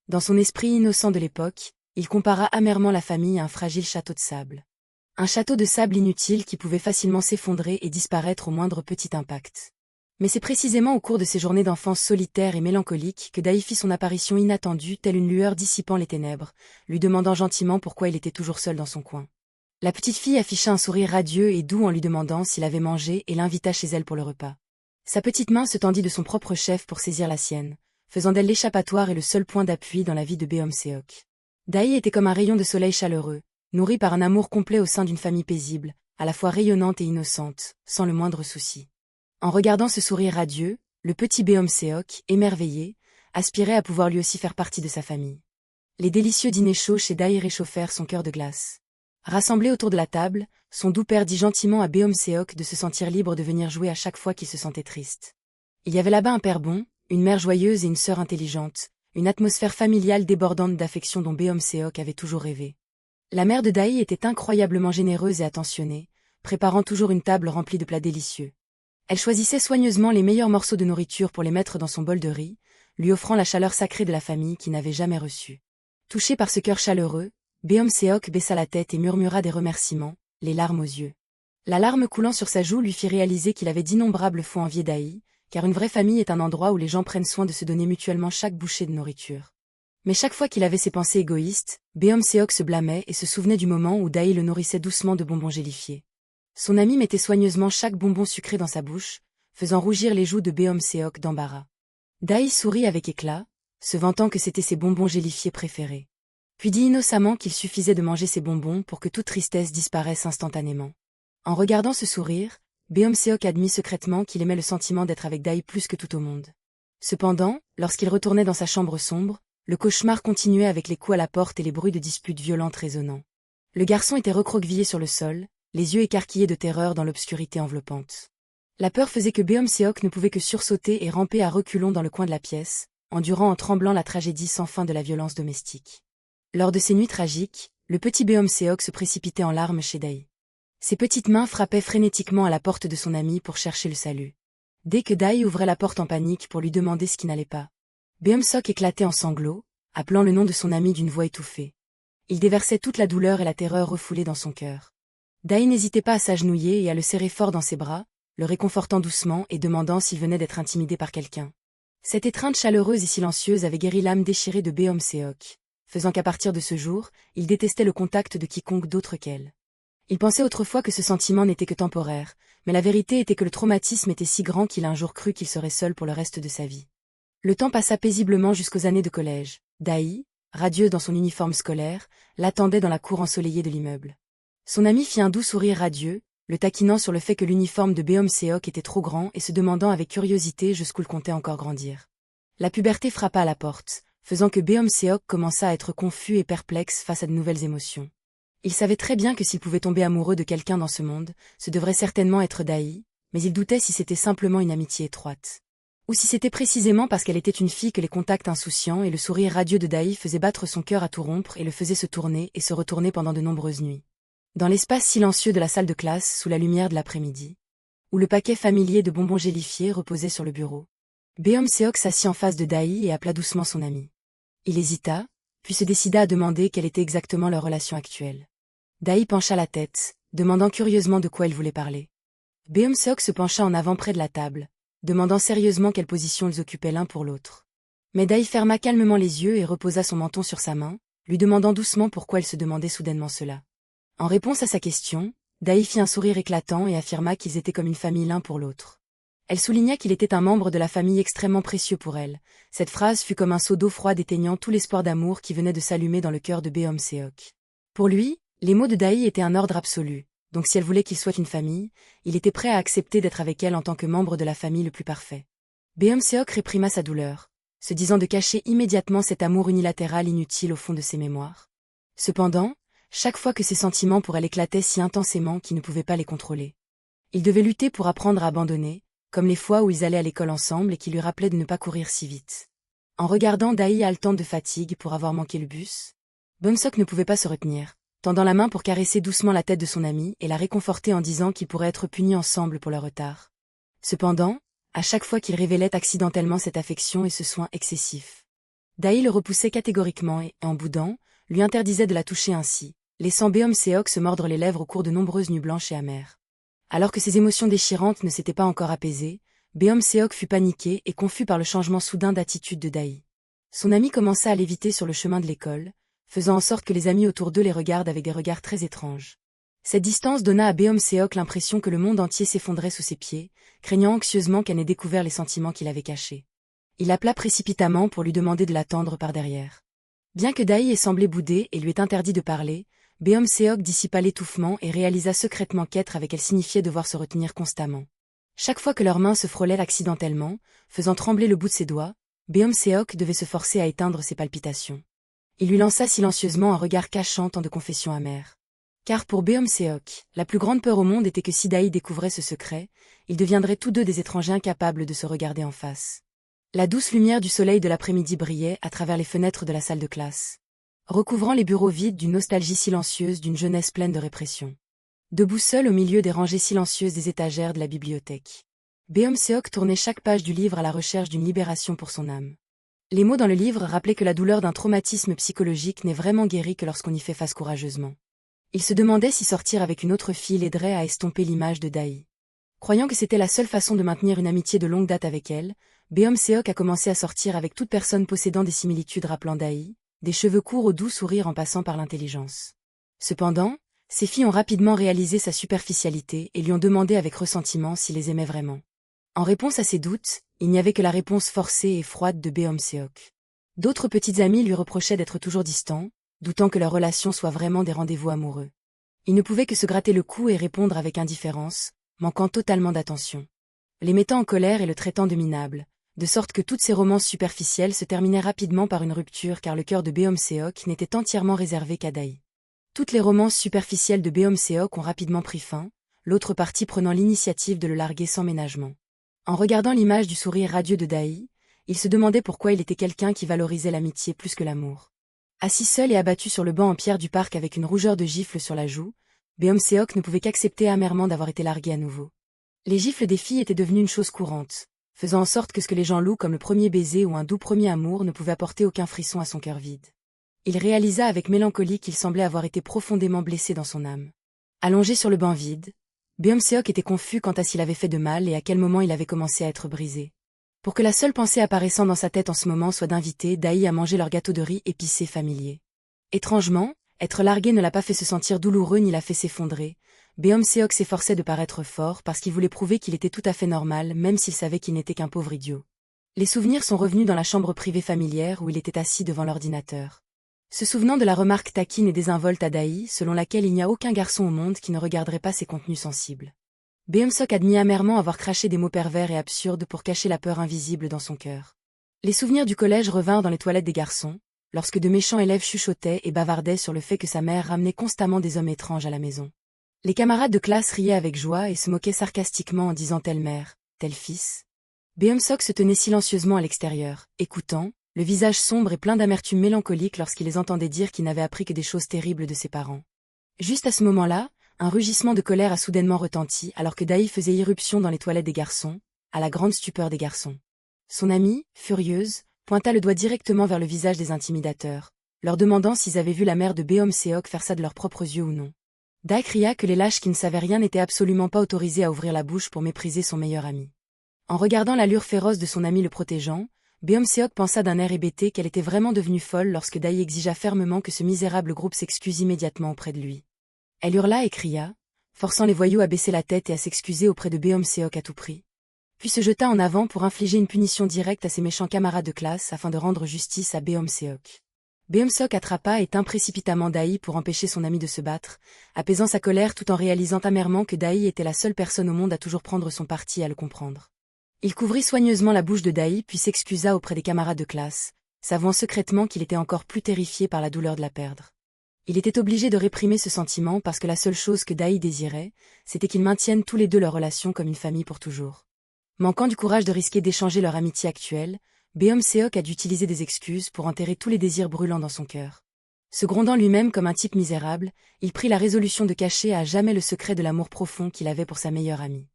Dans son esprit innocent de l'époque, il compara amèrement la famille à un fragile château de sable. Un château de sable inutile qui pouvait facilement s'effondrer et disparaître au moindre petit impact. Mais c'est précisément au cours de ces journées d'enfance solitaires et mélancoliques que Dai fit son apparition inattendue telle une lueur dissipant les ténèbres, lui demandant gentiment pourquoi il était toujours seul dans son coin. La petite fille afficha un sourire radieux et doux en lui demandant s'il avait mangé et l'invita chez elle pour le repas. Sa petite main se tendit de son propre chef pour saisir la sienne, faisant d'elle l'échappatoire et le seul point d'appui dans la vie de Beomseok. Dai était comme un rayon de soleil chaleureux, nourri par un amour complet au sein d'une famille paisible, à la fois rayonnante et innocente, sans le moindre souci. En regardant ce sourire radieux, le petit Beomseok, émerveillé, aspirait à pouvoir lui aussi faire partie de sa famille. Les délicieux dîners chauds chez Dai réchauffèrent son cœur de glace. Rassemblé autour de la table, son doux père dit gentiment à Beomseok de se sentir libre de venir jouer à chaque fois qu'il se sentait triste. Il y avait là-bas un père bon, une mère joyeuse et une sœur intelligente, une atmosphère familiale débordante d'affection dont Beomseok avait toujours rêvé. La mère de Dai était incroyablement généreuse et attentionnée, préparant toujours une table remplie de plats délicieux. Elle choisissait soigneusement les meilleurs morceaux de nourriture pour les mettre dans son bol de riz, lui offrant la chaleur sacrée de la famille qu'il n'avait jamais reçue. Touché par ce cœur chaleureux, Beomseok baissa la tête et murmura des remerciements, les larmes aux yeux. La larme coulant sur sa joue lui fit réaliser qu'il avait d'innombrables fois envié Dai, car une vraie famille est un endroit où les gens prennent soin de se donner mutuellement chaque bouchée de nourriture. Mais chaque fois qu'il avait ses pensées égoïstes, Beomseok se blâmait et se souvenait du moment où Dai le nourrissait doucement de bonbons gélifiés. Son ami mettait soigneusement chaque bonbon sucré dans sa bouche, faisant rougir les joues de Beomseok d'embarras. Dai sourit avec éclat, se vantant que c'étaient ses bonbons gélifiés préférés. Puis dit innocemment qu'il suffisait de manger ces bonbons pour que toute tristesse disparaisse instantanément. En regardant ce sourire, Beomseok admit secrètement qu'il aimait le sentiment d'être avec Dai plus que tout au monde. Cependant, lorsqu'il retournait dans sa chambre sombre, le cauchemar continuait avec les coups à la porte et les bruits de disputes violentes résonnant. Le garçon était recroquevillé sur le sol, les yeux écarquillés de terreur dans l'obscurité enveloppante. La peur faisait que Beomseok ne pouvait que sursauter et ramper à reculons dans le coin de la pièce, endurant en tremblant la tragédie sans fin de la violence domestique. Lors de ces nuits tragiques, le petit Beomseok se précipitait en larmes chez Dai. Ses petites mains frappaient frénétiquement à la porte de son ami pour chercher le salut. Dès que Dai ouvrait la porte en panique pour lui demander ce qui n'allait pas, Beomseok éclatait en sanglots, appelant le nom de son ami d'une voix étouffée. Il déversait toute la douleur et la terreur refoulée dans son cœur. Dai n'hésitait pas à s'agenouiller et à le serrer fort dans ses bras, le réconfortant doucement et demandant s'il venait d'être intimidé par quelqu'un. Cette étreinte chaleureuse et silencieuse avait guéri l'âme déchirée de Beomseok, faisant qu'à partir de ce jour, il détestait le contact de quiconque d'autre qu'elle. Il pensait autrefois que ce sentiment n'était que temporaire, mais la vérité était que le traumatisme était si grand qu'il a un jour cru qu'il serait seul pour le reste de sa vie. Le temps passa paisiblement jusqu'aux années de collège. Dai, radieux dans son uniforme scolaire, l'attendait dans la cour ensoleillée de l'immeuble. Son ami fit un doux sourire radieux, le taquinant sur le fait que l'uniforme de Beomseok était trop grand et se demandant avec curiosité jusqu'où il comptait encore grandir. La puberté frappa à la porte, faisant que Beomseok commença à être confus et perplexe face à de nouvelles émotions. Il savait très bien que s'il pouvait tomber amoureux de quelqu'un dans ce monde, ce devrait certainement être Dai, mais il doutait si c'était simplement une amitié étroite. Ou si c'était précisément parce qu'elle était une fille que les contacts insouciants et le sourire radieux de Dai faisaient battre son cœur à tout rompre et le faisaient se tourner et se retourner pendant de nombreuses nuits. Dans l'espace silencieux de la salle de classe sous la lumière de l'après-midi, où le paquet familier de bonbons gélifiés reposait sur le bureau, Beomseok s'assit en face de Dai et appela doucement son ami. Il hésita, puis se décida à demander quelle était exactement leur relation actuelle. Dai pencha la tête, demandant curieusement de quoi elle voulait parler. Beomseok se pencha en avant près de la table, demandant sérieusement quelle position ils occupaient l'un pour l'autre. Mais Dai ferma calmement les yeux et reposa son menton sur sa main, lui demandant doucement pourquoi elle se demandait soudainement cela. En réponse à sa question, Dai fit un sourire éclatant et affirma qu'ils étaient comme une famille l'un pour l'autre. Elle souligna qu'il était un membre de la famille extrêmement précieux pour elle. Cette phrase fut comme un seau d'eau froide éteignant tout l'espoir d'amour qui venait de s'allumer dans le cœur de Beomseok. Pour lui, Les mots de Daï étaient un ordre absolu, donc si elle voulait qu'il soit une famille, il était prêt à accepter d'être avec elle en tant que membre de la famille le plus parfait. Beomseok réprima sa douleur, se disant de cacher immédiatement cet amour unilatéral inutile au fond de ses mémoires. Cependant, chaque fois que ses sentiments pour elle éclataient si intensément qu'il ne pouvait pas les contrôler. Il devait lutter pour apprendre à abandonner, comme les fois où ils allaient à l'école ensemble et qui lui rappelaient de ne pas courir si vite. En regardant Daï haletante de fatigue pour avoir manqué le bus, Beomseok ne pouvait pas se retenir, tendant la main pour caresser doucement la tête de son ami et la réconforter en disant qu'ils pourraient être punis ensemble pour leur retard. Cependant, à chaque fois qu'il révélait accidentellement cette affection et ce soin excessif, Daï le repoussait catégoriquement et, en boudant, lui interdisait de la toucher ainsi, laissant Beomseok se mordre les lèvres au cours de nombreuses nuits blanches et amères. Alors que ses émotions déchirantes ne s'étaient pas encore apaisées, Beomseok fut paniqué et confus par le changement soudain d'attitude de Daï. Son ami commença à l'éviter sur le chemin de l'école, faisant en sorte que les amis autour d'eux les regardent avec des regards très étranges. Cette distance donna à Beomseok l'impression que le monde entier s'effondrait sous ses pieds, craignant anxieusement qu'elle n'ait découvert les sentiments qu'il avait cachés. Il appela précipitamment pour lui demander de l'attendre par derrière. Bien que Daï ait semblé bouder et lui ait interdit de parler, Beomseok dissipa l'étouffement et réalisa secrètement qu'être avec elle signifiait devoir se retenir constamment. Chaque fois que leurs mains se frôlaient accidentellement, faisant trembler le bout de ses doigts, Beomseok devait se forcer à éteindre ses palpitations. Il lui lança silencieusement un regard cachant tant de confessions amères. Car pour Beomseok, la plus grande peur au monde était que si Daï découvrait ce secret, ils deviendraient tous deux des étrangers incapables de se regarder en face. La douce lumière du soleil de l'après-midi brillait à travers les fenêtres de la salle de classe, recouvrant les bureaux vides d'une nostalgie silencieuse d'une jeunesse pleine de répression. Debout seul au milieu des rangées silencieuses des étagères de la bibliothèque, Beomseok tournait chaque page du livre à la recherche d'une libération pour son âme. Les mots dans le livre rappelaient que la douleur d'un traumatisme psychologique n'est vraiment guérie que lorsqu'on y fait face courageusement. Il se demandait si sortir avec une autre fille l'aiderait à estomper l'image de Daï. Croyant que c'était la seule façon de maintenir une amitié de longue date avec elle, Beomseok a commencé à sortir avec toute personne possédant des similitudes rappelant Daï, des cheveux courts au doux sourire en passant par l'intelligence. Cependant, ces filles ont rapidement réalisé sa superficialité et lui ont demandé avec ressentiment s'il les aimait vraiment. En réponse à ses doutes, il n'y avait que la réponse forcée et froide de Beomseok. D'autres petites amies lui reprochaient d'être toujours distant, doutant que leur relation soit vraiment des rendez-vous amoureux. Il ne pouvait que se gratter le cou et répondre avec indifférence, manquant totalement d'attention. Les mettant en colère et le traitant de minable, de sorte que toutes ces romances superficielles se terminaient rapidement par une rupture car le cœur de Beomseok n'était entièrement réservé qu'à Daï. Toutes les romances superficielles de Beomseok ont rapidement pris fin, l'autre partie prenant l'initiative de le larguer sans ménagement. En regardant l'image du sourire radieux de Daï, il se demandait pourquoi il était quelqu'un qui valorisait l'amitié plus que l'amour. Assis seul et abattu sur le banc en pierre du parc avec une rougeur de gifle sur la joue, Beomseok ne pouvait qu'accepter amèrement d'avoir été largué à nouveau. Les gifles des filles étaient devenues une chose courante, faisant en sorte que ce que les gens louent comme le premier baiser ou un doux premier amour ne pouvait apporter aucun frisson à son cœur vide. Il réalisa avec mélancolie qu'il semblait avoir été profondément blessé dans son âme. Allongé sur le banc vide, Beomseok était confus quant à s'il avait fait de mal et à quel moment il avait commencé à être brisé. Pour que la seule pensée apparaissant dans sa tête en ce moment soit d'inviter Daï à manger leur gâteau de riz épicé familier. Étrangement, être largué ne l'a pas fait se sentir douloureux ni l'a fait s'effondrer. Beomseok s'efforçait de paraître fort parce qu'il voulait prouver qu'il était tout à fait normal même s'il savait qu'il n'était qu'un pauvre idiot. Les souvenirs sont revenus dans la chambre privée familière où il était assis devant l'ordinateur. Se souvenant de la remarque taquine et désinvolte à Daï selon laquelle il n'y a aucun garçon au monde qui ne regarderait pas ses contenus sensibles. Beomseok admit amèrement avoir craché des mots pervers et absurdes pour cacher la peur invisible dans son cœur. Les souvenirs du collège revinrent dans les toilettes des garçons, lorsque de méchants élèves chuchotaient et bavardaient sur le fait que sa mère ramenait constamment des hommes étranges à la maison. Les camarades de classe riaient avec joie et se moquaient sarcastiquement en disant telle mère, tel fils. Beomseok se tenait silencieusement à l'extérieur, écoutant, le visage sombre et plein d'amertume mélancolique lorsqu'il les entendait dire qu'il n'avait appris que des choses terribles de ses parents. Juste à ce moment-là, un rugissement de colère a soudainement retenti alors que Daï faisait irruption dans les toilettes des garçons, à la grande stupeur des garçons. Son amie, furieuse, pointa le doigt directement vers le visage des intimidateurs, leur demandant s'ils avaient vu la mère de Beomseok faire ça de leurs propres yeux ou non. Daï cria que les lâches qui ne savaient rien n'étaient absolument pas autorisés à ouvrir la bouche pour mépriser son meilleur ami. En regardant l'allure féroce de son ami le protégeant, Beomseok pensa d'un air hébété qu'elle était vraiment devenue folle lorsque Daï exigea fermement que ce misérable groupe s'excuse immédiatement auprès de lui. Elle hurla et cria, forçant les voyous à baisser la tête et à s'excuser auprès de Beomseok à tout prix. Puis se jeta en avant pour infliger une punition directe à ses méchants camarades de classe afin de rendre justice à Beomseok. Beomseok attrapa et tint précipitamment Dahi pour empêcher son ami de se battre, apaisant sa colère tout en réalisant amèrement que Dahi était la seule personne au monde à toujours prendre son parti et à le comprendre. Il couvrit soigneusement la bouche de Dahi puis s'excusa auprès des camarades de classe, s'avouant secrètement qu'il était encore plus terrifié par la douleur de la perdre. Il était obligé de réprimer ce sentiment parce que la seule chose que Dahi désirait, c'était qu'ils maintiennent tous les deux leur relation comme une famille pour toujours. Manquant du courage de risquer d'échanger leur amitié actuelle, Beomseok a dû utiliser des excuses pour enterrer tous les désirs brûlants dans son cœur. Se grondant lui-même comme un type misérable, il prit la résolution de cacher à jamais le secret de l'amour profond qu'il avait pour sa meilleure amie.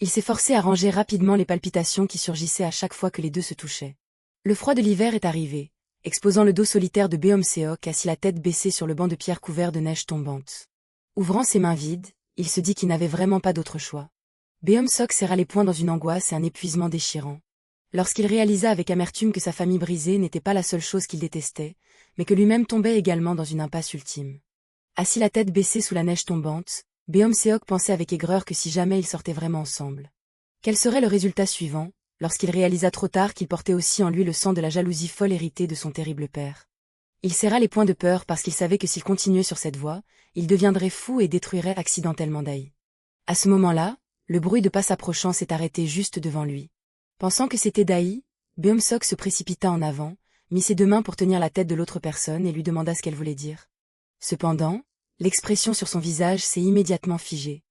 Il s'est forcé à ranger rapidement les palpitations qui surgissaient à chaque fois que les deux se touchaient. Le froid de l'hiver est arrivé, exposant le dos solitaire de Beomseok assis la tête baissée sur le banc de pierre couvert de neige tombante. Ouvrant ses mains vides, il se dit qu'il n'avait vraiment pas d'autre choix. Beomseok serra les poings dans une angoisse et un épuisement déchirant. Lorsqu'il réalisa avec amertume que sa famille brisée n'était pas la seule chose qu'il détestait, mais que lui-même tombait également dans une impasse ultime. Assis la tête baissée sous la neige tombante, Beomseok pensait avec aigreur que si jamais ils sortaient vraiment ensemble. Quel serait le résultat suivant, lorsqu'il réalisa trop tard qu'il portait aussi en lui le sang de la jalousie folle héritée de son terrible père. Il serra les poings de peur parce qu'il savait que s'il continuait sur cette voie, il deviendrait fou et détruirait accidentellement Dahi. À ce moment-là, le bruit de pas s'approchant s'est arrêté juste devant lui. Pensant que c'était Dahi, Beomseok se précipita en avant, mit ses deux mains pour tenir la tête de l'autre personne et lui demanda ce qu'elle voulait dire. Cependant, l'expression sur son visage s'est immédiatement figée.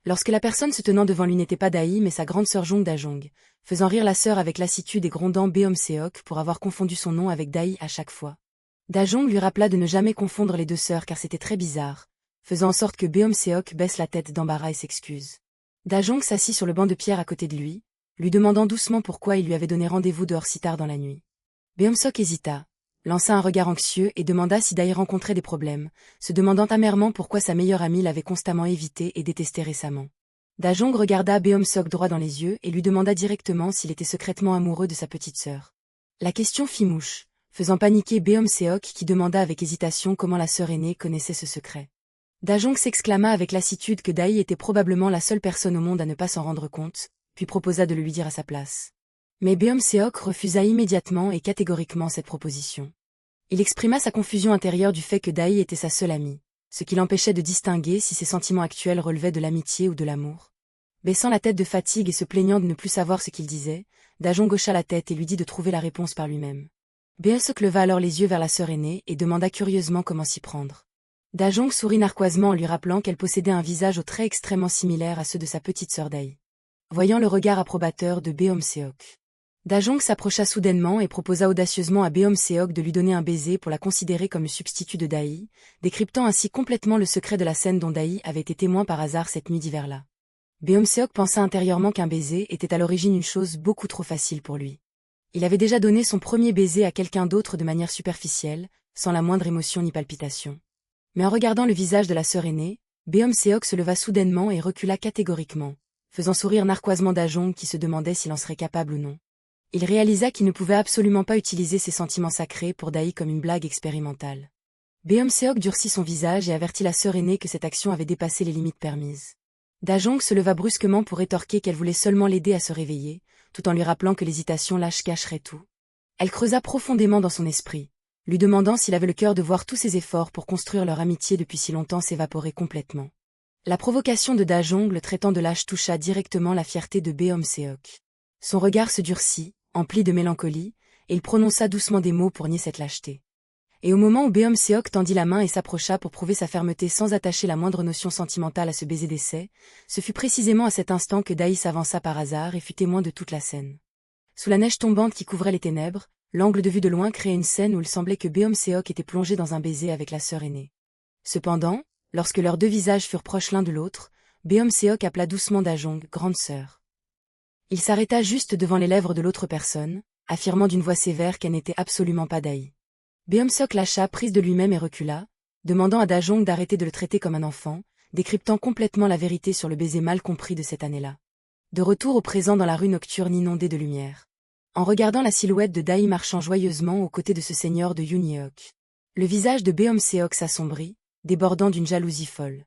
Lorsque la personne se tenant devant lui n'était pas Dahi mais sa grande sœur Jong Dajong, faisant rire la sœur avec lassitude et grondant Beomseok pour avoir confondu son nom avec Dahi à chaque fois. Dajong lui rappela de ne jamais confondre les deux sœurs car c'était très bizarre, faisant en sorte que Beomseok baisse la tête d'embarras et s'excuse. Dajong s'assit sur le banc de pierre à côté de lui, lui demandant doucement pourquoi il lui avait donné rendez-vous dehors si tard dans la nuit. Beomseok hésita, lança un regard anxieux et demanda si Dahi rencontrait des problèmes, se demandant amèrement pourquoi sa meilleure amie l'avait constamment évité et détesté récemment. Dajong regarda Beomseok droit dans les yeux et lui demanda directement s'il était secrètement amoureux de sa petite sœur. La question fit mouche, faisant paniquer Beomseok qui demanda avec hésitation comment la sœur aînée connaissait ce secret. Dajong s'exclama avec lassitude que Dahi était probablement la seule personne au monde à ne pas s'en rendre compte, puis proposa de le lui dire à sa place. Mais Beomseok refusa immédiatement et catégoriquement cette proposition. Il exprima sa confusion intérieure du fait que Dahi était sa seule amie, ce qui l'empêchait de distinguer si ses sentiments actuels relevaient de l'amitié ou de l'amour. Baissant la tête de fatigue et se plaignant de ne plus savoir ce qu'il disait, Dajong hocha la tête et lui dit de trouver la réponse par lui-même. Beomseok leva alors les yeux vers la sœur aînée et demanda curieusement comment s'y prendre. Dajong sourit narquoisement en lui rappelant qu'elle possédait un visage aux traits extrêmement similaires à ceux de sa petite sœur Dahi. Voyant le regard approbateur de Beomseok, Dajong s'approcha soudainement et proposa audacieusement à Beomseok de lui donner un baiser pour la considérer comme le substitut de Dahi, décryptant ainsi complètement le secret de la scène dont Dahi avait été témoin par hasard cette nuit d'hiver-là. Beomseok pensa intérieurement qu'un baiser était à l'origine une chose beaucoup trop facile pour lui. Il avait déjà donné son premier baiser à quelqu'un d'autre de manière superficielle, sans la moindre émotion ni palpitation. Mais en regardant le visage de la sœur aînée, Beomseok se leva soudainement et recula catégoriquement, faisant sourire narquoisement Dajong qui se demandait s'il en serait capable ou non. Il réalisa qu'il ne pouvait absolument pas utiliser ses sentiments sacrés pour Dahi comme une blague expérimentale. Beomseok durcit son visage et avertit la sœur aînée que cette action avait dépassé les limites permises. Dajong se leva brusquement pour rétorquer qu'elle voulait seulement l'aider à se réveiller, tout en lui rappelant que l'hésitation lâche cacherait tout. Elle creusa profondément dans son esprit, lui demandant s'il avait le cœur de voir tous ses efforts pour construire leur amitié depuis si longtemps s'évaporer complètement. La provocation de Dajong le traitant de lâche toucha directement la fierté de Beomseok. Son regard se durcit, empli de mélancolie, et il prononça doucement des mots pour nier cette lâcheté. Et au moment où Beomseok tendit la main et s'approcha pour prouver sa fermeté sans attacher la moindre notion sentimentale à ce baiser d'essai, ce fut précisément à cet instant que Dahi s'avança par hasard et fut témoin de toute la scène. Sous la neige tombante qui couvrait les ténèbres, l'angle de vue de loin créait une scène où il semblait que Beomseok était plongé dans un baiser avec la sœur aînée. Cependant, lorsque leurs deux visages furent proches l'un de l'autre, Beomseok appela doucement Dajong « grande sœur ». Il s'arrêta juste devant les lèvres de l'autre personne, affirmant d'une voix sévère qu'elle n'était absolument pas Dahi. Beomseok lâcha prise de lui-même et recula, demandant à Dajong d'arrêter de le traiter comme un enfant, décryptant complètement la vérité sur le baiser mal compris de cette année-là. De retour au présent dans la rue nocturne inondée de lumière. En regardant la silhouette de Dahi marchant joyeusement aux côtés de ce seigneur de Yunyeok, le visage de Beomseok s'assombrit, débordant d'une jalousie folle.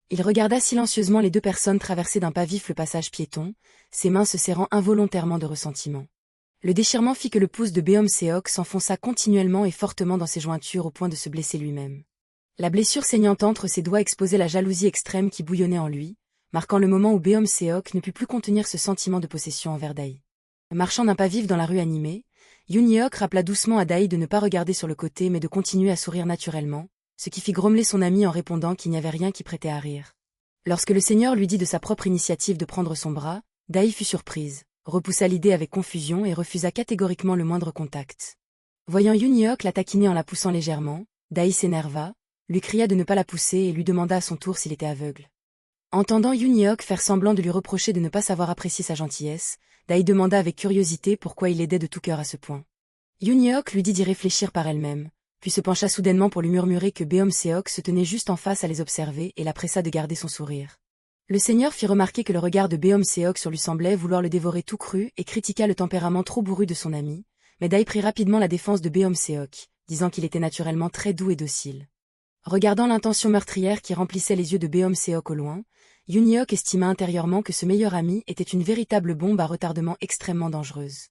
Il regarda silencieusement les deux personnes traverser d'un pas vif le passage piéton, ses mains se serrant involontairement de ressentiment. Le déchirement fit que le pouce de Beom-seok s'enfonça continuellement et fortement dans ses jointures au point de se blesser lui-même. La blessure saignante entre ses doigts exposait la jalousie extrême qui bouillonnait en lui, marquant le moment où Beom-seok ne put plus contenir ce sentiment de possession envers Dae. Marchant d'un pas vif dans la rue animée, Yoon-yeok rappela doucement à Dae de ne pas regarder sur le côté mais de continuer à sourire naturellement, ce qui fit grommeler son ami en répondant qu'il n'y avait rien qui prêtait à rire. Lorsque le seigneur lui dit de sa propre initiative de prendre son bras, Dae fut surprise, repoussa l'idée avec confusion et refusa catégoriquement le moindre contact. Voyant Yoon-yeok la taquiner en la poussant légèrement, Dae s'énerva, lui cria de ne pas la pousser et lui demanda à son tour s'il était aveugle. Entendant Yoon-yeok faire semblant de lui reprocher de ne pas savoir apprécier sa gentillesse, Dae demanda avec curiosité pourquoi il l'aidait de tout cœur à ce point. Yoon-yeok lui dit d'y réfléchir par elle-même, puis se pencha soudainement pour lui murmurer que Beom-seok se tenait juste en face à les observer et la pressa de garder son sourire. Le seigneur fit remarquer que le regard de Beom-seok sur lui semblait vouloir le dévorer tout cru et critiqua le tempérament trop bourru de son ami, mais Dae prit rapidement la défense de Beom-seok, disant qu'il était naturellement très doux et docile. Regardant l'intention meurtrière qui remplissait les yeux de Beom-seok au loin, Yoon-yeok estima intérieurement que ce meilleur ami était une véritable bombe à retardement extrêmement dangereuse.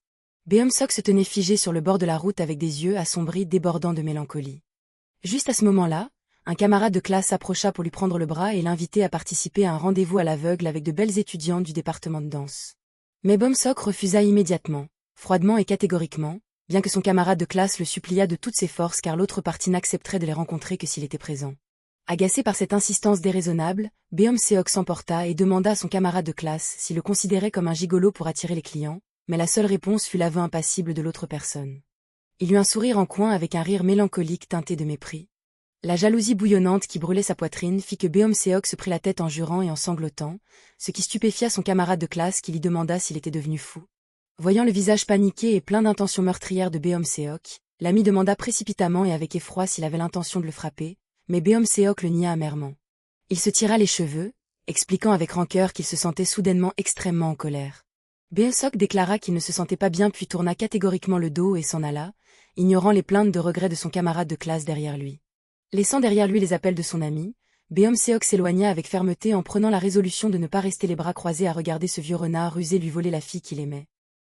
Beom-seok se tenait figé sur le bord de la route avec des yeux assombris débordant de mélancolie. Juste à ce moment-là, un camarade de classe s'approcha pour lui prendre le bras et l'inviter à participer à un rendez-vous à l'aveugle avec de belles étudiantes du département de danse. Mais Beom-seok refusa immédiatement, froidement et catégoriquement, bien que son camarade de classe le supplia de toutes ses forces car l'autre partie n'accepterait de les rencontrer que s'il était présent. Agacé par cette insistance déraisonnable, Beom-seok s'emporta et demanda à son camarade de classe s'il le considérait comme un gigolo pour attirer les clients, mais la seule réponse fut l'aveu impassible de l'autre personne. Il eut un sourire en coin avec un rire mélancolique teinté de mépris. La jalousie bouillonnante qui brûlait sa poitrine fit que Beom-seok se prit la tête en jurant et en sanglotant, ce qui stupéfia son camarade de classe qui lui demanda s'il était devenu fou. Voyant le visage paniqué et plein d'intentions meurtrières de Beom-seok, l'ami demanda précipitamment et avec effroi s'il avait l'intention de le frapper, mais Beom-seok le nia amèrement. Il se tira les cheveux, expliquant avec rancœur qu'il se sentait soudainement extrêmement en colère. Beom-seok déclara qu'il ne se sentait pas bien puis tourna catégoriquement le dos et s'en alla, ignorant les plaintes de regret de son camarade de classe derrière lui. Laissant derrière lui les appels de son ami, Beom-seok s'éloigna avec fermeté en prenant la résolution de ne pas rester les bras croisés à regarder ce vieux renard rusé lui voler la fille qu'il aimait.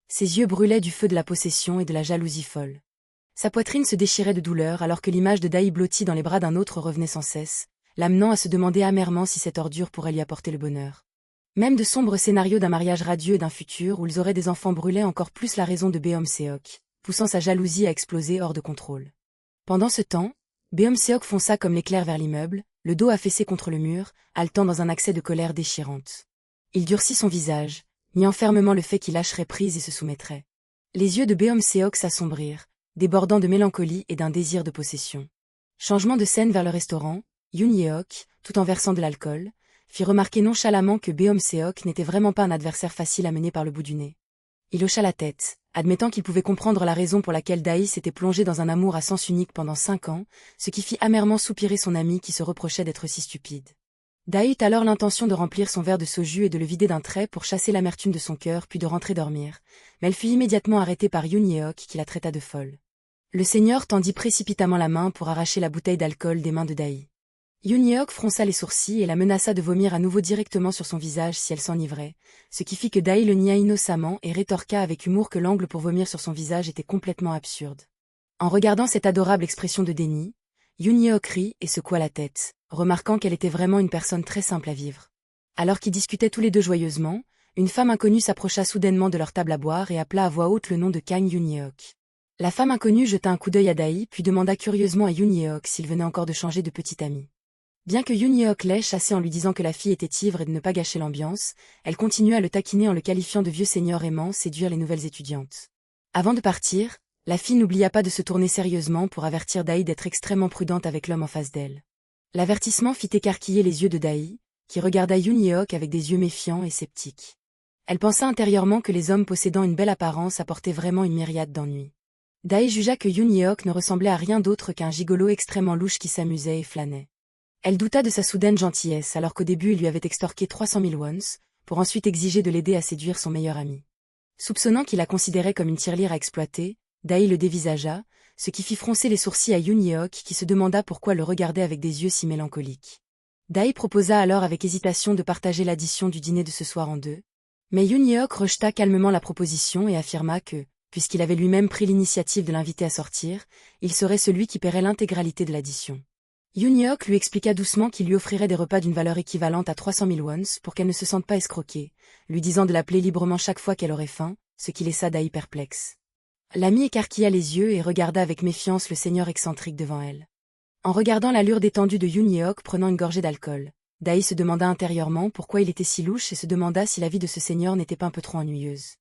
Ses yeux brûlaient du feu de la possession et de la jalousie folle. Sa poitrine se déchirait de douleur alors que l'image de Dae blottie dans les bras d'un autre revenait sans cesse, l'amenant à se demander amèrement si cette ordure pourrait lui apporter le bonheur. Même de sombres scénarios d'un mariage radieux et d'un futur où ils auraient des enfants brûlaient encore plus la raison de Beom-seok, poussant sa jalousie à exploser hors de contrôle. Pendant ce temps, Beom-seok fonça comme l'éclair vers l'immeuble, le dos affaissé contre le mur, haletant dans un accès de colère déchirante. Il durcit son visage, niant fermement le fait qu'il lâcherait prise et se soumettrait. Les yeux de Beom-seok s'assombrirent, débordant de mélancolie et d'un désir de possession. Changement de scène vers le restaurant, Yoon-yeok, tout en versant de l'alcool, fit remarquer nonchalamment que Beom-seok n'était vraiment pas un adversaire facile à mener par le bout du nez. Il hocha la tête, admettant qu'il pouvait comprendre la raison pour laquelle Dae s'était plongé dans un amour à sens unique pendant 5 ans, ce qui fit amèrement soupirer son ami qui se reprochait d'être si stupide. Dae eut alors l'intention de remplir son verre de soju et de le vider d'un trait pour chasser l'amertume de son cœur puis de rentrer dormir, mais elle fut immédiatement arrêtée par Yoon-yeok qui la traita de folle. Le seigneur tendit précipitamment la main pour arracher la bouteille d'alcool des mains de Dae. Yoon-yeok fronça les sourcils et la menaça de vomir à nouveau directement sur son visage si elle s'enivrait, ce qui fit que Dae le nia innocemment et rétorqua avec humour que l'angle pour vomir sur son visage était complètement absurde. En regardant cette adorable expression de déni, Yoon-yeok rit et secoua la tête, remarquant qu'elle était vraiment une personne très simple à vivre. Alors qu'ils discutaient tous les deux joyeusement, une femme inconnue s'approcha soudainement de leur table à boire et appela à voix haute le nom de Kang Yoon-yeok. La femme inconnue jeta un coup d'œil à Dae puis demanda curieusement à Yoon-yeok s'il venait encore de changer de petit ami. Bien que Yoon-yeok l'ait chassé en lui disant que la fille était ivre et de ne pas gâcher l'ambiance, elle continua à le taquiner en le qualifiant de vieux seigneur aimant séduire les nouvelles étudiantes. Avant de partir, la fille n'oublia pas de se tourner sérieusement pour avertir Dae d'être extrêmement prudente avec l'homme en face d'elle. L'avertissement fit écarquiller les yeux de Dae, qui regarda Yoon-yeok avec des yeux méfiants et sceptiques. Elle pensa intérieurement que les hommes possédant une belle apparence apportaient vraiment une myriade d'ennuis. Dae jugea que Yoon-yeok ne ressemblait à rien d'autre qu'un gigolo extrêmement louche qui s'amusait et flânait. Elle douta de sa soudaine gentillesse alors qu'au début il lui avait extorqué 300 000 wons, pour ensuite exiger de l'aider à séduire son meilleur ami. Soupçonnant qu'il la considérait comme une tirelire à exploiter, Dae le dévisagea, ce qui fit froncer les sourcils à Yoon-yeok qui se demanda pourquoi le regardait avec des yeux si mélancoliques. Dae proposa alors avec hésitation de partager l'addition du dîner de ce soir en deux, mais Yoon-yeok rejeta calmement la proposition et affirma que, Puisqu'il avait lui-même pris l'initiative de l'inviter à sortir, il serait celui qui paierait l'intégralité de l'addition. Yoon-hyuk lui expliqua doucement qu'il lui offrirait des repas d'une valeur équivalente à 300 000 wons pour qu'elle ne se sente pas escroquée, lui disant de l'appeler librement chaque fois qu'elle aurait faim, ce qui laissa Dae perplexe. L'ami écarquilla les yeux et regarda avec méfiance le seigneur excentrique devant elle. En regardant l'allure détendue de Yoon-hyuk prenant une gorgée d'alcool, Dae se demanda intérieurement pourquoi il était si louche et se demanda si la vie de ce seigneur n'était pas un peu trop ennuyeuse.